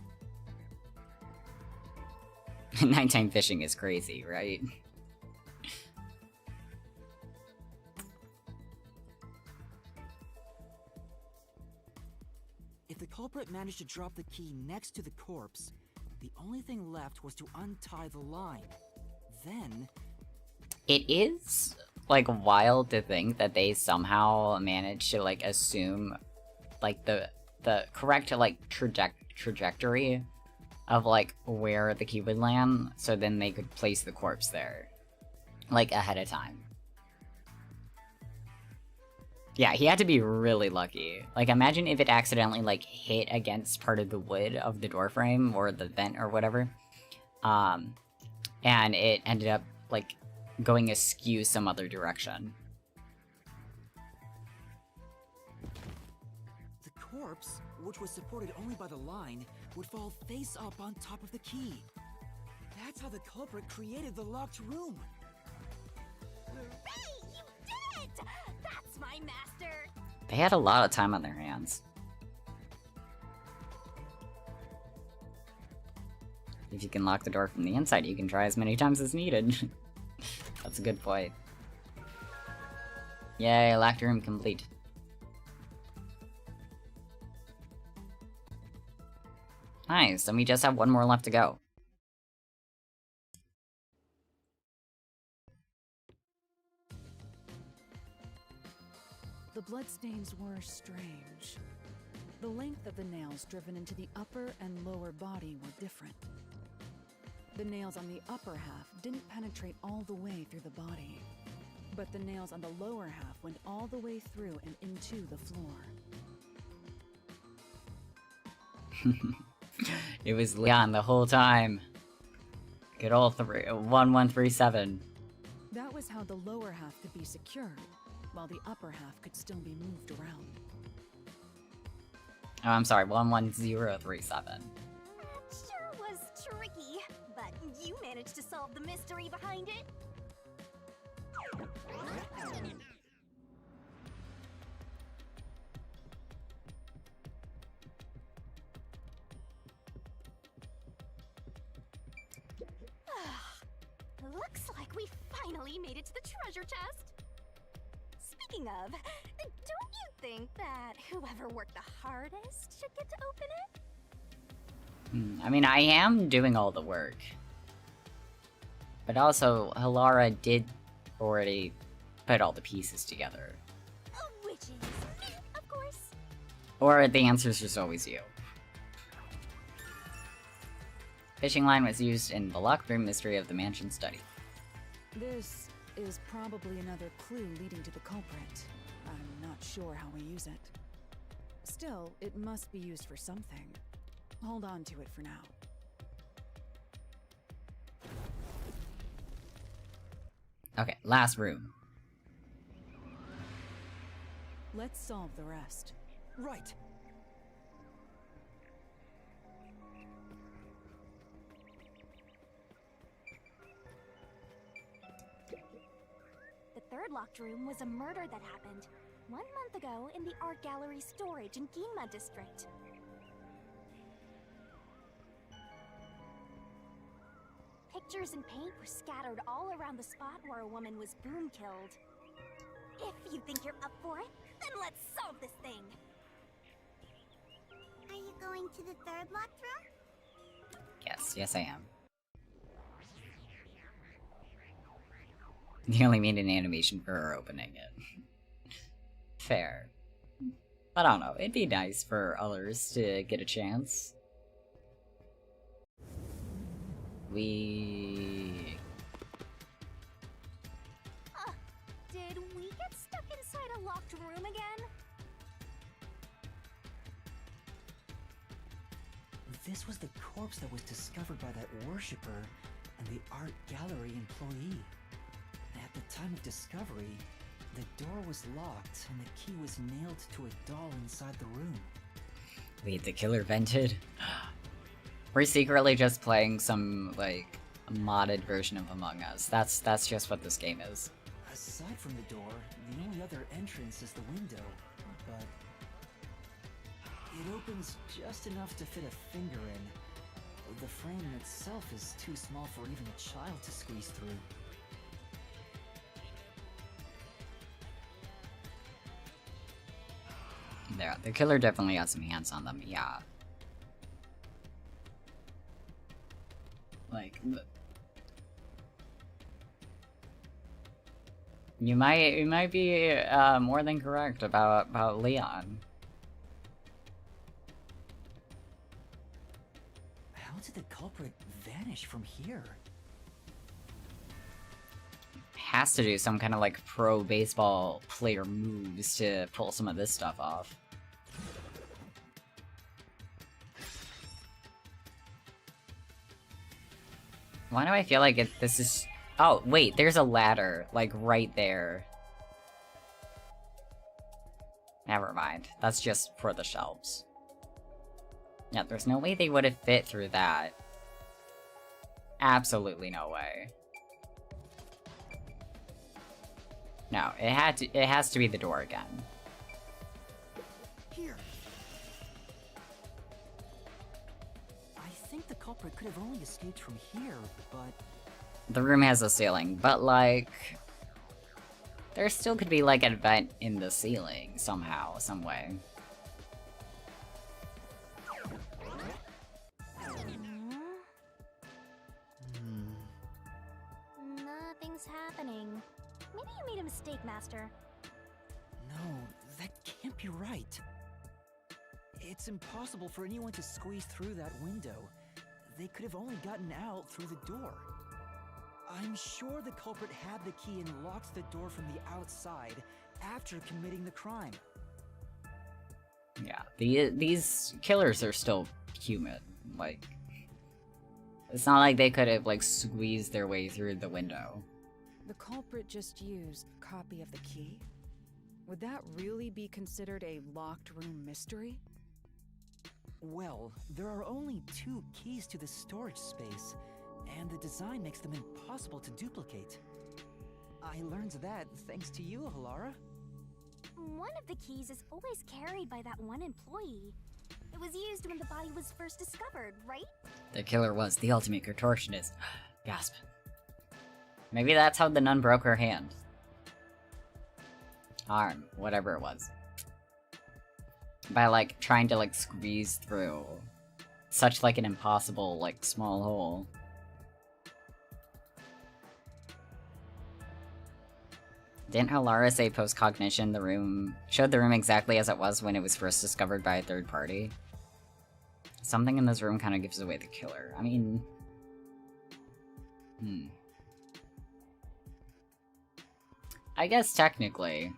Nighttime fishing is crazy, right? If the culprit managed to drop the key next to the corpse, the only thing left was to untie the line. Then... It is, like, wild to think that they somehow managed to, like, assume like the correct like trajectory of like where the key would land, so then they could place the corpse there, like ahead of time. Yeah, he had to be really lucky. Like, imagine if it accidentally, like, hit against part of the wood of the door frame, or the vent, or whatever. And it ended up, like, going askew some other direction. The corpse, which was supported only by the line, would fall face up on top of the key. That's how the culprit created the locked room. Hooray! You did it! That's my master! They had a lot of time on their hands. If you can lock the door from the inside, you can try as many times as needed. That's a good point. Yay, locked room complete. Nice, and we just have one more left to go. The bloodstains were strange. The length of the nails driven into the upper and lower body were different. The nails on the upper half didn't penetrate all the way through the body, but the nails on the lower half went all the way through and into the floor. It was Leon the whole time. Good old 1137. That was how the lower half could be secured, while the upper half could still be moved around. Oh, I'm sorry, 11037. That sure was tricky, but you managed to solve the mystery behind it. Looks like we finally made it to the treasure chest. Speaking of, don't you think that whoever worked the hardest should get to open it? I mean, I am doing all the work. But also, Hilara did already put all the pieces together. Which is me, of course. Or the answer's just always you. Fishing line was used in the locked room mystery of the mansion study. This is probably another clue leading to the culprit. I'm not sure how we use it. Still, it must be used for something. Hold on to it for now. Okay, last room. Let's solve the rest. Right. The third locked room was a murder that happened 1 month ago in the art gallery storage in Ginma district. Pictures and paint were scattered all around the spot where a woman was boom killed. If you think you're up for it, then let's solve this thing! Are you going to the third locked room? Yes I am. You only made an animation for her opening it. Fair. But I don't know, it'd be nice for others to get a chance. Did we get stuck inside a locked room again? This was the corpse that was discovered by that worshipper and the art gallery employee. At the time of discovery, the door was locked and the key was nailed to a doll inside the room. Wait, the killer vented? We're secretly just playing some, like, modded version of Among Us. That's just what this game is. Aside from the door, the only other entrance is the window, but it opens just enough to fit a finger in. The frame itself is too small for even a child to squeeze through. There, the killer definitely got some hands on them, yeah. Like, you might be more than correct about Leon. culprit vanish from here? Has to do some kind of like pro baseball player moves to pull some of this stuff off. Why do I feel like this is... Oh, wait, there's a ladder, like, right there. Never mind. That's just for the shelves. Yeah, there's no way they would have fit through that. Absolutely no way. No, it has to be the door again. Here. I think the culprit could have only escaped from here, but... The room has a ceiling, but like... There still could be like a vent in the ceiling, somehow, some way. Nothing's happening. Maybe you made a mistake, Master. No, that can't be right. It's impossible for anyone to squeeze through that window. They could have only gotten out through the door. I'm sure the culprit had the key and locked the door from the outside after committing the crime. Yeah, these killers are still human. Like, it's not like they could have like squeezed their way through the window. The culprit just used a copy of the key? Would that really be considered a locked room mystery? Well, there are only 2 keys to the storage space, and the design makes them impossible to duplicate. I learned that thanks to you, Halara. One of the keys is always carried by that one employee. It was used when the body was first discovered, right? The killer was the ultimate contortionist. Gasp. Maybe that's how the nun broke her hand. Arm, whatever it was. By like trying to like squeeze through such like an impossible like small hole. Didn't Halara say post-cognition showed the room exactly as it was when it was first discovered by a third party? Something in this room kind of gives away the killer. I mean... I guess technically...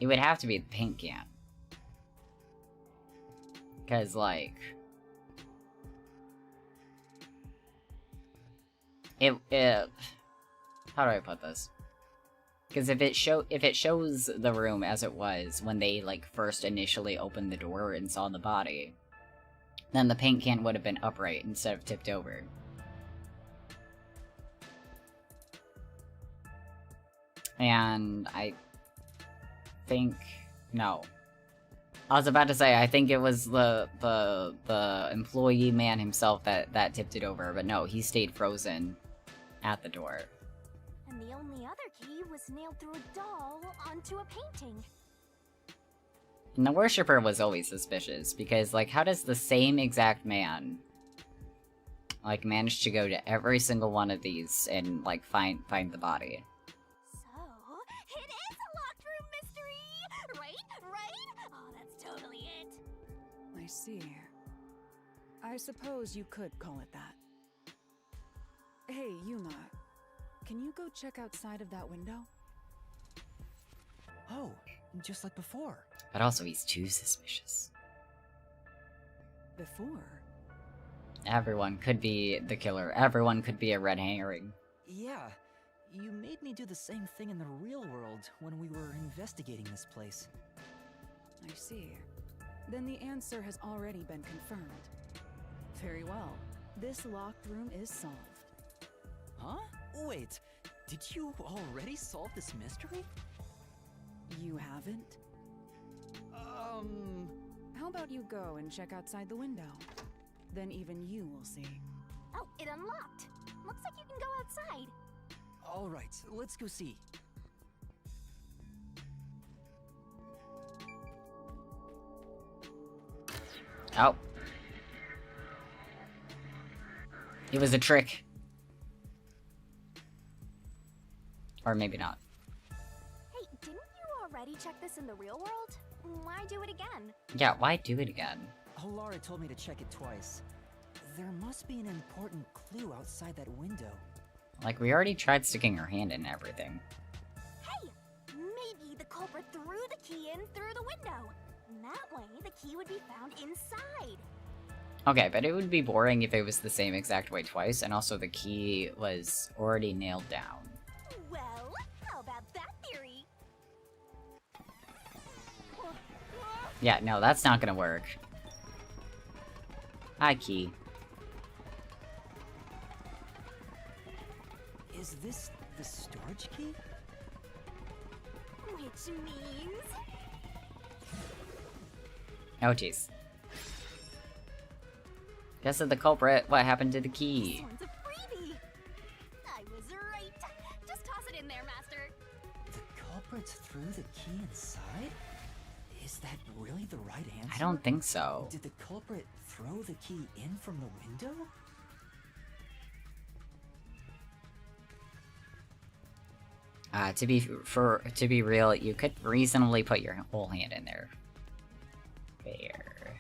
it would have to be the paint can. Because, like... How do I put this? Because if it shows the room as it was when they like first initially opened the door and saw the body, then the paint can would have been upright instead of tipped over. And I think no. I was about to say I think it was the employee man himself that tipped it over, but no, he stayed frozen at the door. And the only other key was nailed through a doll onto a painting. And the worshipper was always suspicious, because, like, how does the same exact man, like, manage to go to every single one of these and, like, find the body? So, it is a locked room mystery! Right? Oh, that's totally it. I see. I suppose you could call it that. Hey, Yuma. Can you go check outside of that window? Oh, just like before. But also he's too suspicious. Before? Everyone could be the killer. Everyone could be a red herring. Yeah, you made me do the same thing in the real world when we were investigating this place. I see. Then the answer has already been confirmed. Very well. This locked room is solved. Huh? Wait, did you already solve this mystery? You haven't? How about you go and check outside the window? Then even you will see. Oh, it unlocked. Looks like you can go outside. Alright, let's go see. Oh. It was a trick. Or maybe not. Hey, didn't you already check this in the real world? Why do it again? Yeah, why do it again? Halara told me to check it twice. There must be an important clue outside that window. Like, we already tried sticking our hand in everything. Hey! Maybe the culprit threw the key in through the window. That way, the key would be found inside. Okay, but it would be boring if it was the same exact way twice, and also the key was already nailed down. Well, how about that theory? Yeah, no, that's not gonna work. Hi, key. Is this the storage key? Which means... Oh, jeez. Guess of the culprit, what happened to the This key? one's a freebie! I was right! Just toss it in there, Master! The culprit threw the key inside? Is that really the right answer? I don't think so. Did the culprit throw the key in from the window? To be real, you could reasonably put your whole hand in there. There.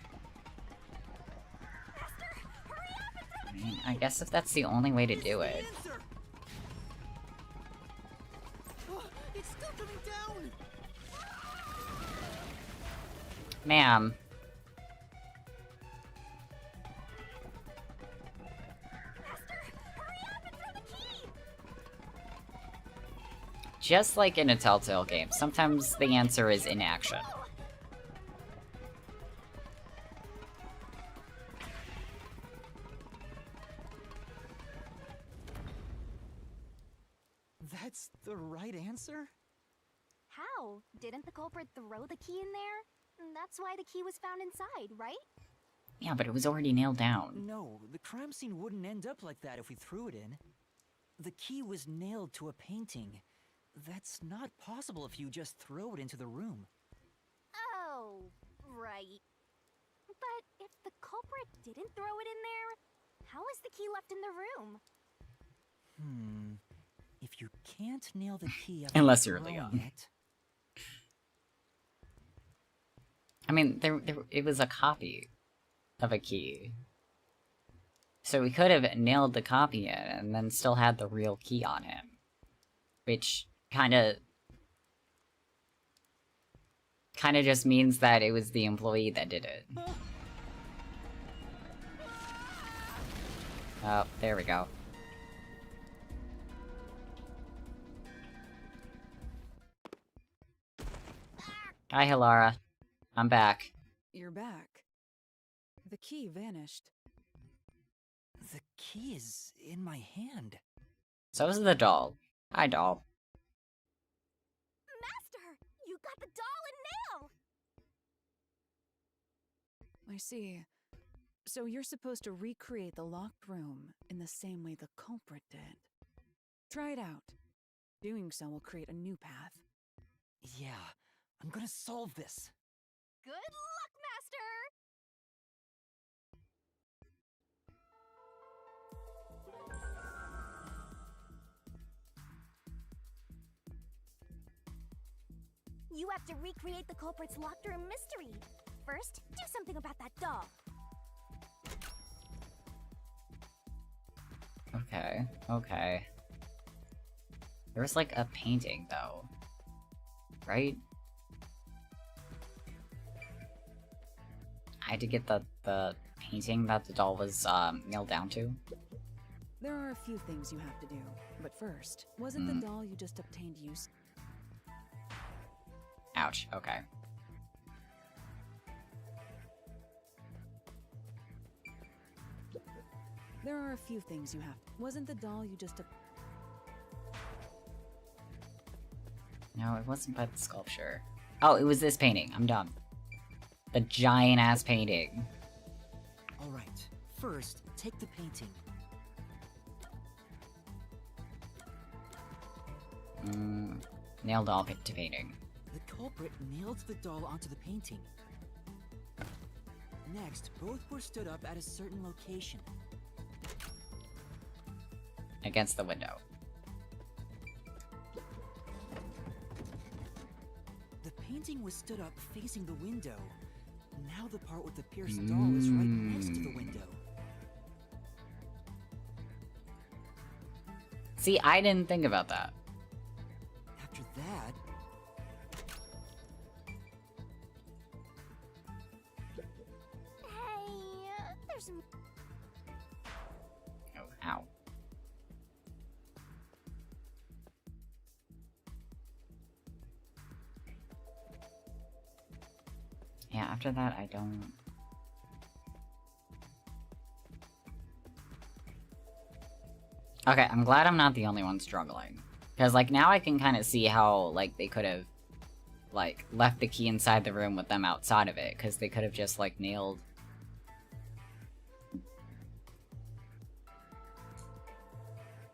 I mean, I guess if that's the only way to do it. It's still coming down. Ma'am. Just like in a Telltale game, sometimes the answer is inaction. That's the right answer? How? Didn't the culprit throw the key in there? That's why the key was found inside, right? Yeah, but it was already nailed down. No, the crime scene wouldn't end up like that if we threw it in. The key was nailed to a painting. That's not possible if you just throw it into the room. Oh, right. But if the culprit didn't throw it in there, how is the key left in the room? If you can't nail the key after Unless you're throwing Leon. it, I mean, it was a copy of a key. So we could have nailed the copy in and then still had the real key on him. Which kinda just means that it was the employee that did it. Oh, there we go. Hi, Hilara. I'm back. You're back. The key vanished. the key is in my hand. So is the doll. Hi, doll. Master, you got the doll and nail! I see. So you're supposed to recreate the locked room in the same way the culprit did. Try it out. Doing so will create a new path. Yeah, I'm gonna solve this. Good luck, Master! You have to recreate the culprit's locked room mystery. First, do something about that doll. Okay, okay. There was like a painting, though. Right? I had to get the painting that the doll was nailed down to. There are a few things you have to do. But first, wasn't the doll you just obtained use? Ouch, okay. There are a few things you have. Wasn't the doll you just No, it wasn't by the sculpture. Oh, it was this painting. I'm dumb. The giant-ass painting. Alright, first, take the painting. Nailed all to painting. The culprit nailed the doll onto the painting. Next, both were stood up at a certain location. Against the window. The painting was stood up facing the window. now the part with the pierced doll is right next to the window. See, I didn't think about that. After that... Hey, there's... Oh, ow. Yeah, after that, I don't... Okay, I'm glad I'm not the only one struggling. Because, like, now I can kind of see how, like, they could have, like, left the key inside the room with them outside of it. Because they could have just, like, nailed...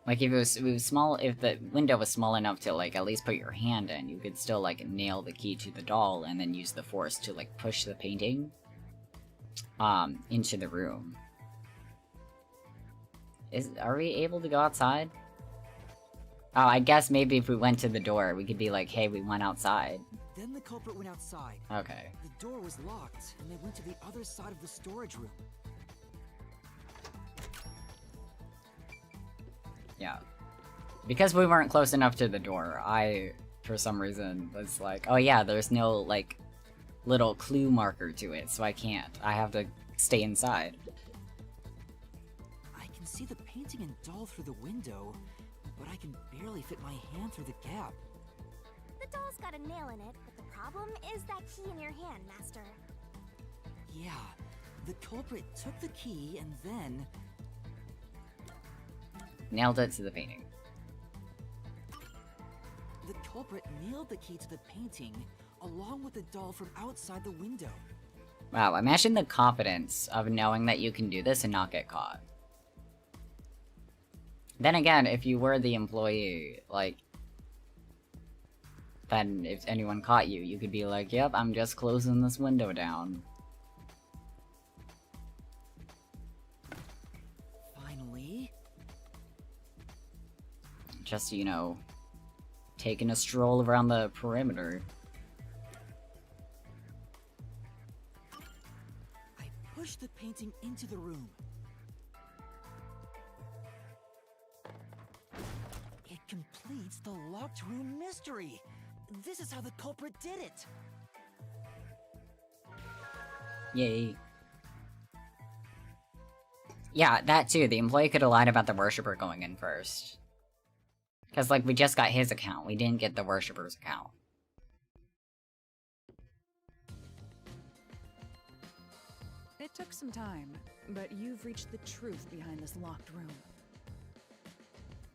Like, if it was small, if the window was small enough to, like, at least put your hand in, you could still, like, nail the key to the doll and then use the force to, like, push the painting, into the room. Are we able to go outside? Oh, I guess maybe if we went to the door, we could be like, hey, we went outside. Then the culprit went outside. Okay. The door was locked, and they went to the other side of the storage room. Yeah. Because we weren't close enough to the door, I, for some reason, was like, oh yeah, there's no, like, little clue marker to it, so I can't. I have to stay inside. I can see the painting and doll through the window, but I can barely fit my hand through the gap. The doll's got a nail in it, but the problem is that key in your hand, Master. Yeah, the culprit took the key and then... Nailed it to the painting. The culprit nailed the key to the painting, along with the doll from outside the window. Wow, imagine the confidence of knowing that you can do this and not get caught. Then again, if you were the employee, like... Then if anyone caught you, you could be like, yep, I'm just closing this window down. Finally... Just, you know, taking a stroll around the perimeter. I pushed the painting into the room. It completes the locked room mystery. This is how the culprit did it. Yay. Yeah, that too. The employee could have lied about the worshipper going in first. Because, like, we just got his account. We didn't get the worshipper's account. It took some time, but you've reached the truth behind this locked room.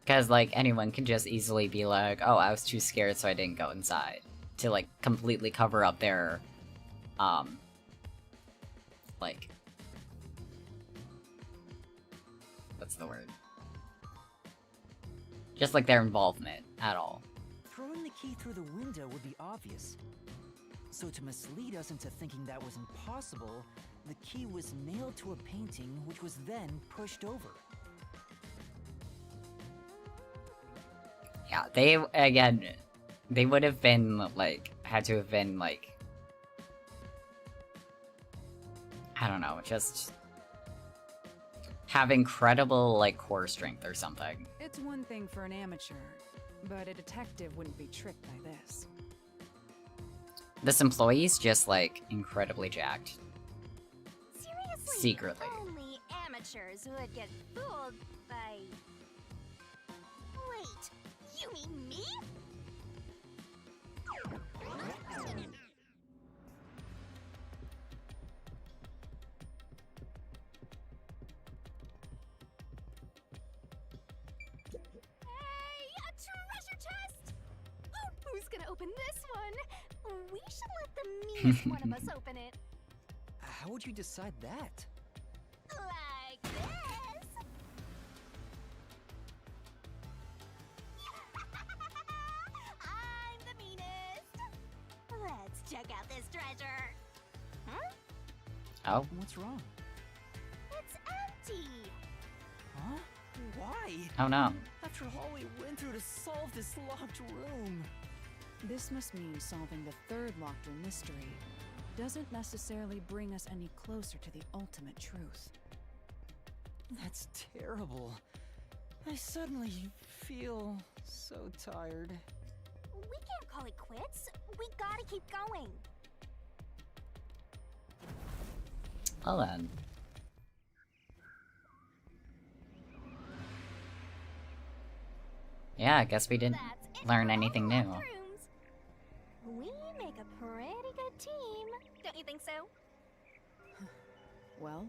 Because, like, anyone can just easily be like, oh, I was too scared so I didn't go inside. To, like, completely cover up their, like... What's the word? Just, like, their involvement at all. Throwing the key through the window would be obvious. So to mislead us into thinking that was impossible, the key was nailed to a painting which was then pushed over. Yeah, they, again, they would have been, like, had to have been, like... I don't know, just... have incredible, like, core strength or something. It's one thing for an amateur, but a detective wouldn't be tricked by this. This employee's just, like, incredibly jacked. Seriously? Secretly. Only amateurs would get fooled by... Wait, you mean me? Treasure chest! Oh, who's gonna open this one? We should let the meanest one of us open it. How would you decide that? Like this. I'm the meanest. Let's check out this treasure. Huh? Oh? What's wrong? It's empty. Huh? Why? Oh no. After all we went through to solve this locked room. This must mean solving the third locked room mystery. doesn't necessarily bring us any closer to the ultimate truth. That's terrible. I suddenly feel so tired. We can't call it quits. We gotta keep going. Well then. Yeah, I guess we didn't learn anything new. We make a pretty good team. Don't you think so? Well,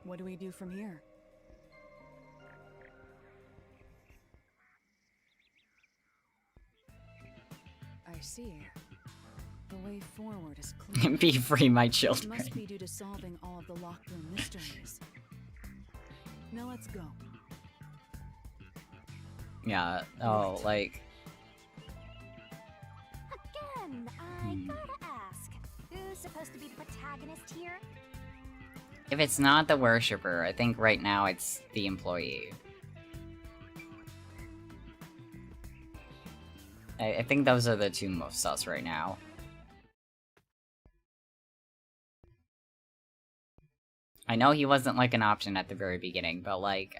what do we do from here? I see. The way forward is clear. Be free, my It children. must be due to solving all of the locked room mysteries. Now let's go. Yeah, oh, like... Again, I gotta ask. Who's supposed to be the protagonist here? If it's not the worshipper, I think right now it's the employee. I think those are the two most sus right now. I know he wasn't like an option at the very beginning, but like,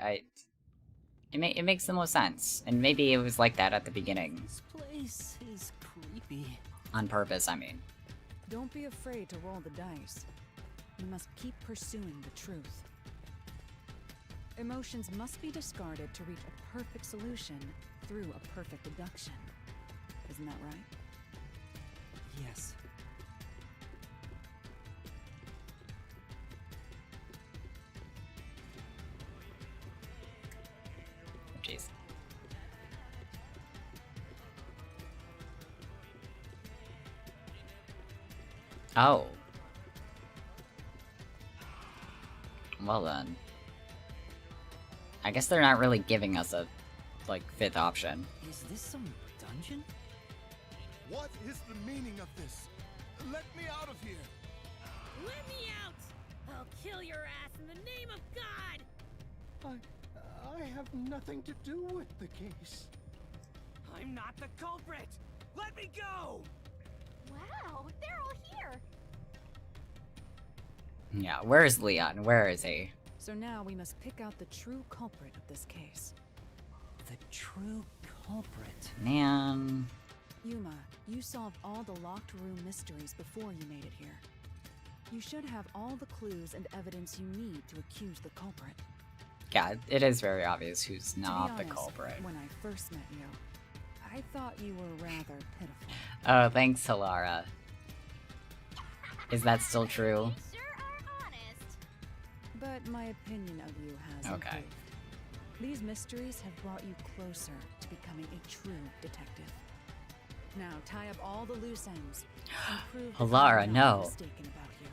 it makes the most sense. And maybe it was like that at the beginning. This place is creepy. On purpose, I mean. Don't be afraid to roll the dice. You must keep pursuing the truth. Emotions must be discarded to reach a perfect solution through a perfect deduction. Isn't that right? Yes. Jeez. Oh. Well then. I guess they're not really giving us a, like, fifth option. Is this some dungeon? What is the meaning of this? Let me out of here! Let me out! I'll kill your ass in the name of God! I have nothing to do with the case. I'm not the culprit! Let me go! Wow, they're all here. Yeah, where's Leon? Where is he? So now we must pick out the true culprit of this case. The true culprit. Man. Yuma, you solved all the locked room mysteries before you made it here. You should have all the clues and evidence you need to accuse the culprit. Yeah, it is very obvious who's not to be the honest, culprit. When I first met you, I thought you were rather pitiful. Oh, thanks, Hilara. Is that still true? They sure are honest. But my opinion of you has Okay. improved. These mysteries have brought you closer to becoming a true detective. Now tie up all the loose ends. And prove that Hilara, I'm not no. mistaken about you.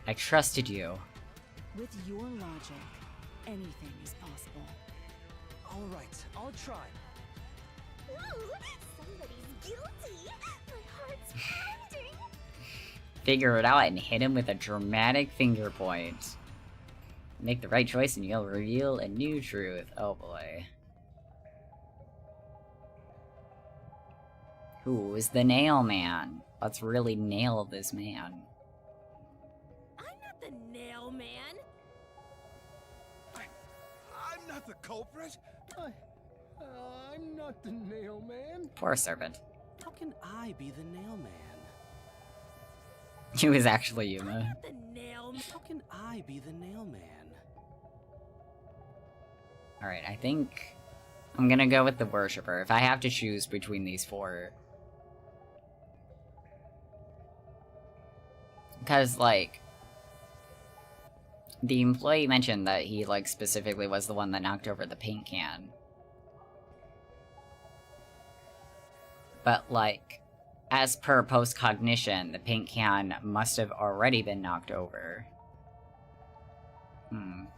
I trusted you. With your logic, anything is possible. All right, I'll try. Ooh, somebody's guilty. My heart's pounding. Figure it out and hit him with a dramatic finger point. Make the right choice and you'll reveal a new truth. Oh boy. Who is the nail man? Let's really nail this man. I'm not the nail man. I'm not the culprit! I'm not the nail man. Poor servant. How can I be the nail man? He was actually I'm Yuma. not the nail man. How can I be the nail man? Alright, I think I'm gonna go with the worshipper. If I have to choose between these four. Because, like, the employee mentioned that he, like, specifically was the one that knocked over the paint can. But, like, as per post-cognition, the paint can must have already been knocked over.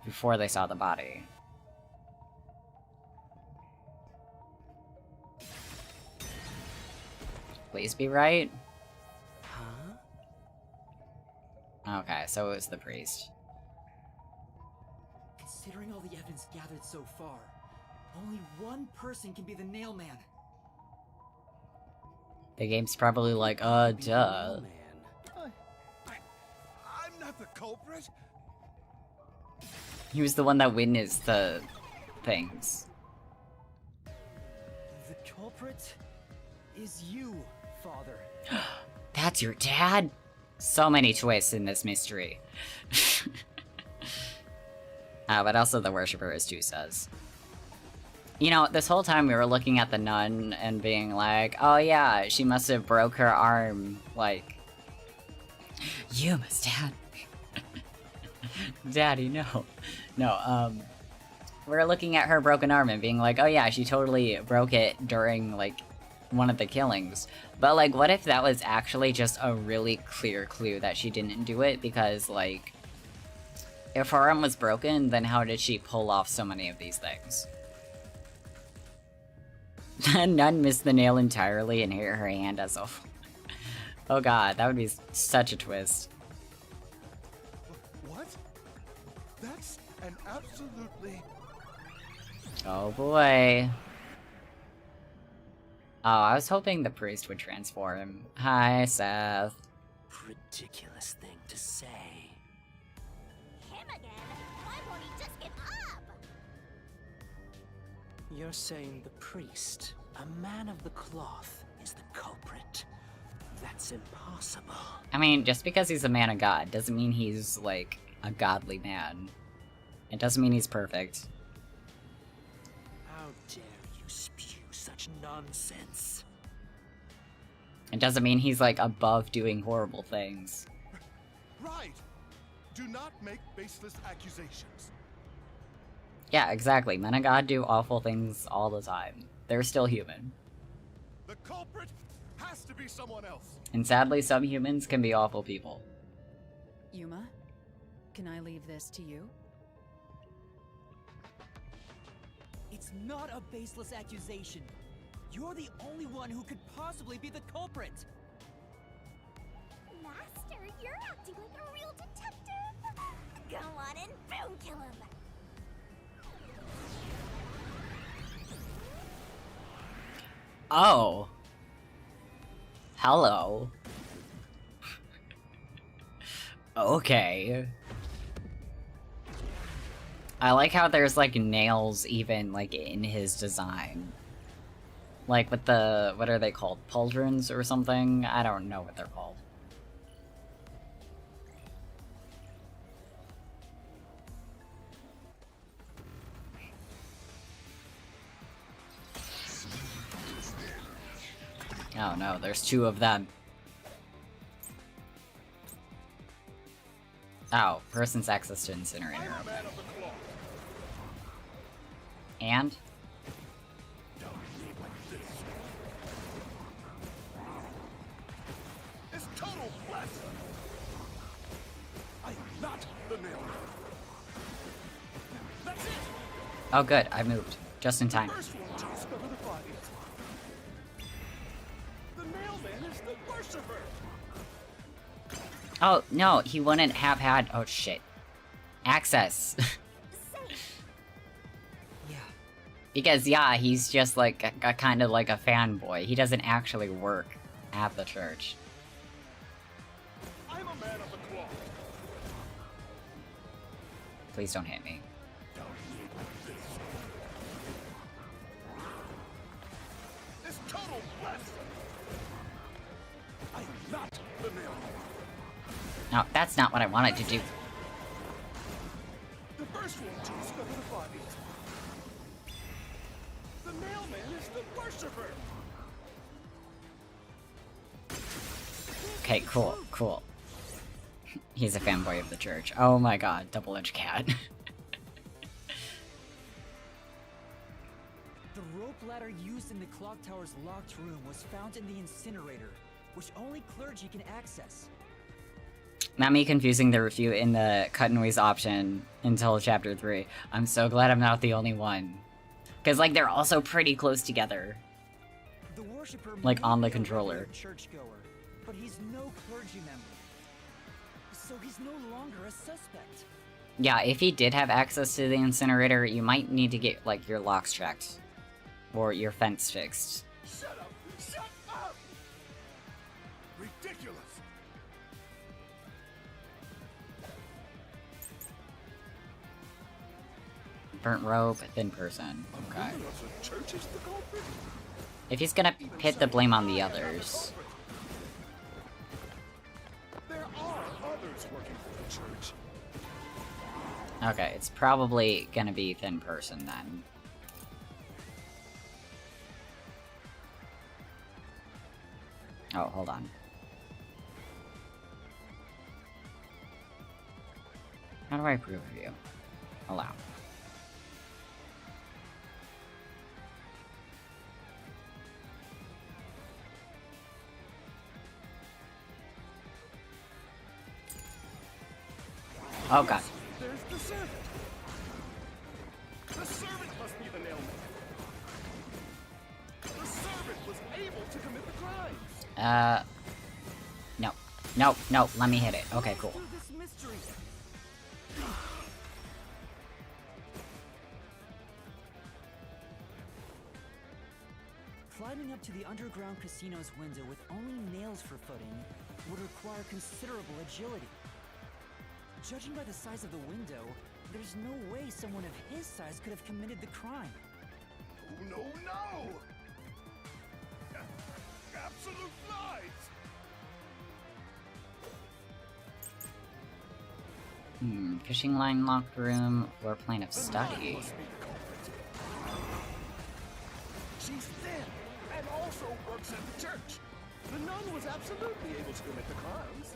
Before they saw the body. Please be right. Huh? Okay, so it was the priest. Considering all the evidence gathered so far, only one person can be the nail man. The game's probably like, Be the duh. nail man. not the culprit? He was the one that witnessed the things. The culprit is you, Father. That's your dad? So many twists in this mystery. But also the worshipper, as Stu says. You know, this whole time we were looking at the nun and being like, oh yeah, she must have broke her arm, like... You must have... Daddy, no. No, we're looking at her broken arm and being like, oh yeah, she totally broke it during, like, one of the killings. But, like, what if that was actually just a really clear clue that she didn't do it? Because, like, if her arm was broken, then how did she pull off so many of these things? Nun missed the nail entirely and hit her hand as a... Oh god, that would be such a twist. What? That's an absolutely... Oh boy. Oh, I was hoping the priest would transform. Hi, Seth. Ridiculous thing to say. Him again? Why won't he just give up? You're saying the priest, a man of the cloth, is the culprit? That's impossible. I mean, just because he's a man of God doesn't mean he's, like, a godly man. It doesn't mean he's perfect. How dare you spew such nonsense? It doesn't mean he's, like, above doing horrible things. Right! Do not make baseless accusations. Yeah, exactly. Men of God do awful things all the time. They're still human. The culprit has to be someone else. And sadly, some humans can be awful people. Yuma, can I leave this to you? It's not a baseless accusation. You're the only one who could possibly be the culprit. Master, you're acting like a real detective. Go on and boom kill him. Oh. Hello. Okay. I like how there's, like, nails even, like, in his design. Like, with the... what are they called? Pauldrons or something? I don't know what they're called. Oh no, there's two of them. Oh, person's access to incinerator. And? It's total blast. I am not the nail. That's it. Oh good, I moved. Just in time. First one to discover the body. The mailman is the worshiper. Oh, no, he wouldn't have had... Oh, shit. Access. Yeah. Because, yeah, he's just, like, a kind of like a fanboy. He doesn't actually work at the church. I'm a man of the cloth. Please don't hit me. It's total blast. I am not the nail. No, that's not what I wanted to do. The first one to discover the body. The mailman is the worshiper. Okay, cool, cool. He's a fanboy of the church. Oh my god, double-edged cat. The rope ladder used in the clock tower's locked room was found in the incinerator, which only clergy can access. Not me confusing the refute in the cut noise option until chapter 3. I'm so glad I'm not the only one. Because, like, they're also pretty close together. The worshiper Like, may on the be a controller. regular churchgoer, but he's no clergy member. So he's no longer a suspect. Yeah, if he did have access to the incinerator, you might need to get, like, your locks checked. Or your fence fixed. Shut up! Shut up! Ridiculous! Burnt rope, thin person. Okay. The church is the culprit? If he's gonna pit the blame on the others. There are others working for the church. Okay, it's probably gonna be thin person then. Oh, hold on. How do I approve of you? Allow. Oh god. There's the servant. The servant must be the nailman. The servant was able to commit the crimes. No. No, no, let me hit it. Okay, cool. This mystery. Climbing up to the underground casino's window with only nails for footing would require considerable agility. Judging by the size of the window, there's no way someone of his size could have committed the crime. Oh, no! Absolute lies! Fishing line locked room, floor plane of The study. nun must be the culprit. She's thin and also works at the church. The nun was absolutely able to commit the crimes.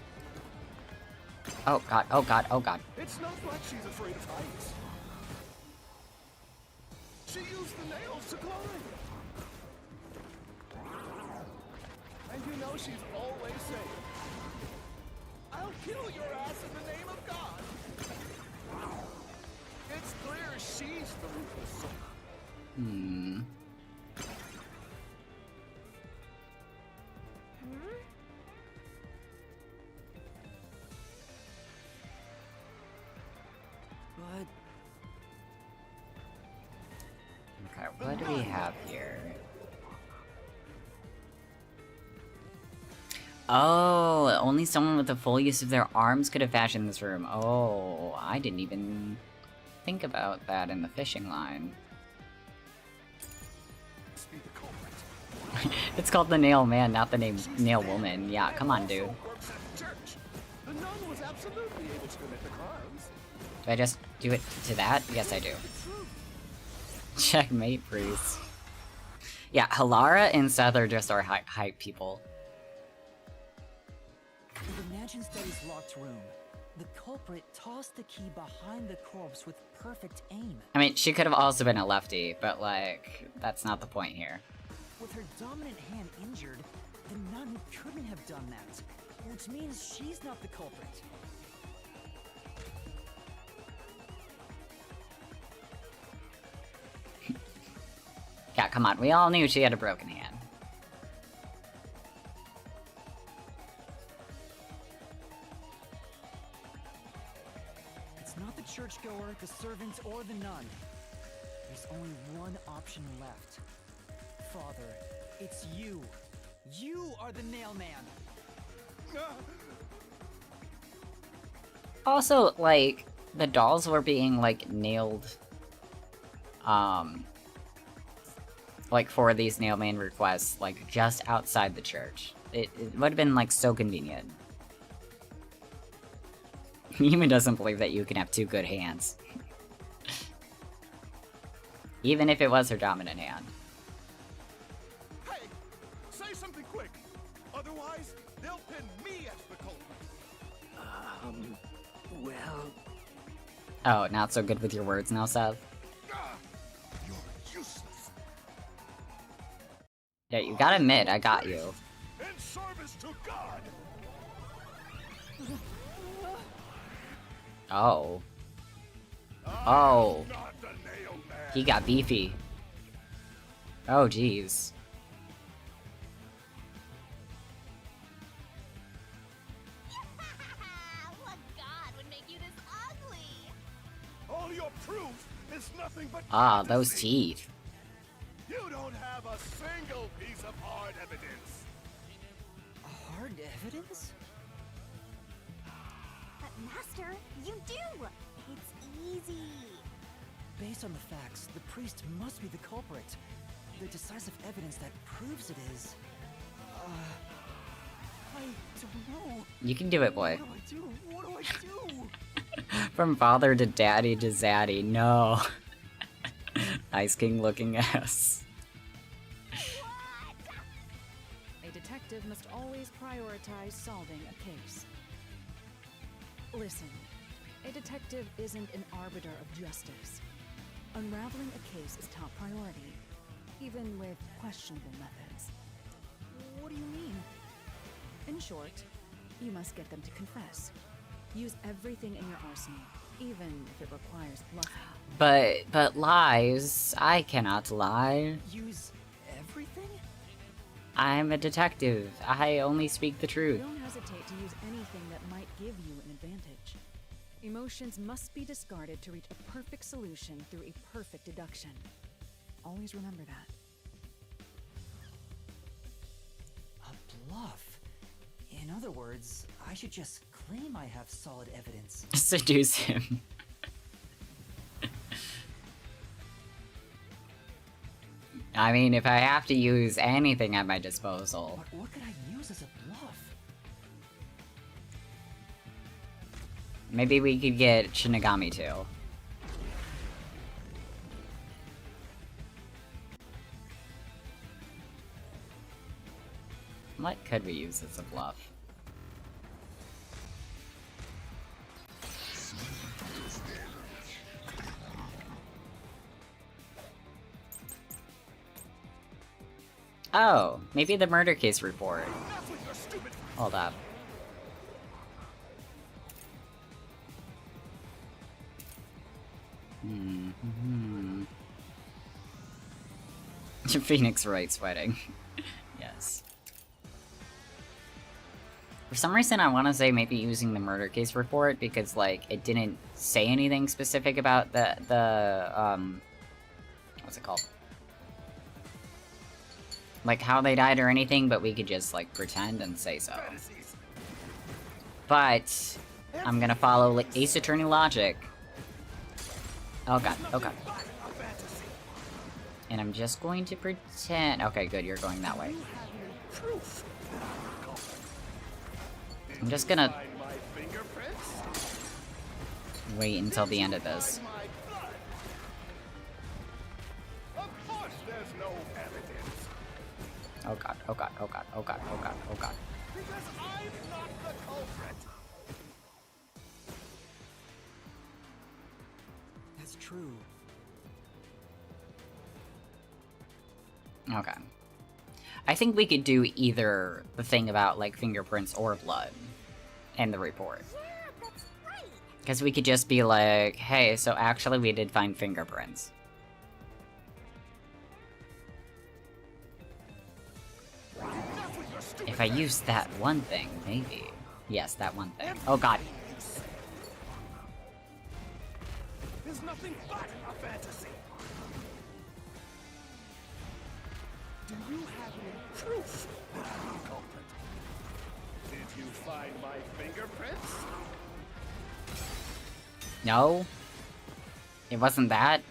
Oh god, oh god, oh god. It's not like she's afraid of heights. She used the nails to climb. And you know she's always saying, "I'll kill your ass in the name of God." It's clear she's the ruthless soul. But Okay, what do we have here? Oh, only someone with the full use of their arms could have fashioned this room. Oh, I didn't even think about that in the fishing line. Must be the culprit. It's called the Nail Man, not the name Nail Woman. Yeah, come on, dude. Also works at the church. The nun was absolutely able to commit the crimes. Do I just do it to that? Yes, I do. Checkmate, priest. Yeah, Halara and Seth are just our hype people. in the Mansion Study's locked room, the culprit tossed the key behind the corpse with perfect aim. I mean, she could have also been a lefty, but like, that's not the point here. With her dominant hand injured, the nun couldn't have done that, which means she's not the culprit. Yeah, come on, we all knew she had a broken hand. It's not the churchgoer, the servant, or the nun. There's only one option left. Father, it's you. You are the nail man. Also, like, the dolls were being, like, nailed, like, for these Nailman requests, like, just outside the church. It would have been, like, so convenient. Yuma doesn't believe that you can have two good hands. Even if it was her dominant hand. Hey, say something quick. Otherwise, they'll pin me as the culprit. Well... Oh, not so good with your words now, Seth? You're useless. Yeah, you gotta admit, I got you. In service to God. Oh. Oh. Not the nail man. He got beefy. Oh, jeez. What god would make you this ugly? All your proof is nothing but Ah, those fantasy. teeth. You don't have a single piece of hard evidence. Hard evidence? But Master, you do! It's easy. Based on the facts, the priest must be the culprit. The decisive evidence that proves it is... I don't know. You can do it, boy. What do I do? What do I do? From father to daddy to zaddy. No. Ice King looking ass. A detective must always prioritize solving a case. Listen, a detective isn't an arbiter of justice. Unraveling a case is top priority, even with questionable methods. What do you mean? In short, you must get them to confess. Use everything in your arsenal, even if it requires bluffing. But lies, I cannot lie. Use everything? I'm a detective. I only speak the truth. Don't hesitate to use anything that might give you an advantage. Emotions must be discarded to reach a perfect solution through a perfect deduction. Always remember that. A bluff? In other words, I should just claim I have solid evidence. Seduce him. I mean, if I have to use anything at my disposal. But what could I use as a bluff? Maybe we could get Shinigami too. What could we use as a bluff? Oh, maybe the murder case report. Hold up. Phoenix Wright's wedding. Yes. For some reason, I want to say maybe using the murder case report because, like, it didn't say anything specific about what's it called? Like, how they died or anything, but we could just, like, pretend and say so. But, I'm gonna follow Ace Attorney logic. Oh god, oh god. And I'm just going to pretend... Okay, good, you're going that way. I'm just gonna... wait until the end of this. Oh god, oh god, oh god, oh god, oh god, oh god. Because I'm not the culprit. That's true. Okay. I think we could do either the thing about, like, fingerprints or blood in the report. Yeah, that's right. Because we could just be like, hey, so actually we did find fingerprints. If I use that one thing, maybe. Yes, that one thing. Oh god. There's nothing but a fantasy. Do you have any proof that I'm the culprit? Did you find my fingerprints? No? It wasn't that?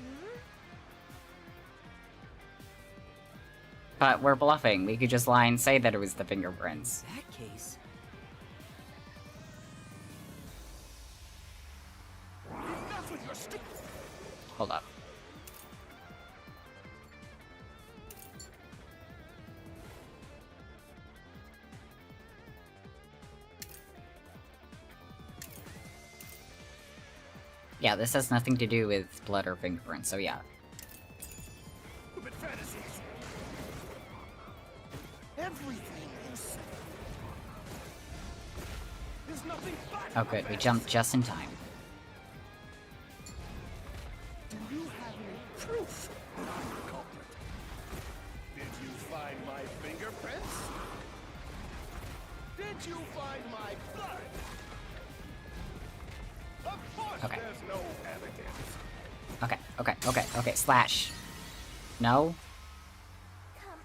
But we're bluffing. We could just lie and say that it was the fingerprints. In that case... Enough with your Hold up. Yeah, this has nothing to do with blood or fingerprints, so yeah. stupid fantasies. Everything is... There's nothing but Oh good, we jumped just in time. Do you have any proof that I'm the culprit? Did you find my fingerprints? Did you find my blood? Of course Okay. there's no evidence. Okay, slash. No? Come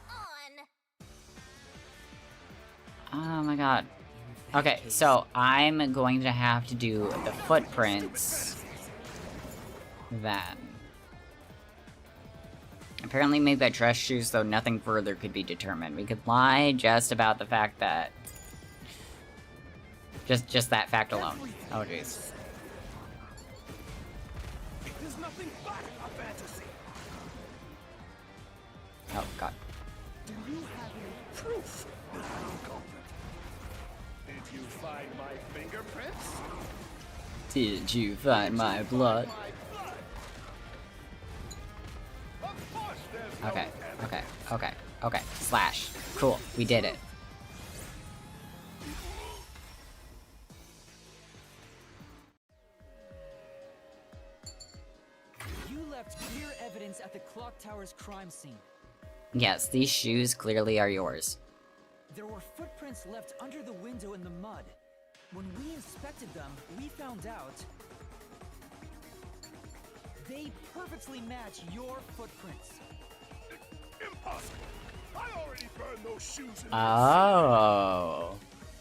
on. Oh my god. Okay, so I'm going to have to do the footprints then. Apparently made by dress shoes, though nothing further could be determined. We could lie just about the fact that... Just that fact alone. Oh, jeez. There's nothing but a fantasy. Oh, God. Do you have any proof, Mr. Culprit? Did you find my fingerprints? Did you find my blood? Of course there's no Okay, evidence. okay, okay, okay. Slash. Cool, we did it. You left clear evidence at the clock tower's crime scene. Yes, these shoes clearly are yours. There were footprints left under the window in the mud. When we inspected them, we found out they perfectly match your footprints. Impossible. I already burned those shoes in Oh.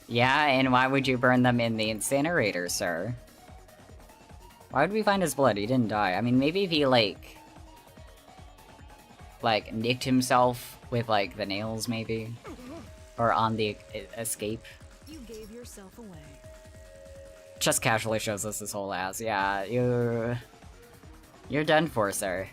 Yeah, and why would you burn them in the incinerator, sir? Why would we find his blood? He didn't die. I mean, maybe if he, like, nicked himself with, like, the nails, maybe? Or on the escape. You gave yourself away. Just casually shows us his whole ass. Yeah, you're done for, sir.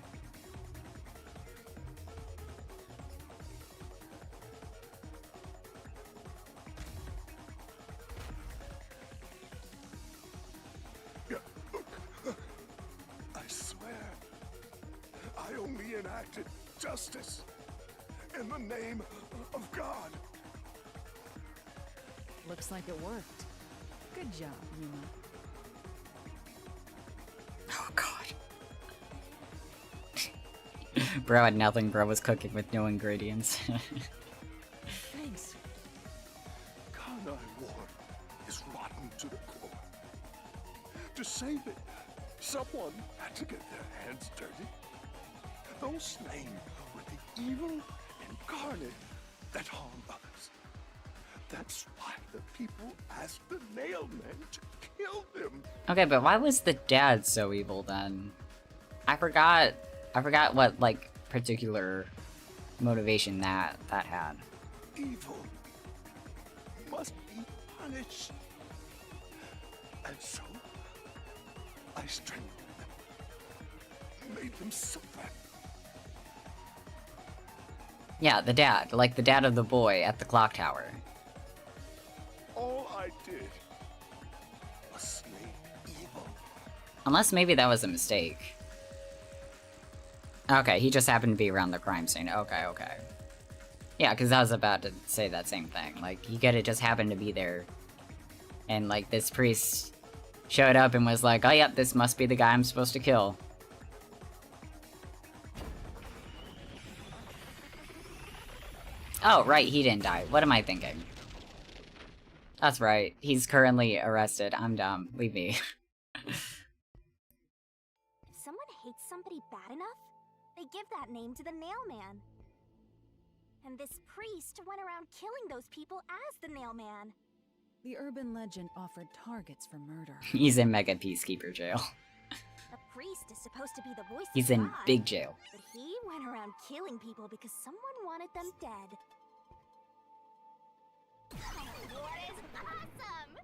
I swear, I only enacted justice in the name of God. Looks like it worked. Good job, Yuma. Oh, God. Bro had nothing, bro was cooking with no ingredients. Thanks. Carnai Ward is rotten to the core. To save it, someone had to get their hands dirty. Those slain were the evil incarnate that harm others. That's why the people asked the Nailmen to kill them. Okay, but why was the dad so evil then? I forgot what, like, particular motivation that had. Evil must be punished. And so, I strangled them. Made them suffer. Yeah, the dad. Like the dad of the boy at the clock tower. All I did was slay evil. Unless maybe that was a mistake. Okay, he just happened to be around the crime scene. Okay, okay. Yeah, because I was about to say that same thing. Like, he could've just happened to be there. And, like, this priest showed up and was like, oh, yep, this must be the guy I'm supposed to kill. Oh, right, he didn't die. What am I thinking? That's right. He's currently arrested. I'm dumb. Leave me. If someone hates somebody bad enough, they give that name to the Nailman. And this priest went around killing those people as the Nailman. The urban legend offered targets for murder. He's in Mega Peacekeeper jail. A priest is supposed to be the voice He's of in God, big jail. but he went around killing people because someone wanted them dead. What is awesome?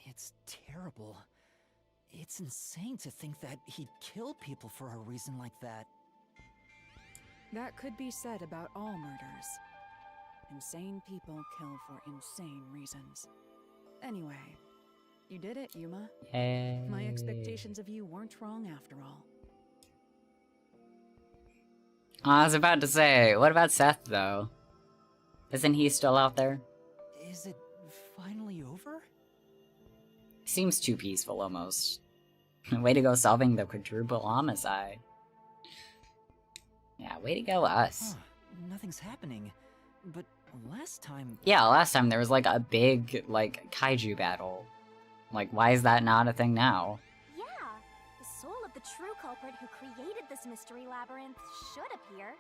It's terrible. It's insane to think that he'd kill people for a reason like that. That could be said about all murders. Insane people kill for insane reasons. Anyway, you did it, Yuma. Yay. My expectations of you weren't wrong after all. I was about to say, what about Seth, though? Isn't he still out there? Is it finally over? Seems too peaceful, almost. Way to go solving the quadruple homicide. Yeah, way to go, us. Huh, nothing's happening. But last time... Yeah, last time there was, like, a big, like, kaiju battle. Like, why is that not a thing now? Yeah, the soul of the true culprit who created this mystery labyrinth should appear.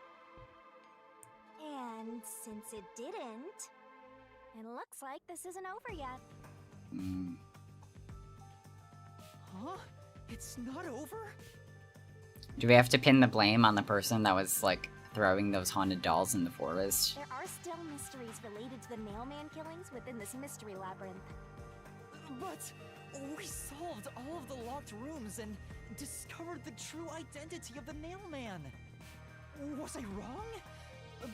And since it didn't, it looks like this isn't over yet. Huh? It's not over? Do we have to pin the blame on the person that was, like, throwing those haunted dolls in the forest? There are still mysteries related to the mailman killings within this mystery labyrinth. But we solved all of the locked rooms and discovered the true identity of the mailman. Was I wrong?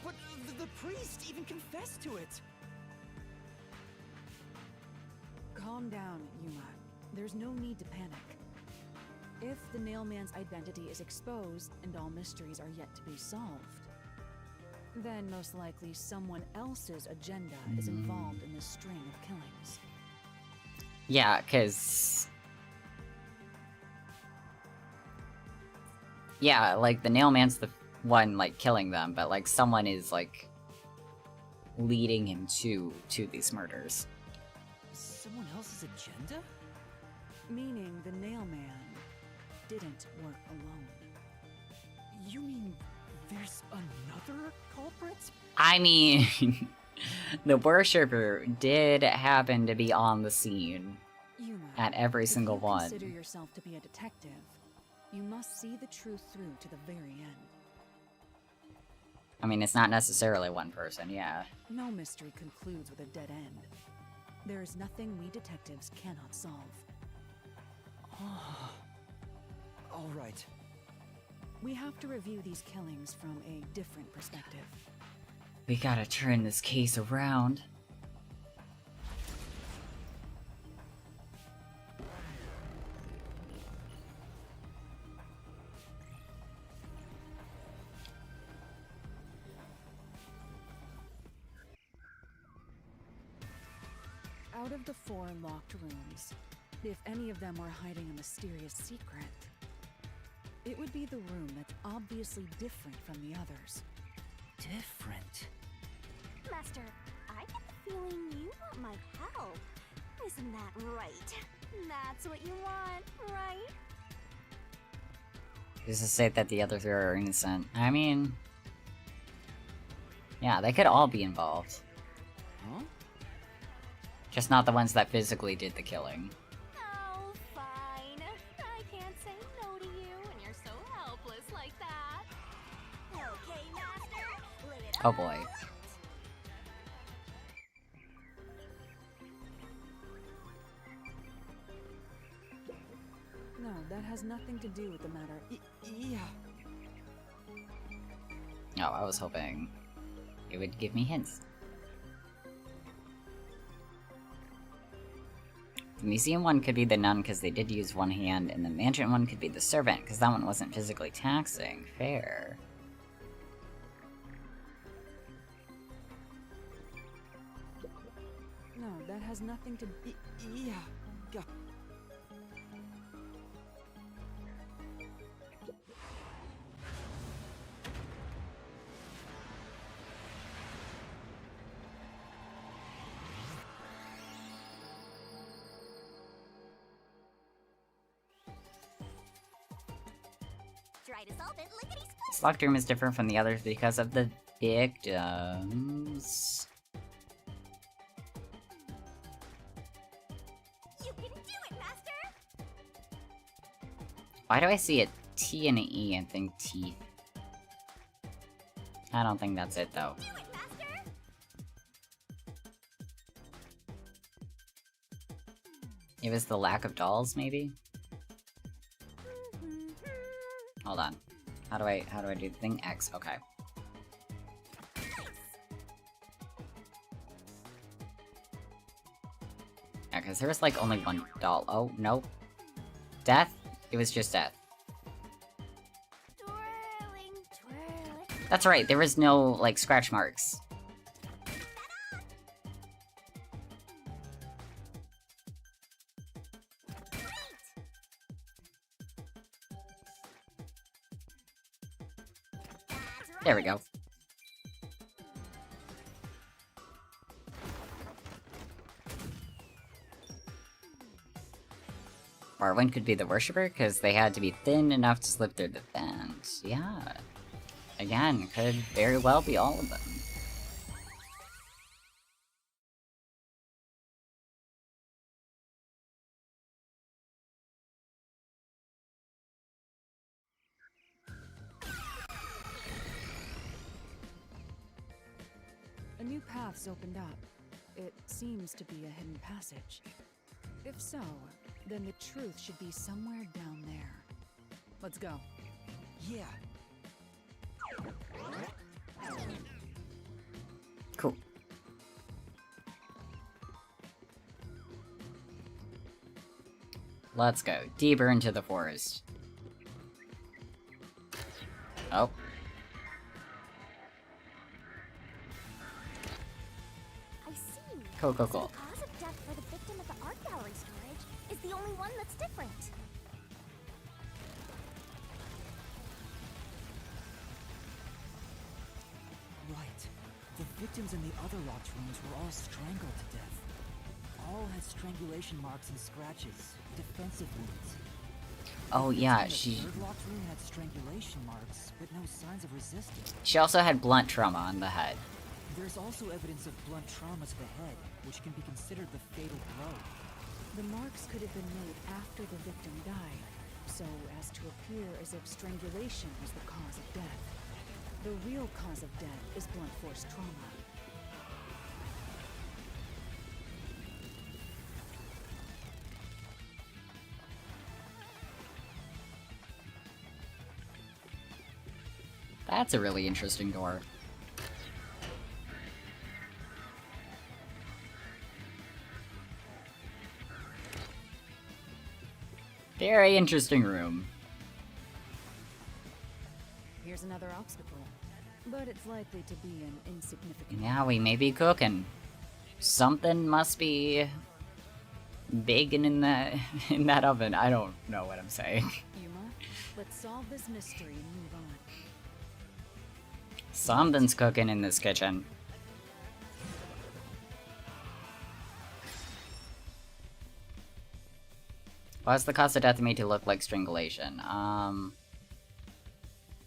But the priest even confessed to it. Calm down, Yuma. There's no need to panic. If the Nailman's identity is exposed and all mysteries are yet to be solved, then most likely someone else's agenda is involved in this string of killings. Yeah, because... yeah, like, the Nailman's the one, like, killing them, but, like, someone is, like, leading him to these murders. Someone else's agenda? Meaning the Nailman didn't work alone. You mean there's another culprit? I mean, the worshipper did happen to be on the scene Yuma, at every single if you one. consider yourself to be a detective, you must see the truth through to the very end. I mean, it's not necessarily one person, yeah. No mystery concludes with a dead end. There is nothing we detectives cannot solve. All right. We have to review these killings from a different perspective. We gotta turn this case around. Out of the 4 locked rooms, if any of them were hiding a mysterious secret, it would be the room that's obviously different from the others. Different? Master, I get the feeling you want my help. Isn't that right? That's what you want, right? Who's to say that the other 3 are innocent? I mean... yeah, they could all be involved. Huh? Just not the ones that physically did the killing. Oh, fine. I can't say no to you when you're so helpless like that. Okay, Master, live it Oh up. boy. No, that has nothing to do with the matter. Yeah. Oh, I was hoping it would give me hints. The museum one could be the nun because they did use one hand, and the mansion one could be the servant because that one wasn't physically taxing. Fair. No, that has nothing to... Yeah. Go. Try to solve it, lickety-split. This locked room is different from the others because of the victims. You can do it, Master! Why do I see a T and an E and think teeth? I don't think that's it though. Do it, Master! It was the lack of dolls, maybe? Hold on. How do I do the thing? X, okay. Yeah, because there was like only one doll. Oh, nope. Death? It was just death. Twirling, twirling. That's right, there was no, like, scratch marks. There we go. Barwin could be the worshipper because they had to be thin enough to slip through the vent. Yeah. Again, could very well be all of them. A new path's opened up. It seems to be a hidden passage. If so, then the truth should be somewhere down there. Let's go. Yeah. Cool. Let's go deeper into the forest. Oh. I see. Cool. So the cause of death for the victim at the art gallery storage is the only one that's different. Right. The victims in the other locked rooms were all strangled to death. All had strangulation marks and scratches, defensive wounds. Oh yeah, The third locked room had strangulation marks, but no signs of resistance. she also had blunt trauma on the head. There's also evidence of blunt trauma to the head, which can be considered the fatal blow. The marks could have been made after the victim died, so as to appear as if strangulation was the cause of death. The real cause of death is blunt force trauma. That's a really interesting door. Very interesting room. Here's another obstacle, but it's likely to be an insignificant. Now we may be cooking. Something must be baking in that in that oven. I don't know what I'm saying. Yuma, let's solve this mystery and move on. Something's cooking in this kitchen. Why's the cause of death made to look like strangulation?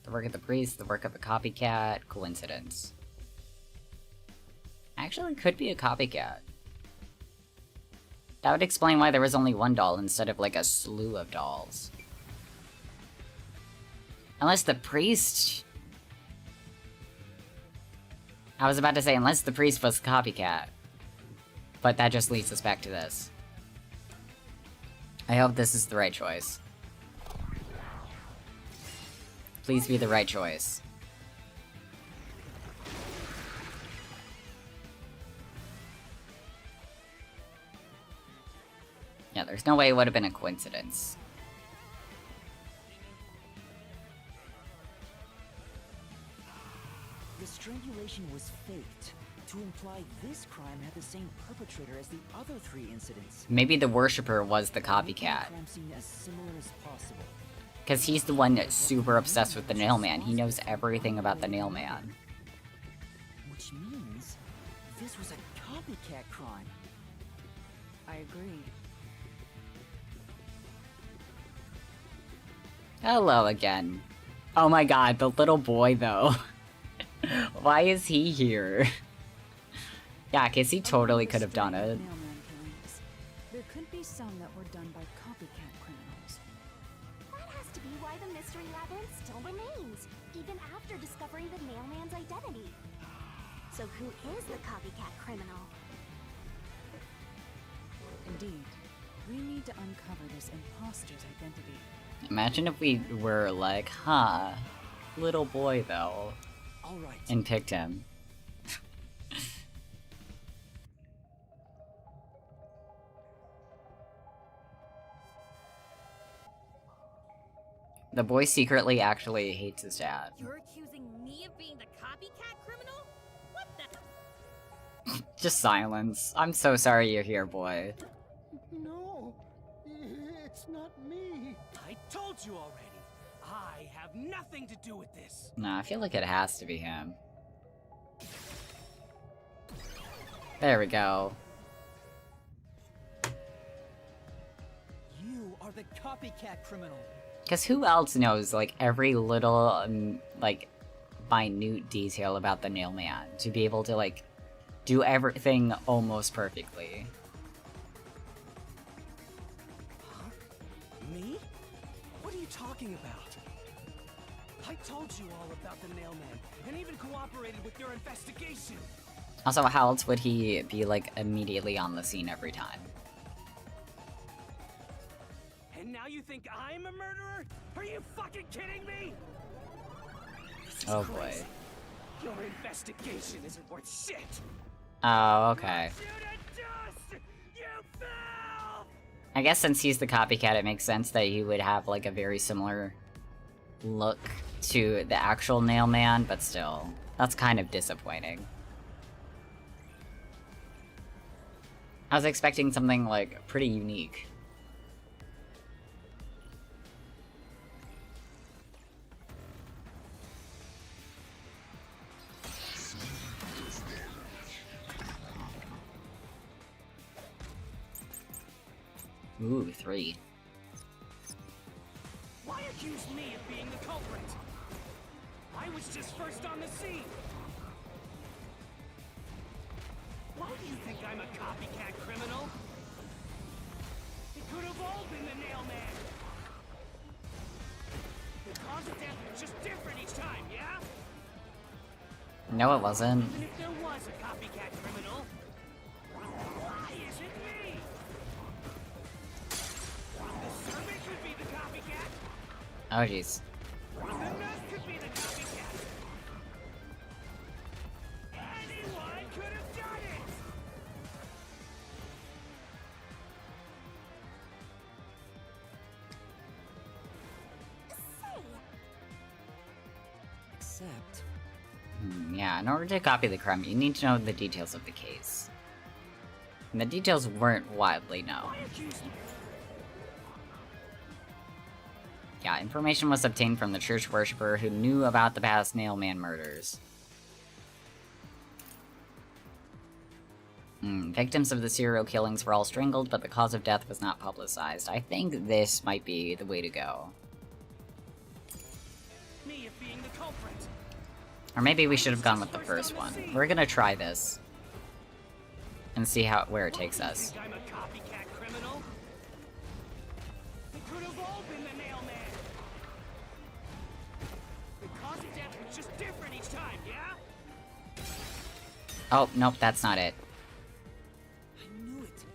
The work of the priest, the work of a copycat, coincidence. Actually, could be a copycat. That would explain why there was only one doll instead of like a slew of dolls. Unless the priest... I was about to say, unless the priest was a copycat. But that just leads us back to this. I hope this is the right choice. Please be the right choice. Yeah, there's no way it would have been a coincidence. The strangulation was faked to imply this crime had the same perpetrator as the other 3 incidents. Maybe the worshipper was the copycat. Crime scene as similar as possible. Because he's the one that's super obsessed with the Nailman. He knows everything about the Nailman. Which means this was a copycat crime. I agree. Hello again. Oh my god, the little boy though. Why is he here? Yeah, because he totally could have done it. Mailman killings. There could be some that were done by copycat criminals. That has to be why the mystery labyrinth still remains, even after discovering the mailman's identity. So who is the copycat criminal? Indeed, we need to uncover this imposter's identity. Imagine if we were like, huh, little boy though, All right. and picked him. The boy secretly actually hates his dad. You're accusing me of being the copycat criminal? What the? Just silence. I'm so sorry you're here, boy. No, it's not me. I told you already. I have nothing to do with this. Nah, I feel like it has to be him. There we go. You are the copycat criminal. Because who else knows, like, every little, like, minute detail about the Nailman to be able to, like, do everything almost perfectly? Huh? Me? What are you talking about? I told you all about the Nailman, and even cooperated with your investigation. Also, how else would he be, like, immediately on the scene every time? And now you think I'm a murderer? Are you fucking kidding me? Oh boy. Your investigation isn't worth shit. Oh, okay. I guess since he's the copycat, it makes sense that he would have, like, a very similar look to the actual Nail Man, but still, that's kind of disappointing. I was expecting something, like, pretty unique. Ooh, 3. Why accuse me of being the culprit? I was just first on the scene. Why do you think I'm a copycat criminal? It could have all been the Nail Man. The cause of death was just different each time, yeah? No, it wasn't. Even if there was a copycat criminal, why is it me? The servant could be the copycat. Oh, jeez. The nurse could be the copycat. Anyone could have done it. Except, Yeah, in order to copy the crime, you need to know the details of the case. And the details weren't widely known. Yeah, information was obtained from the church worshiper who knew about the past Nail Man murders. Victims of the serial killings were all strangled, but the cause of death was not publicized. I think this might be the way to go. Me of being the culprit. Or maybe we should have gone with the first one. We're gonna try this. And see where it takes us. I'm a copycat criminal. It could have all been the Nail Man. The cause of death was just different each time, yeah? Oh, nope, that's not it. I knew it.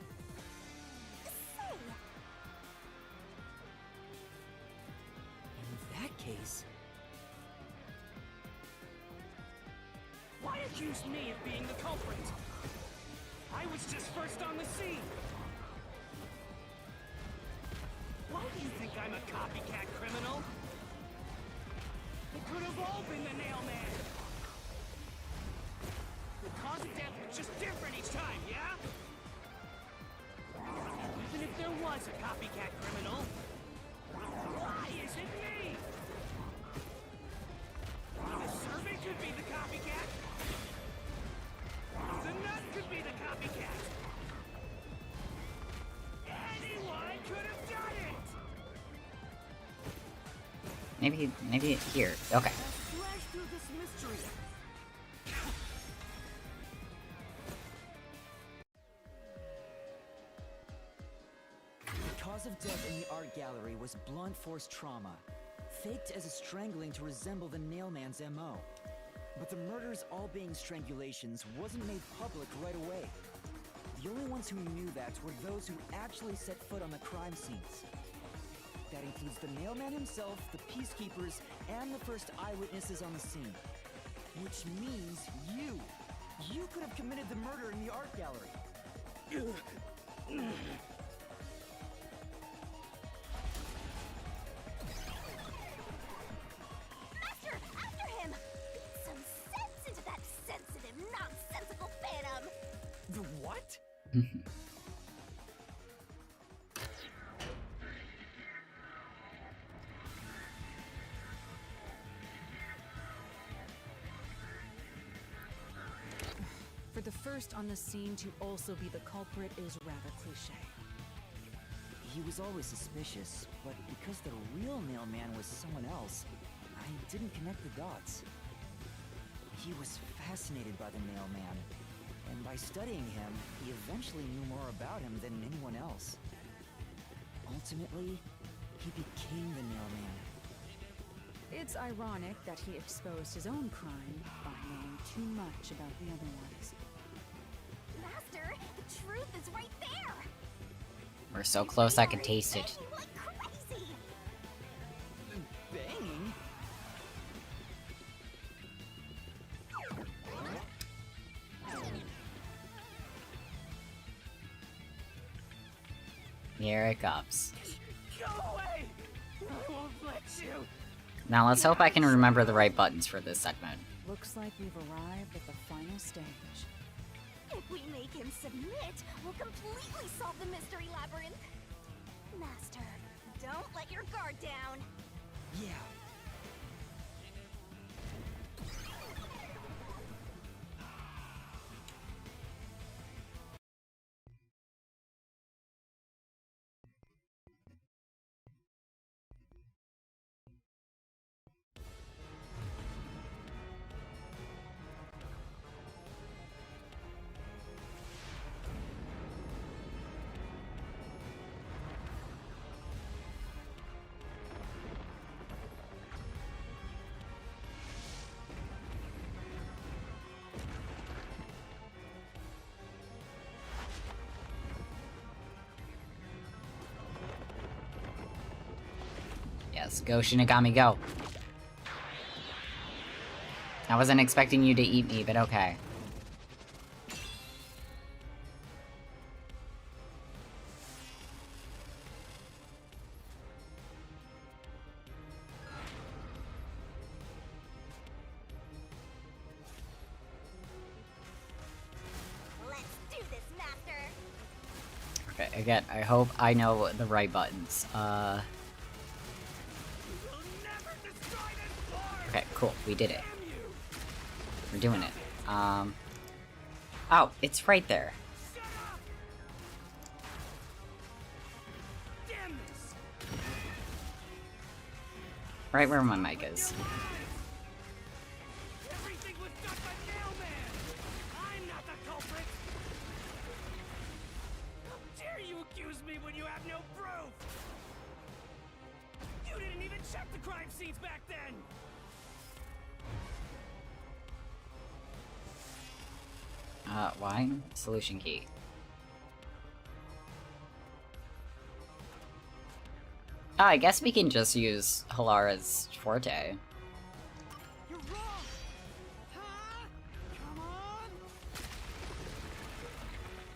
In that case, Why accuse me of being the culprit? I was just first on the scene. Why do you think I'm a copycat criminal? It could have all been the Nail Man. The cause of death was just different each time, yeah? Even if there was a copycat criminal, why is it me? The servant could be the copycat. The nut could be the copycat. Anyone could have done it. Maybe here. Okay. Slash through this mystery. the cause of death in the art gallery was blunt force trauma, faked as a strangling to resemble the Nail Man's MO. But the murders all being strangulations wasn't made public right away. The only ones who knew that were those who actually set foot on the crime scenes. That includes the Nail Man himself, the peacekeepers, and the first eyewitnesses on the scene. Which means you! You could have committed the murder in the art gallery. Master, after him! Beat some sense into that sensitive, nonsensical phantom! The what? For the first on the scene to also be the culprit is rather cliché. He was always suspicious, but because the real Nail Man was someone else, I didn't connect the dots. He was fascinated by the Nail Man, and by studying him, he eventually knew more about him than anyone else. Ultimately, he became the Nail Man. It's ironic that he exposed his own crime by knowing too much about the other ones. Master, the truth is right there. We're so close I can taste it. Like crazy. Banging? Here it comes. Go away! I won't let you! Now let's hope I can remember the right buttons for this segment. Looks like we've arrived at the final stage. If we make him submit, we'll completely solve the mystery labyrinth. Master, don't let your guard down. Yeah. Yes, go Shinigami, go. I wasn't expecting you to eat me, but okay. Let's do this, Master. Okay, again, I hope I know the right buttons. Okay, cool, we did it. We're doing it. Oh, it's right there. Right where my mic is. Everything was done by Mailman! I'm not the culprit! How dare you accuse me when you have no proof? You didn't even check the crime scenes back then! Why? Solution key. Oh, I guess we can just use Halara's forte. You're wrong! Huh? Come on!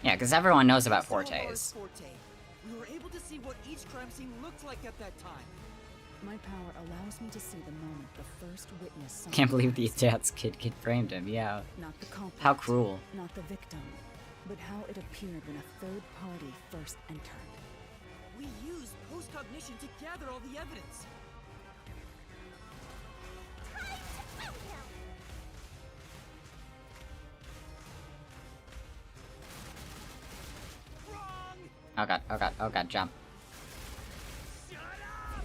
Yeah, because everyone knows about Forte. fortes. We were able to see what each crime scene looked like at that time. My power allows me to see the moment the first witness saw. Can't believe the dad's kid framed him, yeah. Not the culprit. How cruel. Not the victim, but how it appeared when a third party first entered. We used post-cognition to gather all the evidence. Oh god, oh god, oh god, jump. Shut up!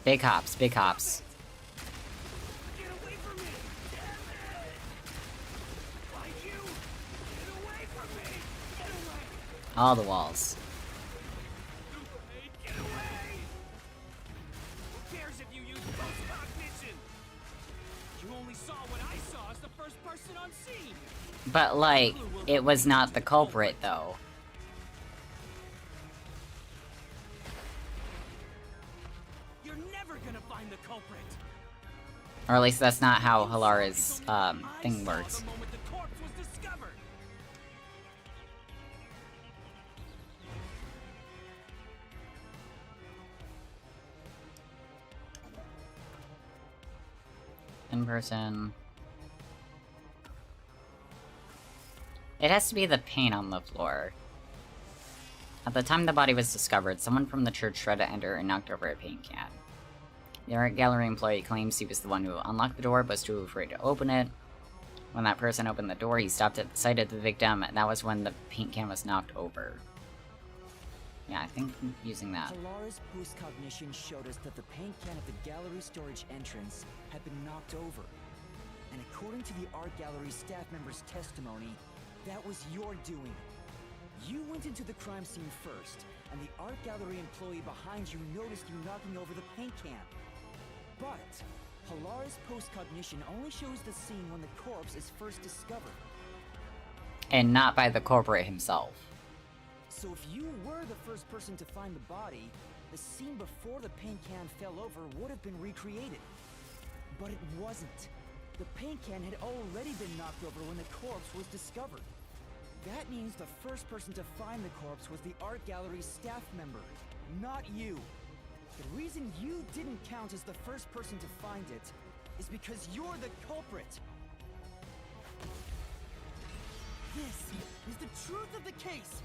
Big hops, big hops. Get away from me! Damn it! Why you? Get away from me! Get away! All the walls. Get away! Who cares if you use post-cognition? You only saw what I saw as the first person on scene! But, like, it was not the culprit, though. You're never gonna find the culprit! Or at least that's not how Halara's, thing I works. saw the moment the corpse was discovered! In person. It has to be the paint on the floor. At the time the body was discovered, someone from the church tried to enter and knocked over a paint can. The art gallery employee claims he was the one who unlocked the door, but was too afraid to open it. When that person opened the door, he stopped at the sight of the victim, and that was when the paint can was knocked over. Yeah, I think I'm using that. Halara's post-cognition showed us that the paint can at the gallery storage entrance had been knocked over. And according to the art gallery staff member's testimony, that was your doing. You went into the crime scene first, and the art gallery employee behind you noticed you knocking over the paint can. But Halara's post-cognition only shows the scene when the corpse is first discovered. and not by the culprit himself. So if you were the first person to find the body, the scene before the paint can fell over would have been recreated. But it wasn't. The paint can had already been knocked over when the corpse was discovered. That means the first person to find the corpse was the art gallery's staff member, not you. The reason you didn't count as the first person to find it is because you're the culprit. This is the truth of the case.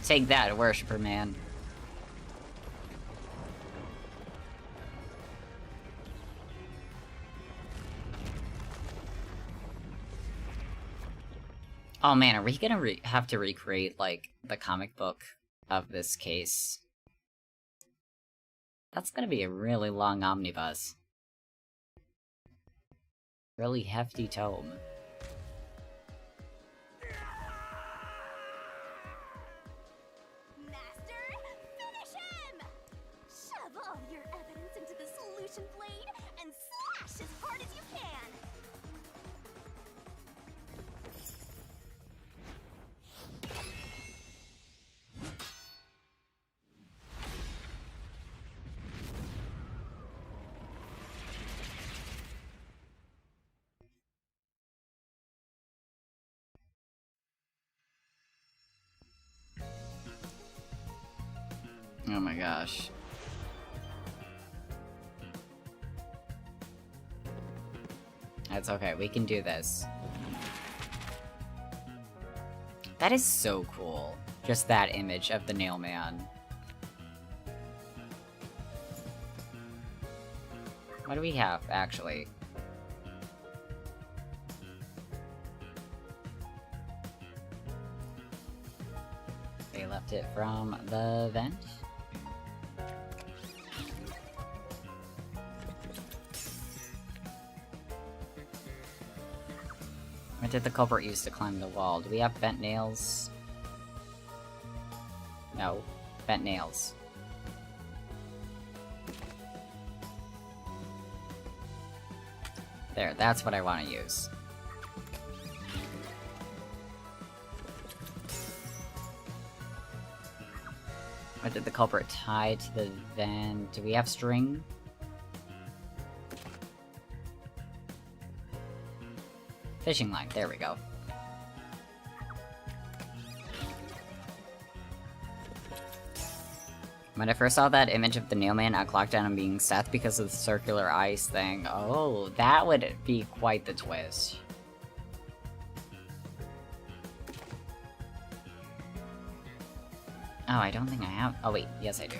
Take that, worshipper man. Oh man, are we gonna have to recreate, like, the comic book of this case? That's gonna be a really long omnibus. Really hefty tome. Master, finish him! Shove all your evidence into the solution blade and slash as hard as you can! Oh my gosh. That's okay, we can do this. That is so cool. Just that image of the nail man. What do we have, actually? They left it from the vent. What did the culprit use to climb the wall? Do we have bent nails? No. Bent nails. There, that's what I want to use. What did the culprit tie to the vent? Do we have string? Fishing line, there we go. When I first saw that image of the nailman, I clocked down on being Seth because of the circular ice thing. Oh, that would be quite the twist. Oh, I don't think I have. Oh wait, yes I do.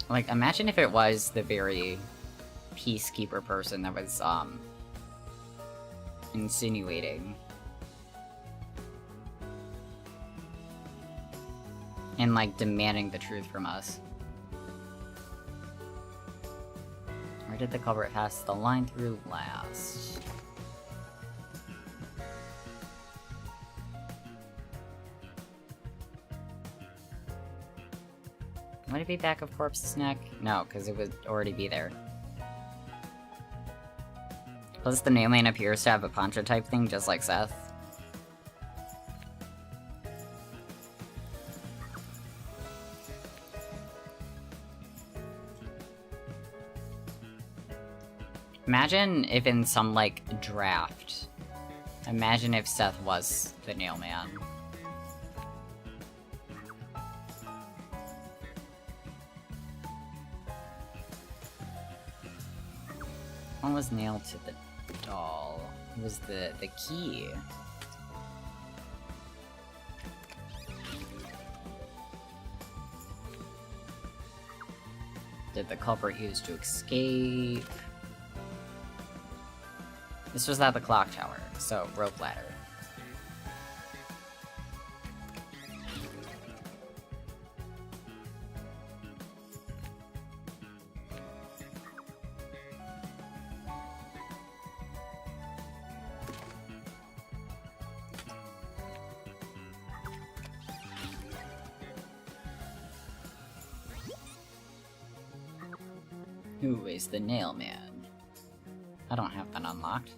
Like, imagine if it was the very peacekeeper person that was, insinuating. And, like, demanding the truth from us. Where did the culprit pass the line through last? Would it be back of corpse's neck? No, because it would already be there. Plus, the nailman appears to have a poncho type thing, just like Seth. Imagine if in some, like, draft, imagine if Seth was the nailman. One was nailed to the doll. It was the key. Did the culprit use to escape? This was at the clock tower, so rope ladder. Who is the nail man? I don't have that unlocked.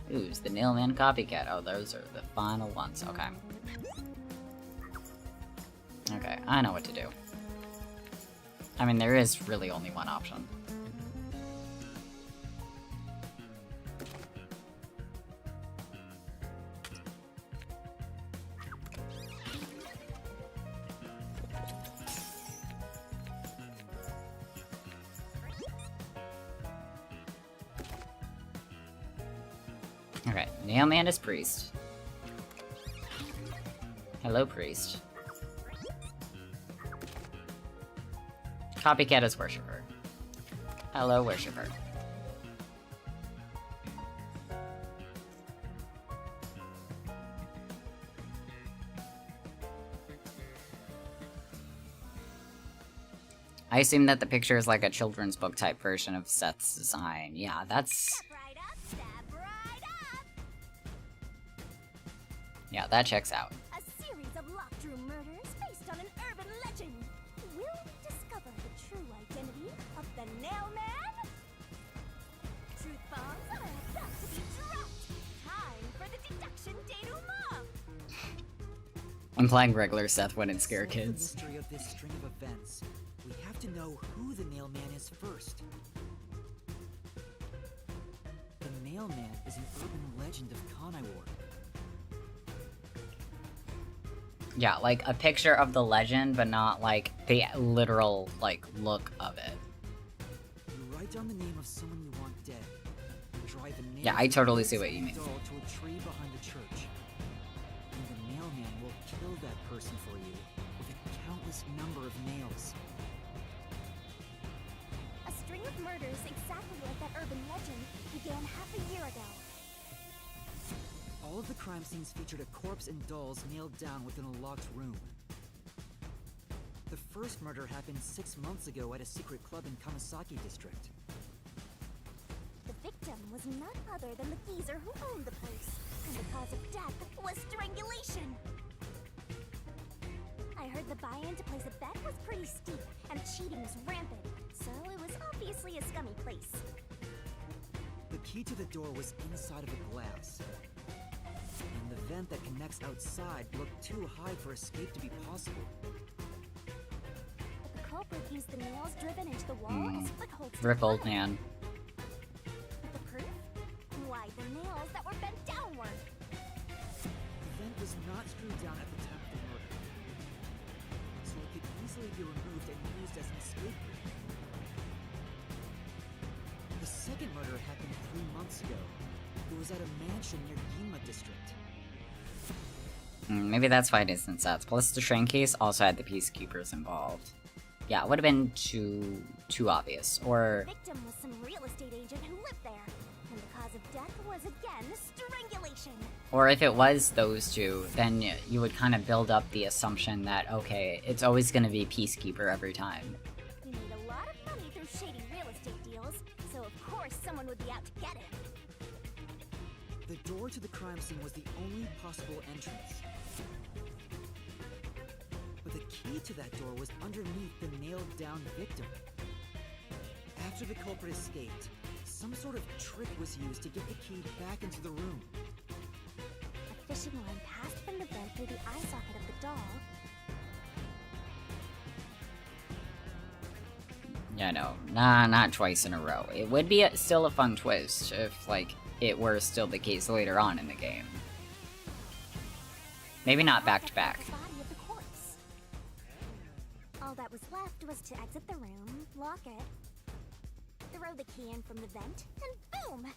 Who's the nail man copycat? Oh, those are the final ones. Okay. Okay, I know what to do. I mean, there is really only one option. Okay, Nailman is priest. Hello, priest. Copycat is worshipper. Hello, worshipper. I assume that the picture is like a children's book type version of Seth's design. Yeah, that's... Yeah, that checks out. A series of locked room murders based on an urban legend. Will we discover the true identity of the Nail Man? Truth bombs are about to be dropped. Time for the deduction denouement. I'm playing regular Seth wouldn't scare To solve kids. the mystery of this string of events, we have to know who the Nail Man is first. The Nail Man is an urban legend of Conaiwar. Yeah, like a picture of the legend, but not like the literal like look of it. You write down the name of someone you want dead. And drive a nail Yeah, I totally see what you mean. doll to a tree behind the church. And the Nail Man will kill that person for you with a countless number of nails. A string of murders exactly like that urban legend began half a year ago. All of the crime scenes featured a corpse and dolls nailed down within a locked room. The first murder happened 6 months ago at a secret club in Kamasaki district. The victim was none other than the geezer who owned the place, and the cause of death was strangulation. I heard the buy-in to place a bet was pretty steep, and cheating was rampant, so it was obviously a scummy place. The key to the door was inside of a glass. And the vent that connects outside looked too high for escape to be possible. But the culprit used the nails driven into the wall as footholds. Rip old man. But the proof? Why, the nails that were bent downward. The vent was not screwed down at the time of the murder, so it could easily be removed and used as an escape route. The second murder happened 3 months ago. It was at a mansion near Ginma district. Maybe that's why it isn't Seth. Plus the shrink case also had the peacekeepers involved. Yeah, it would have been too obvious. Or The victim was some real estate agent who lived there, and the cause of death was again strangulation. or if it was those two, then you would kind of build up the assumption that okay, it's always going to be peacekeeper every time. He made a lot of money through shady real estate deals, so of course someone would be out to get him. The door to the crime scene was the only possible entrance. But the key to that door was underneath the nailed-down victim. After the culprit escaped, some sort of trick was used to get the key back into the room. A fishing line passed from the vent through the eye socket of the doll. Yeah, no, not twice in a row. It would be still a fun twist if, like, it were still the case later on in the game. Maybe not back to back. The body of the corpse. All that was left was to exit the room, lock it, throw the key in from the vent, and boom!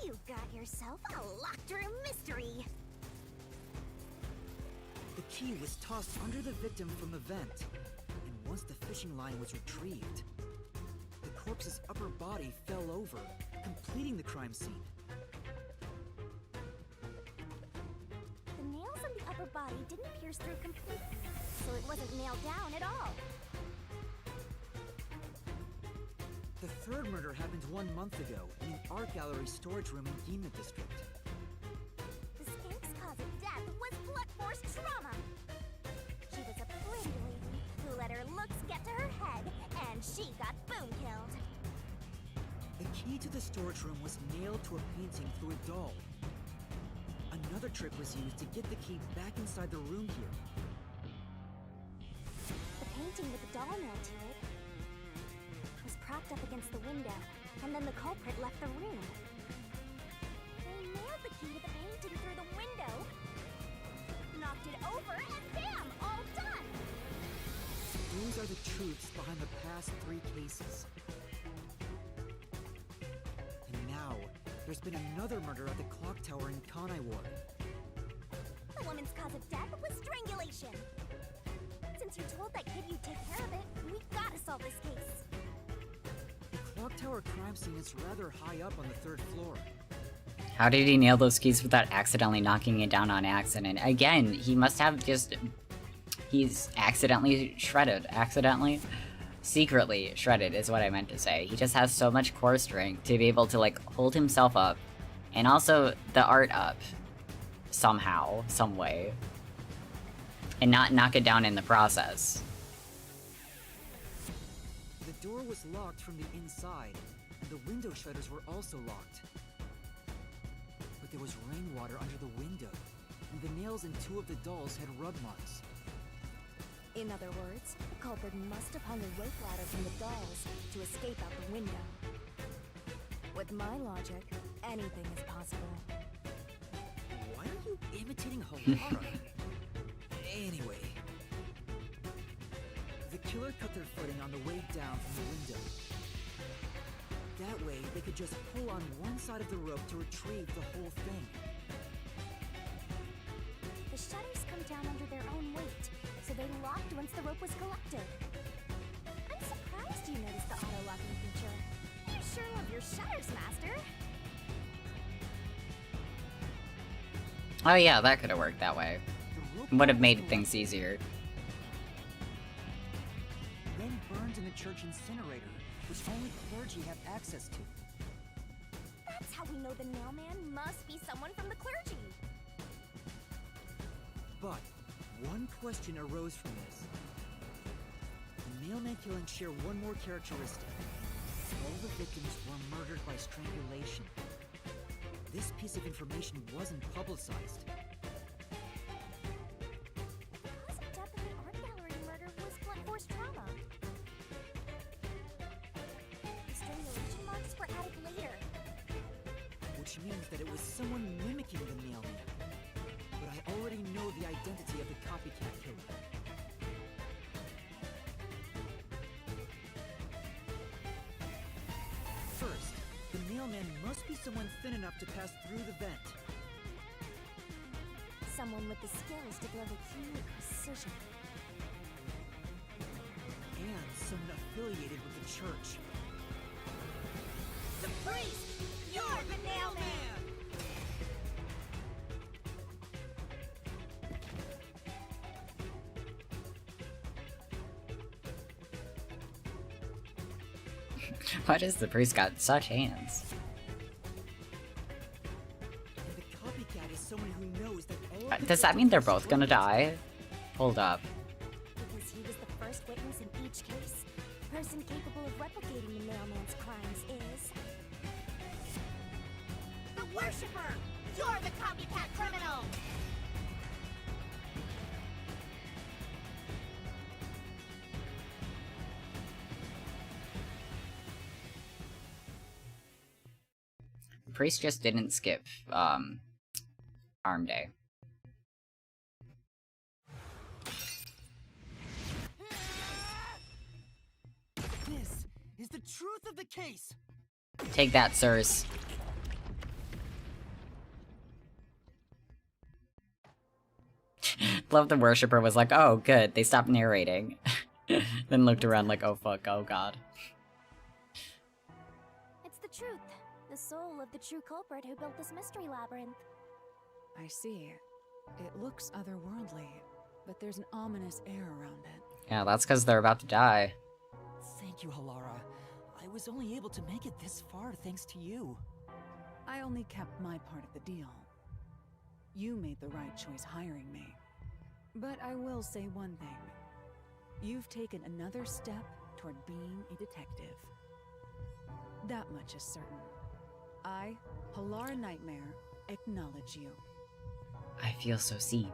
You've got yourself a locked room mystery. The key was tossed under the victim from the vent, and once the fishing line was retrieved, the corpse's upper body fell over, completing the crime scene. The nails on the upper body didn't pierce through completely, so it wasn't nailed down at all. The third murder happened 1 month ago in an art gallery storage room in Ginma district. The skank's cause of death was blunt force trauma. She was a pretty lady who let her looks get to her head and she got boom killed. The key to the storage room was nailed to a painting through a doll. Another trick was used to get the key back inside the room here. The painting with the doll nailed to it was propped up against the window, and then the culprit left the room. They nailed the key to the painting through the window, knocked it over, and bam! All done! Those are the truths behind the past 3 cases. And now, there's been another murder at the clock tower in Kanai Ward. The woman's cause of death was strangulation. Since you told that kid you'd take care of it, we gotta solve this case. The clock tower crime scene is rather high up on the 3rd floor. How did he nail those keys without accidentally knocking it down on accident? Again, he must have just... He's accidentally shredded. Accidentally? Secretly shredded is what I meant to say. He just has so much core strength to be able to, like, hold himself up. And also the art up. Somehow. Some way. And not knock it down in the process. The door was locked from the inside, and the window shutters were also locked. But there was rainwater under the window, and the nails in 2 of the dolls had rub marks. In other words, the culprit must have hung a rope ladder from the dolls to escape out the window. With my logic, anything is possible. Why are you imitating Halara? Anyway. The killer cut their footing on the way down from the window. That way, they could just pull on one side of the rope to retrieve the whole thing. The shutters come down under their own weight, so they locked once the rope was collected. I'm surprised you noticed the auto-locking feature. You sure love your shutters, Master. Oh yeah, that could have worked that way. Would have made things easier. Then burned in the church incinerator, which only clergy have access to. That's how we know the mailman must be someone from the clergy. But one question arose from this. The mailman killing share one more characteristic. All the victims were murdered by strangulation. This piece of information wasn't publicized. The cause of death in the art gallery murder was blunt force trauma. The strangulation marks were added later. Which means that it was someone mimicking the mailman. But I already know the identity of the copycat killer. First, the mailman must be someone thin enough to pass through the vent. Someone with the skills to build a key with precision. And someone affiliated with the church. The priest! You're the mailman! Why does the priest got such hands? And the copycat is someone who knows that all of the Does that mean they're victims both gonna die? Hold up. Because he was the first witness in each case, the person capable of replicating the mailman's crimes is... The worshipper! You're the copycat criminal! Priest just didn't skip, arm day. This is the truth of the case. Take that, sirs. Love the worshipper was like, oh, good, they stopped narrating. Then looked around like, oh fuck, oh god. It's the truth. The soul of the true culprit who built this mystery labyrinth. I see. It looks otherworldly, but there's an ominous air around it. Yeah, that's because they're about to die. Thank you, Halara. I was only able to make it this far thanks to you. I only kept my part of the deal. You made the right choice hiring me. But I will say one thing. You've taken another step toward being a detective. That much is certain. I, Halara Nightmare, acknowledge you. I feel so seen.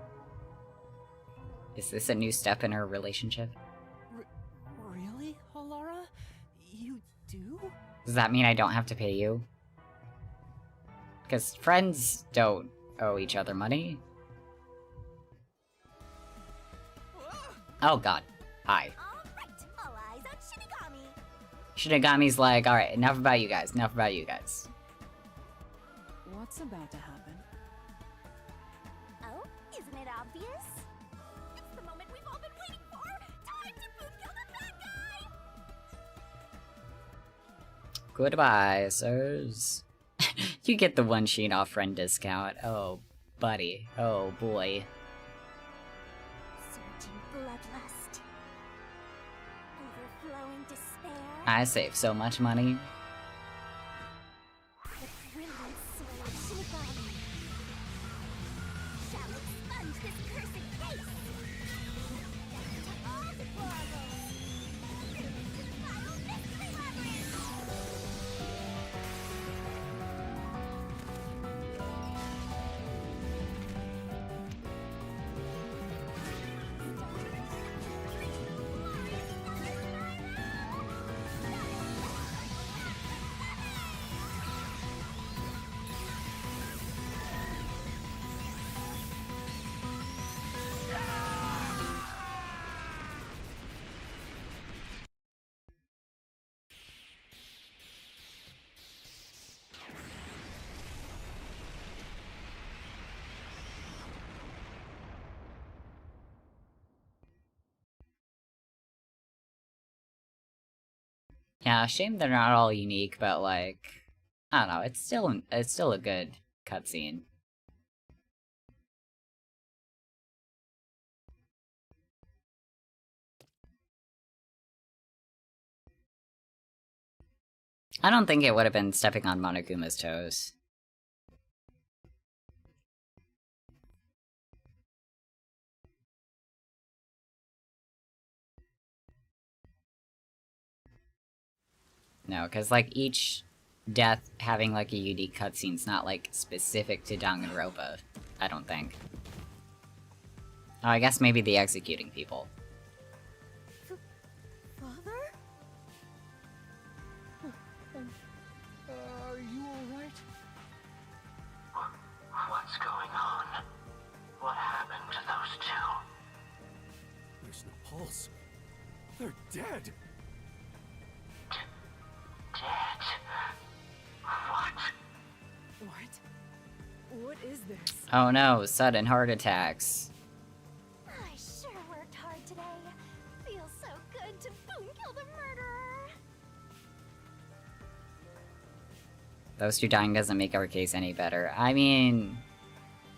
Is this a new step in our relationship? Really, Halara? You do? Does that mean I don't have to pay you? Because friends don't owe each other money. Oh god. Hi. Alright, all eyes on Shinigami. Shinigami's like, alright, enough about you guys, enough about you guys. What's about to happen? Oh, isn't it obvious? It's the moment we've all been waiting for! Time to boot kill the bad guy! Goodbye, sirs. You get the one sheen off friend discount. Oh, buddy. Oh, boy. Surging bloodlust. Overflowing despair. I save so much money. The brilliant soul of Shinigami shall expunge this cursed case. Death to all deplorables. Final mystery labyrinth. Yeah, shame they're not all unique, but like, I don't know, it's still a good cutscene. I don't think it would have been stepping on Monokuma's toes. No, because like each death having like a unique cutscene's not like specific to Danganronpa, I don't think. Oh, I guess maybe the executing people. Father? Are you alright? What's going on? What happened to those two? There's no pulse. They're dead. Dead? What? What is this? Oh no, sudden heart attacks. I sure worked hard today. Feels so good to boom kill the murderer. Those two dying doesn't make our case any better. I mean,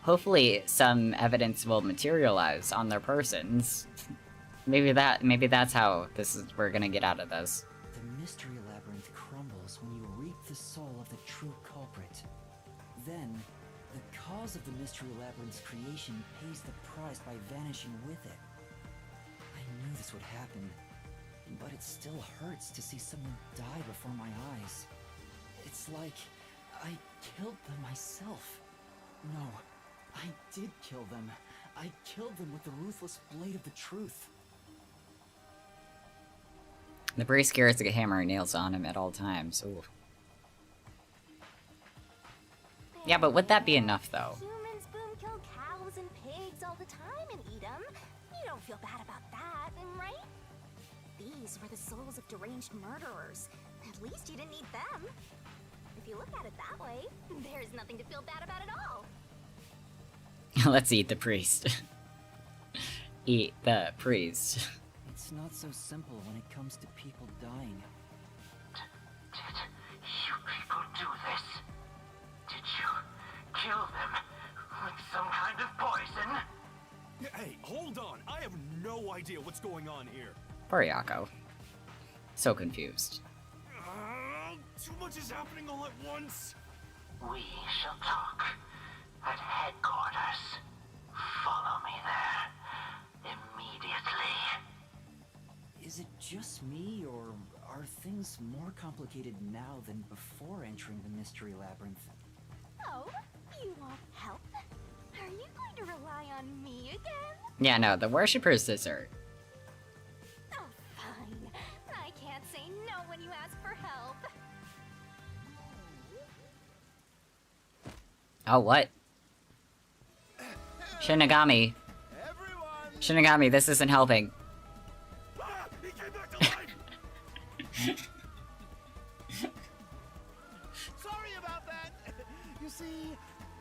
hopefully some evidence will materialize on their persons. Maybe that's how we're gonna get out of this. The mystery labyrinth crumbles when you reap the soul of the true culprit. Then, the cause of the mystery labyrinth's creation pays the price by vanishing with it. I knew this would happen, but it still hurts to see someone die before my eyes. It's like I killed them myself. No, I did kill them. I killed them with the ruthless blade of the truth. The priest carries a hammer and nails on him at all times. Ooh. Yeah, but would that be enough, though? Humans boom kill cows and pigs all the time and eat them. You don't feel bad about that, right? These were the souls of deranged murderers. At least you didn't eat them. If you look at it that way, there's nothing to feel bad about at all. Let's eat the priest. Eat the priest. It's not so simple when it comes to people dying. Did you people do this? Did you kill them with some kind of poison? Hey, hold on. I have no idea what's going on here. Poor Yako. So confused. Too much is happening all at once. We shall talk at headquarters. Follow me there immediately. Is it just me, or things more complicated now than before entering the Mystery Labyrinth? Oh, you want help? Are you going to rely on me again? Yeah, no, the Worshipper's dessert. Oh, fine. I can't say no when you ask for help. Oh, what? Shinigami. Shinigami, this isn't helping. Ah, he came back to life! Sorry about that. You see,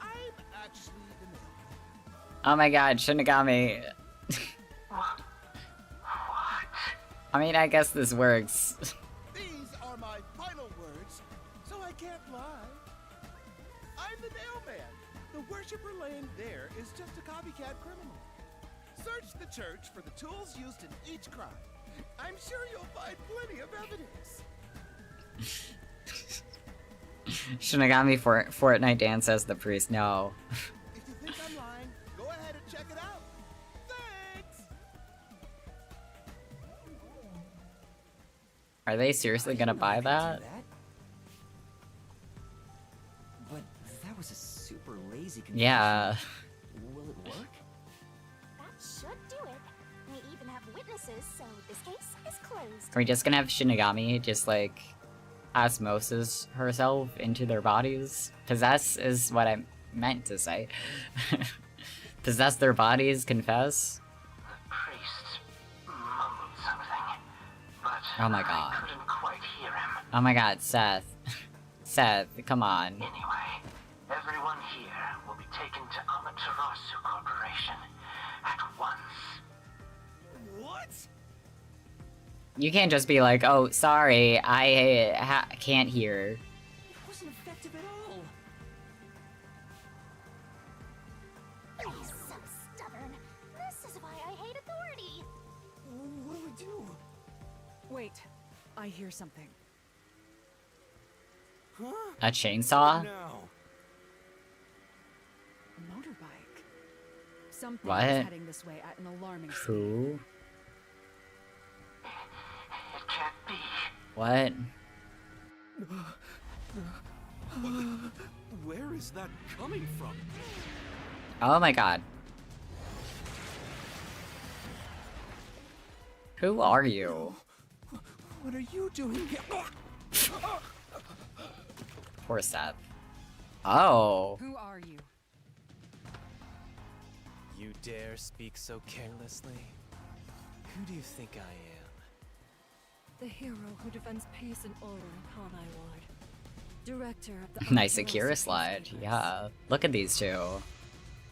I'm actually the mailman. Oh my god, Shinigami. What? I mean, I guess this works. These are my final words, so I can't lie. I'm the mailman. The worshiper laying there is just a copycat criminal. Search the church for the tools used in each crime. I'm sure you'll find plenty of evidence. Shinigami Fortnite dance as the priest. No. If you think I'm lying, go ahead and check it out. Thanks! Are they seriously gonna buy that? But that was a super lazy confession. Yeah. Will it work? That should do it. We even have witnesses, so this case is closed. Are we just gonna have Shinigami just like osmosis herself into their bodies? Possess is what I meant to say. Possess their bodies, confess? The priest mumbled something, but Oh my god. I couldn't quite hear him. Oh my god, Seth. Seth, come on. Anyway, everyone here will be taken to Amaterasu Corporation at once. What? You can't just be like, oh, sorry, I can't hear. It wasn't effective at all. He's so stubborn. This is why I hate authority. What do we do? Wait, I hear something. Huh? A chainsaw? No. A motorbike. Something What? is heading this way at an alarming speed. Who? It can't be. What? Where is that coming from? Oh my god. Who are you? What are you doing here? Poor Seth. Oh. Who are you? You dare speak so carelessly? Who do you think I am? The hero who defends peace and order in Kanai Ward. Director of the Nice Amaterasu Akira slide. Peacekeepers. Yeah. Look at these two.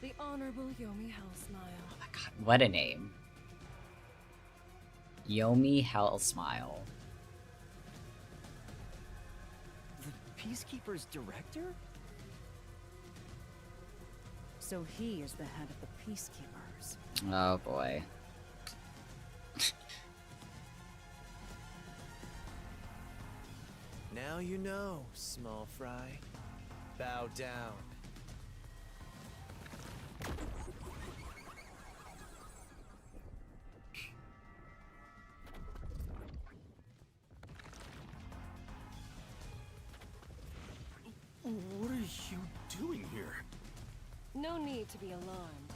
The Honorable Yomi Hellsmile. Oh my god, what a name. Yomi Hellsmile. The Peacekeeper's director? So he is the head of the Peacekeepers. Oh boy. Now you know, small fry. Bow down. What are you doing here? No need to be alarmed.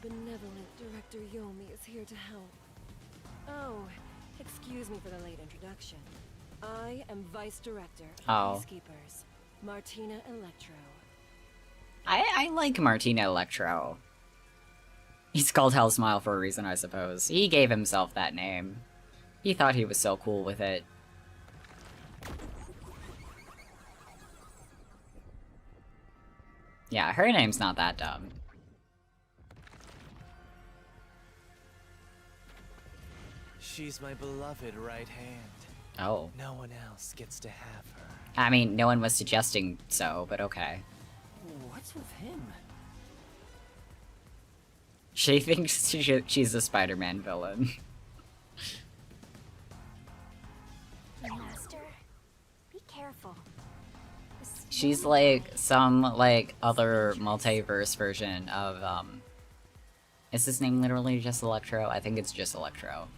Benevolent Director Yomi is here to help. Oh, excuse me for the late introduction. I am Vice Director of Oh. Peacekeepers, Martina Electro. I like Martina Electro. He's called Hellsmile for a reason, I suppose. He gave himself that name. He thought he was so cool with it. Yeah, her name's not that dumb. She's my beloved right hand. Oh. No one else gets to have her. I mean, no one was suggesting so, but okay. What's with him? She thinks she's a Spider-Man villain. Master, be careful. She's like some, like, other multiverse version of, is his name literally just Electro? I think it's just Electro.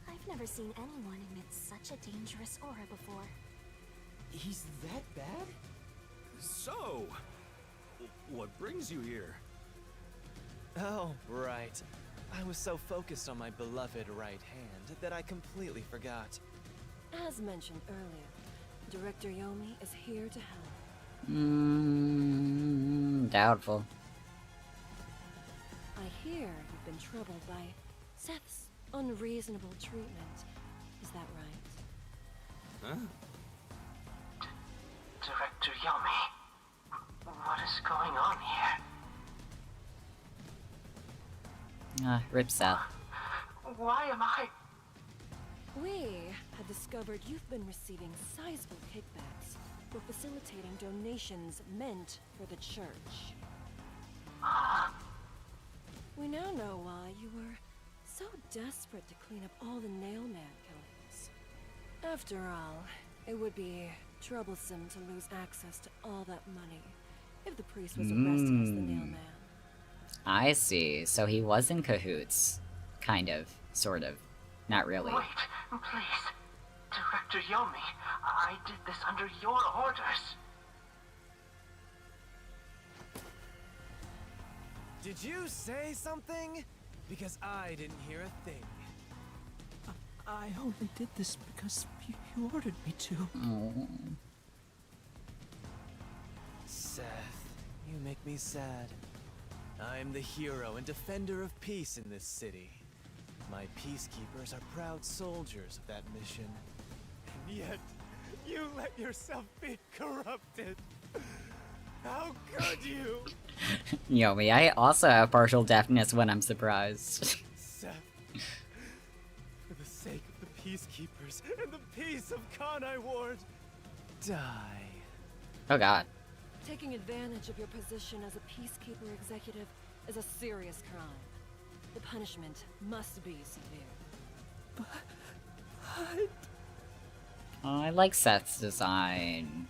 I've never seen anyone emit such a dangerous aura before. He's that bad? So, what brings you here? Oh, right. I was so focused on my beloved right hand that I completely forgot. As mentioned earlier, Director Yomi is here to help. Doubtful. I hear you've been troubled by Seth's unreasonable treatment. Is that right? Huh? Director Yomi, what is going on here? Rip Seth. Why am I... We had discovered you've been receiving sizable kickbacks for facilitating donations meant for the church. We now know why you were so desperate to clean up all the Nailman killings. After all, it would be troublesome to lose access to all that money if the priest was arrested as the Nailman. I see. So he was in cahoots. Kind of. Sort of. Not really. Wait, please. Director Yomi, I did this under your orders. Did you say something? Because I didn't hear a thing. I only did this because you ordered me to. Oh. Seth, you make me sad. I'm the hero and defender of peace in this city. My peacekeepers are proud soldiers of that mission. And yet, you let yourself be corrupted. How could you? Yomi, I also have partial deafness when I'm surprised. Seth, for the sake of the peacekeepers and the peace of Kanai Ward, die. Oh god. Taking advantage of your position as a peacekeeper executive is a serious crime. The punishment must be severe. But... Oh, I like Seth's design.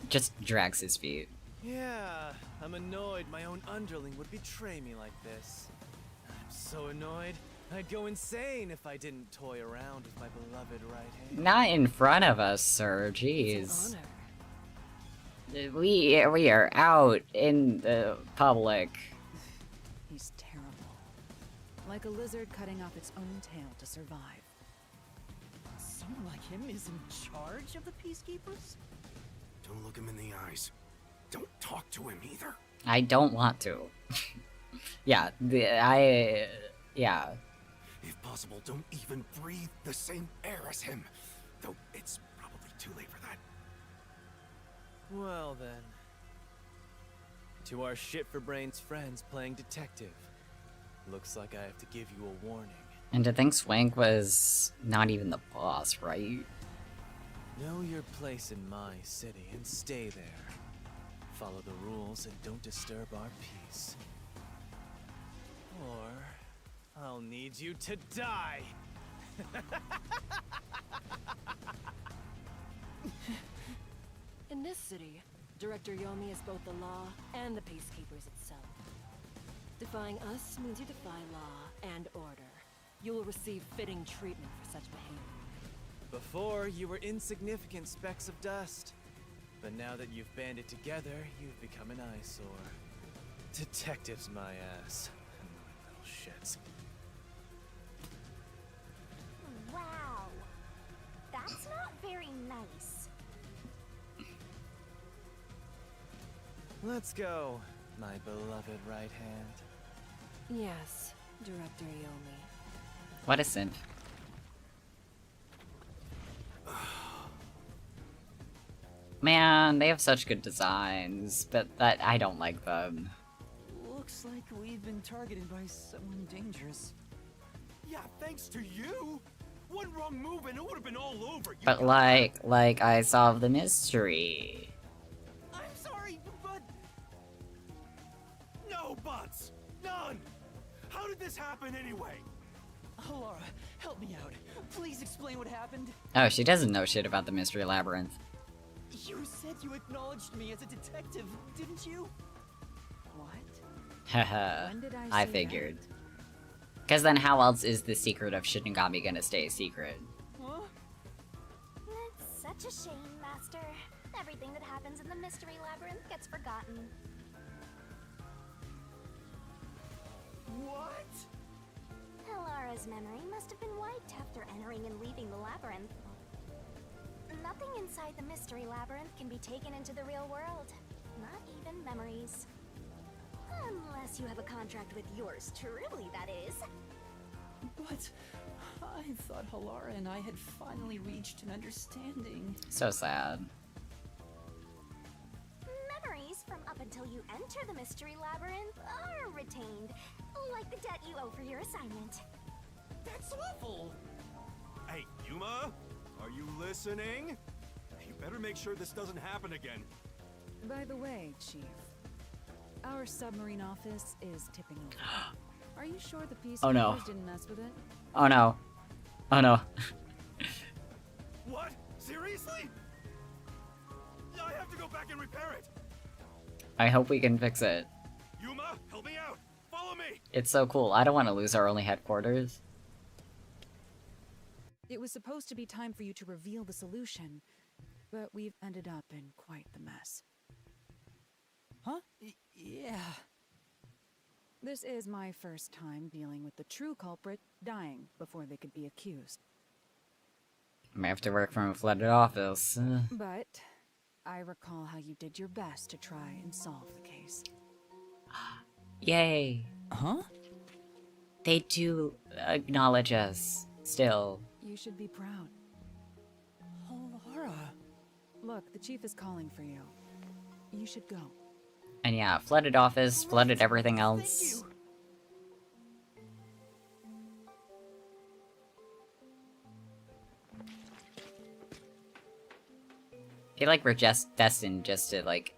Just drags his feet. Yeah, I'm annoyed my own underling would betray me like this. I'm so annoyed, I'd go insane if I didn't toy around with my beloved right hand. Not in front of us, sir. Jeez. We are out in the public. He's terrible. Like a lizard cutting off its own tail to survive. Someone like him is in charge of the Peacekeepers? Don't look him in the eyes. Don't talk to him either. I don't want to. Yeah, yeah. If possible, don't even breathe the same air as him. Though it's probably too late for that. Well then. To our shit-for-brains friends playing detective. Looks like I have to give you a warning. And to think Swank was not even the boss, right? Know your place in my city and stay there. Follow the rules and don't disturb our peace. Or I'll need you to die! In this city, Director Yomi is both the law and the peacekeepers itself. Defying us means you defy law and order. You will receive fitting treatment for such behavior. Before, you were insignificant specks of dust. But now that you've banded together, you've become an eyesore. Detectives my ass. Annoying little shits. Wow. That's not very nice. Let's go, my beloved right hand. Yes, Director Yomi. What a simp. Man, they have such good designs, but that I don't like them. Looks like we've been targeted by someone dangerous. Yeah, thanks to you. One wrong move and it would have been all over. But like I solved the mystery. I'm sorry, but no buts, none. How did this happen anyway? Laura, help me out. Please explain what happened. Oh, she doesn't know shit about the mystery labyrinth. You said you acknowledged me as a detective, didn't you? What? Haha, When did I I say figured. Because then how else is the secret of Shinigami gonna stay a secret? Huh? It's such a shame, Master. Everything that happens in the Mystery Labyrinth gets forgotten. What? Helara's memory must have been wiped after entering and leaving the labyrinth. Nothing inside the Mystery Labyrinth can be taken into the real world. Not even memories. Unless you have a contract with yours truly, that is. But I thought Halara and I had finally reached an understanding. So sad. Memories from up until you enter the Mystery Labyrinth are retained, like the debt you owe for your assignment. That's awful! Hey, Yuma? Are you listening? You better make sure this doesn't happen again. By the way, Chief, our submarine office is tipping over. Are you sure the peacekeepers Oh no. didn't mess with it? Oh no. Oh no. What? Seriously? I have to go back and repair it. I hope we can fix it. Yuma, help me out. Follow me. It's so cool. I don't want to lose our only headquarters. It was supposed to be time for you to reveal the solution, but we've ended up in quite the mess. Huh? Yeah. This is my first time dealing with the true culprit dying before they could be accused. I may have to work from a flooded office. But I recall how you did your best to try and solve the case. Yay. Huh? They do acknowledge us, still. You should be proud. Halara. Look, the chief is calling for you. You should go. And yeah, flooded office, flooded everything else. Thank you. I feel like we're just destined just to, like,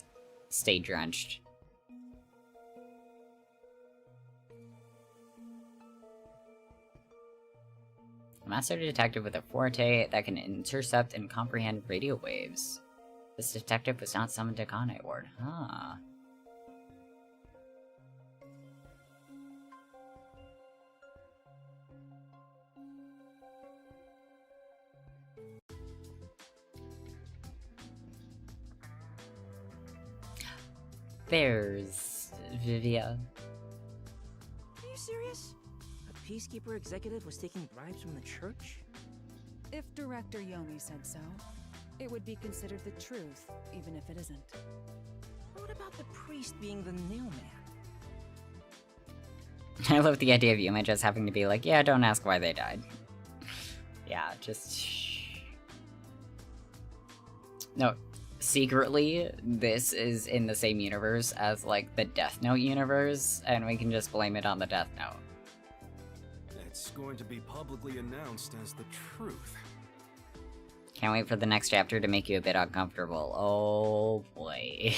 stay drenched. A master detective with a forte that can intercept and comprehend radio waves. This detective was not summoned to Kane Ward. Huh. There's Vivia. Are you serious? A peacekeeper executive was taking bribes from the church? If Director Yomi said so, it would be considered the truth, even if it isn't. What about the priest being the nailman? I love the idea of Yuma just having to be like, yeah, don't ask why they died. Yeah, just... No, secretly, this is in the same universe as, like, the Death Note universe, and we can just blame it on the Death Note. It's going to be publicly announced as the truth. Can't wait for the next chapter to make you a bit uncomfortable. Oh boy.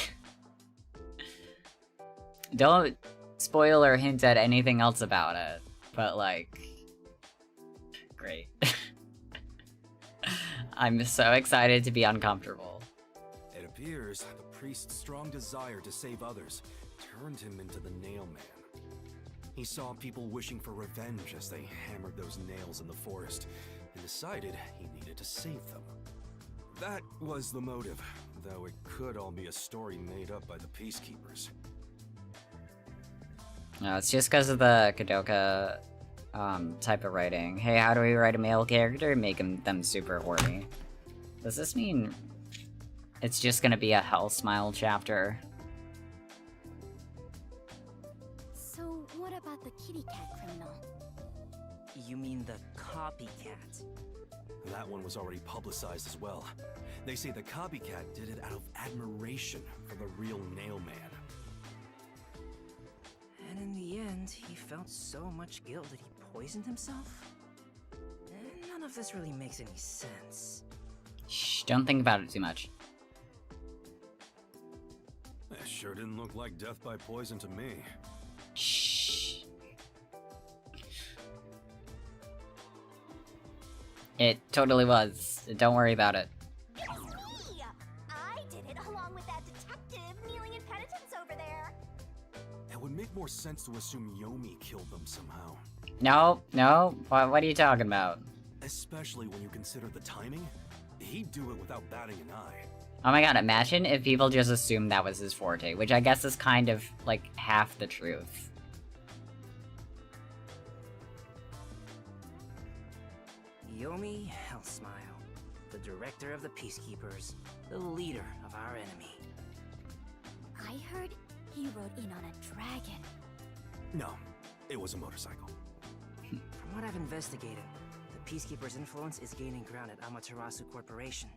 Don't spoil or hint at anything else about it, but like... Great. I'm so excited to be uncomfortable. It appears the priest's strong desire to save others turned him into the Nailman. He saw people wishing for revenge as they hammered those nails in the forest, and decided he needed to save them. That was the motive, though it could all be a story made up by the peacekeepers. No, it's just because of the Kadoka type of writing. Hey, how do we write a male character and make them super horny? Does this mean it's just gonna be a Hell Smile chapter? So, what about the kitty cat criminal? You mean the copycat? That one was already publicized as well. They say the copycat did it out of admiration for the real Nailman. And in the end, he felt so much guilt that he poisoned himself? None of this really makes any sense. Shh, don't think about it too much. That sure didn't look like death by poison to me. Shh. It totally was. Don't worry about it. It's me! I did it along with that detective kneeling in penitence over there. It would make more sense to assume Yomi killed them somehow. No, no. What are you talking about? Especially when you consider the timing. He'd do it without batting an eye. Oh my god, imagine if people just assumed that was his forte, which I guess is kind of, like, half the truth. Yomi Hellsmile, the director of the Peacekeepers, the leader of our enemy. I heard he rode in on a dragon. No, it was a motorcycle. From what I've investigated, the Peacekeepers' influence is gaining ground at Amaterasu Corporation.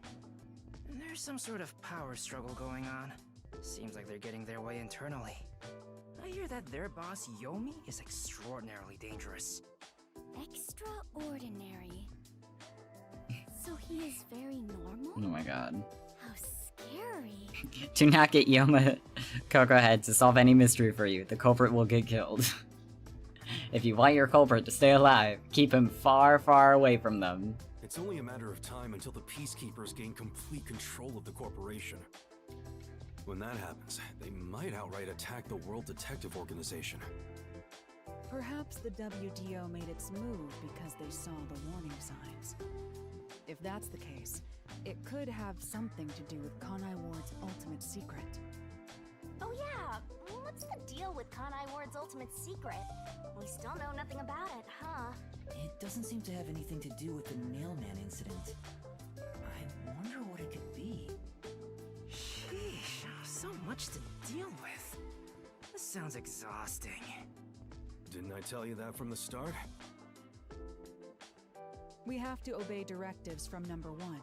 There's some sort of power struggle going on. Seems like they're getting their way internally. I hear that their boss, Yomi, is extraordinarily dangerous. Extraordinary. So he is very normal? Oh my god. How scary. Do not get Yoma Coco Head to solve any mystery for you. The culprit will get killed. If you want your culprit to stay alive, keep him far, far away from them. It's only a matter of time until the Peacekeepers gain complete control of the corporation. When that happens, they might outright attack the World Detective Organization. Perhaps the WDO made its move because they saw the warning signs. If that's the case, it could have something to do with Kanai Ward's ultimate secret. Oh yeah, what's the deal with Kanai Ward's ultimate secret? We still know nothing about it, huh? It doesn't seem to have anything to do with the Nailman incident. I wonder what it could be. Sheesh, so much to deal with. This sounds exhausting. Didn't I tell you that from the start? We have to obey directives from number 1,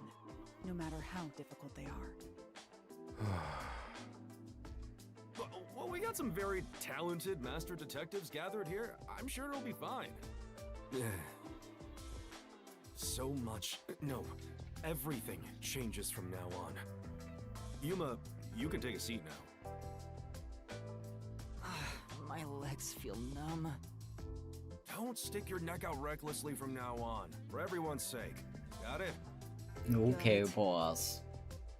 no matter how difficult they are. Well, we got some very talented master detectives gathered here. I'm sure it'll be fine. So much. No, everything changes from now on. Yuma, you can take a seat now. My legs feel numb. Don't stick your neck out recklessly from now on, for everyone's sake. Got it? Okay, boss.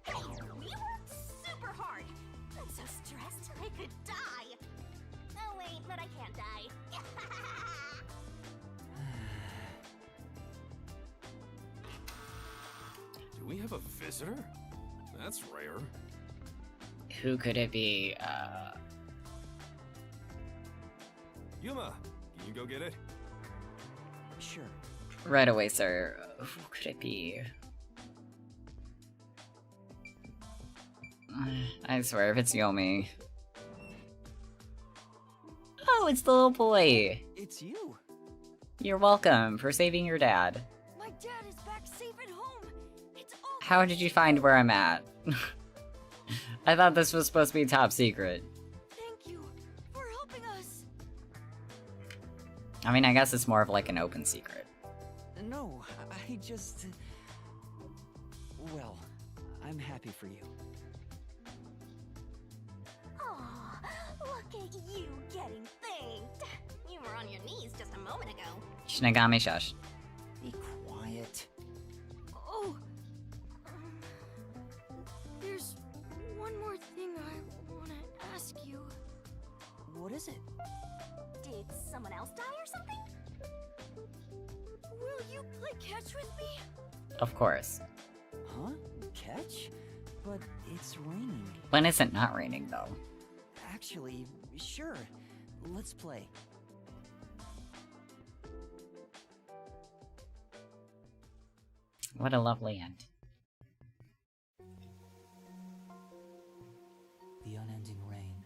Hey, we worked super hard. I'm so stressed I could die. Oh wait, but I can't die. Do we have a visitor? That's rare. Who could it be? Yuma, can you go get it? Sure. Right away, sir. Who could it be? I swear, if it's Yomi. Oh, it's the little boy! It's you! You're welcome for saving your dad. My dad is back safe at home. It's all How did you find where I'm at? I thought this was supposed to be top secret. Thank you for helping us. I mean, I guess it's more of like an open secret. No, I just... Well, I'm happy for you. Aw, look at you getting thanked. You were on your knees just a moment ago. Shinigami shush. Be quiet. Oh, there's one more thing I want to ask you. What is it? Did someone else die or something? Will you play catch with me? Of course. Huh? Catch? But it's raining. When is it not raining, though? Actually, sure. Let's play. What a lovely end. The unending rain.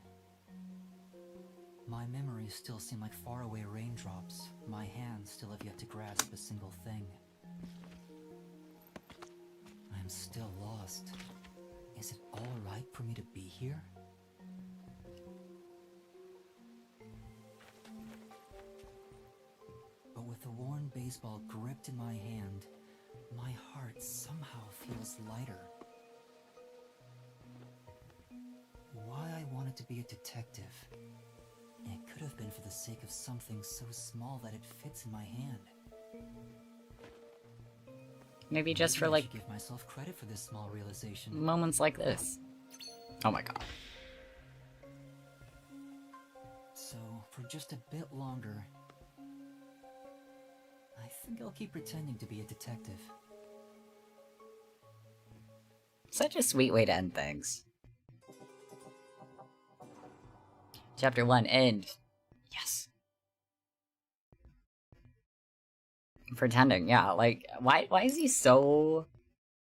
My memories still seem like faraway raindrops. My hands still have yet to grasp a single thing. I am still lost. Is it all right for me to be here? But with the worn baseball gripped in my hand, my heart somehow feels lighter. Why I wanted to be a detective. It could have been for the sake of something so small that it fits in my hand. Maybe just Maybe for I like should give myself credit for this small realization. moments like this. Oh my god. So, for just a bit longer, think I'll keep pretending to be a detective. Such a sweet way to end things. Chapter 1, end. Yes. Pretending, yeah, like, why is he so...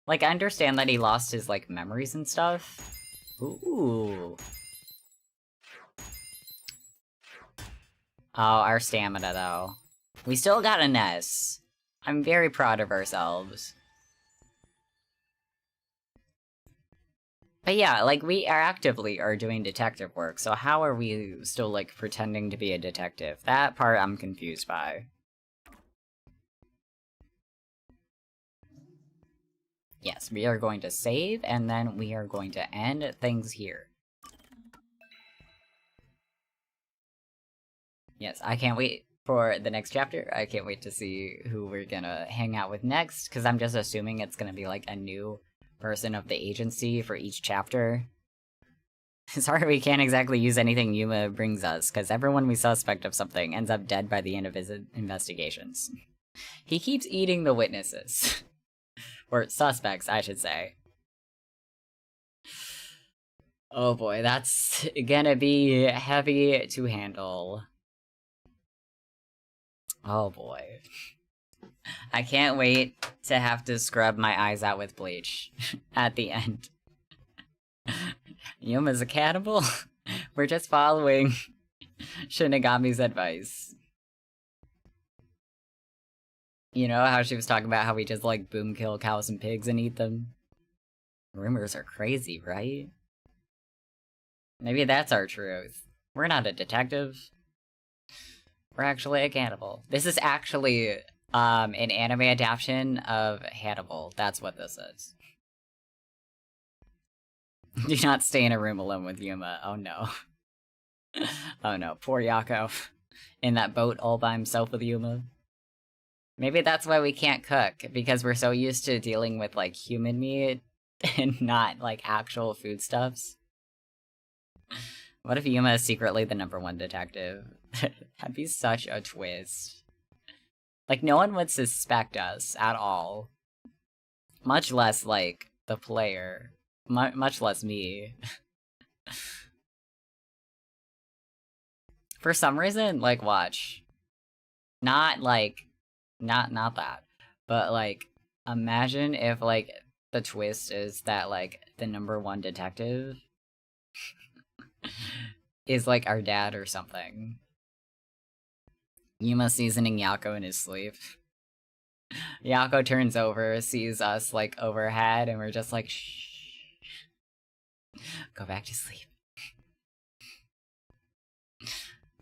Like, I understand that he lost his, like, memories and stuff. Ooh. Oh, our stamina, though. We still got an S. I'm very proud of ourselves. But yeah, like, we are actively doing detective work, so how are we still, like, pretending to be a detective? That part I'm confused by. Yes, we are going to save, and then we are going to end things here. Yes, I can't wait for the next chapter. I can't wait to see who we're gonna hang out with next, because I'm just assuming it's gonna be like a new person of the agency for each chapter. Sorry we can't exactly use anything Yuma brings us, because everyone we suspect of something ends up dead by the end of his investigations. He keeps eating the witnesses. Or suspects, I should say. Oh boy, that's gonna be heavy to handle. Oh boy. I can't wait to have to scrub my eyes out with bleach at the end. Yuma's a cannibal? We're just following Shinigami's advice. You know how she was talking about how we just like boom kill cows and pigs and eat them? Rumors are crazy, right? Maybe that's our truth. We're not a detective. We're actually a cannibal. This is actually an anime adaptation of Hannibal. That's what this is. Do not stay in a room alone with Yuma. Oh no. Oh no, poor Yako. In that boat all by himself with Yuma. Maybe that's why we can't cook, because we're so used to dealing with, like, human meat and not, like, actual foodstuffs. What if Yuma is secretly the #1 detective? That'd be such a twist. Like, no one would suspect us at all. Much less, like, the player. Much less me. For some reason, like, watch. Not, like... Not that. But, like, imagine if, like, the twist is that, like, the #1 detective is, like, our dad or something. Yuma seasoning Yako in his sleep. Yako turns over, sees us, like, overhead, and we're just like, shh. Go back to sleep.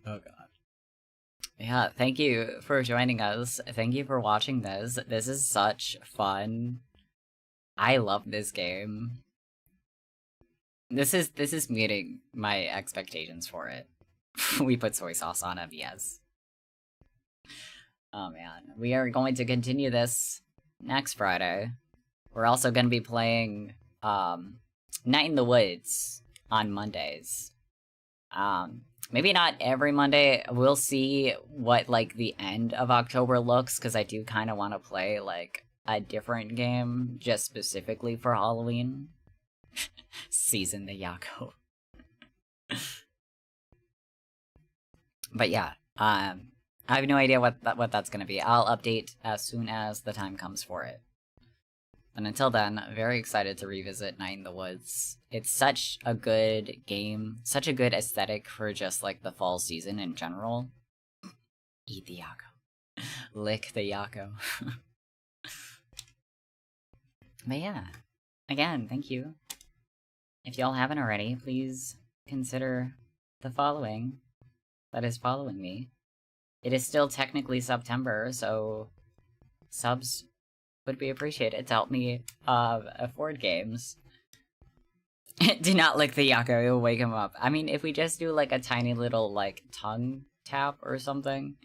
Oh god. Yeah, thank you for joining us. Thank you for watching this. This is such fun. I love this game. This is meeting my expectations for it. We put soy sauce on it, yes. Oh man. We are going to continue this next Friday. We're also going to be playing Night in the Woods on Mondays. Maybe not every Monday. We'll see what, like, the end of October looks, because I do kind of want to play, like, a different game, just specifically for Halloween. Season the Yako. But yeah, I have no idea what that's gonna be. I'll update as soon as the time comes for it. And until then, very excited to revisit Night in the Woods. It's such a good game, such a good aesthetic for just, like, the fall season in general. Eat the Yako. Lick the Yako. But yeah, again, thank you. If y'all haven't already, please consider the following that is following me. It is still technically September, so subs would be appreciated to help me afford games. Do not lick the Yako, it'll wake him up. I mean, if we just do, like, a tiny little, like, tongue tap or something,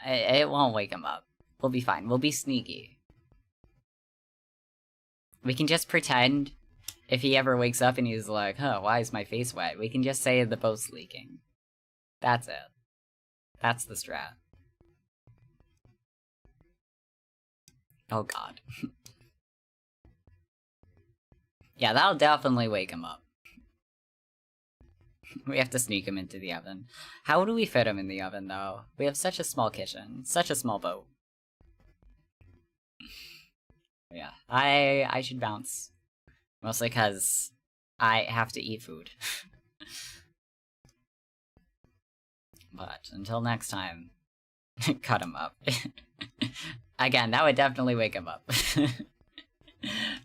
it won't wake him up. We'll be fine. We'll be sneaky. We can just pretend if he ever wakes up and he's like, huh, why is my face wet? We can just say the boat's leaking. That's it. That's the strat. Oh god. Yeah, that'll definitely wake him up. We have to sneak him into the oven. How do we fit him in the oven, though? We have such a small kitchen. Such a small boat. Yeah, I should bounce. Mostly because I have to eat food. But until next time, cut him up. Again, that would definitely wake him up.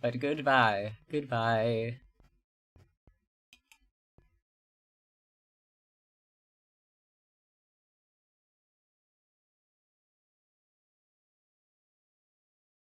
But goodbye. Goodbye.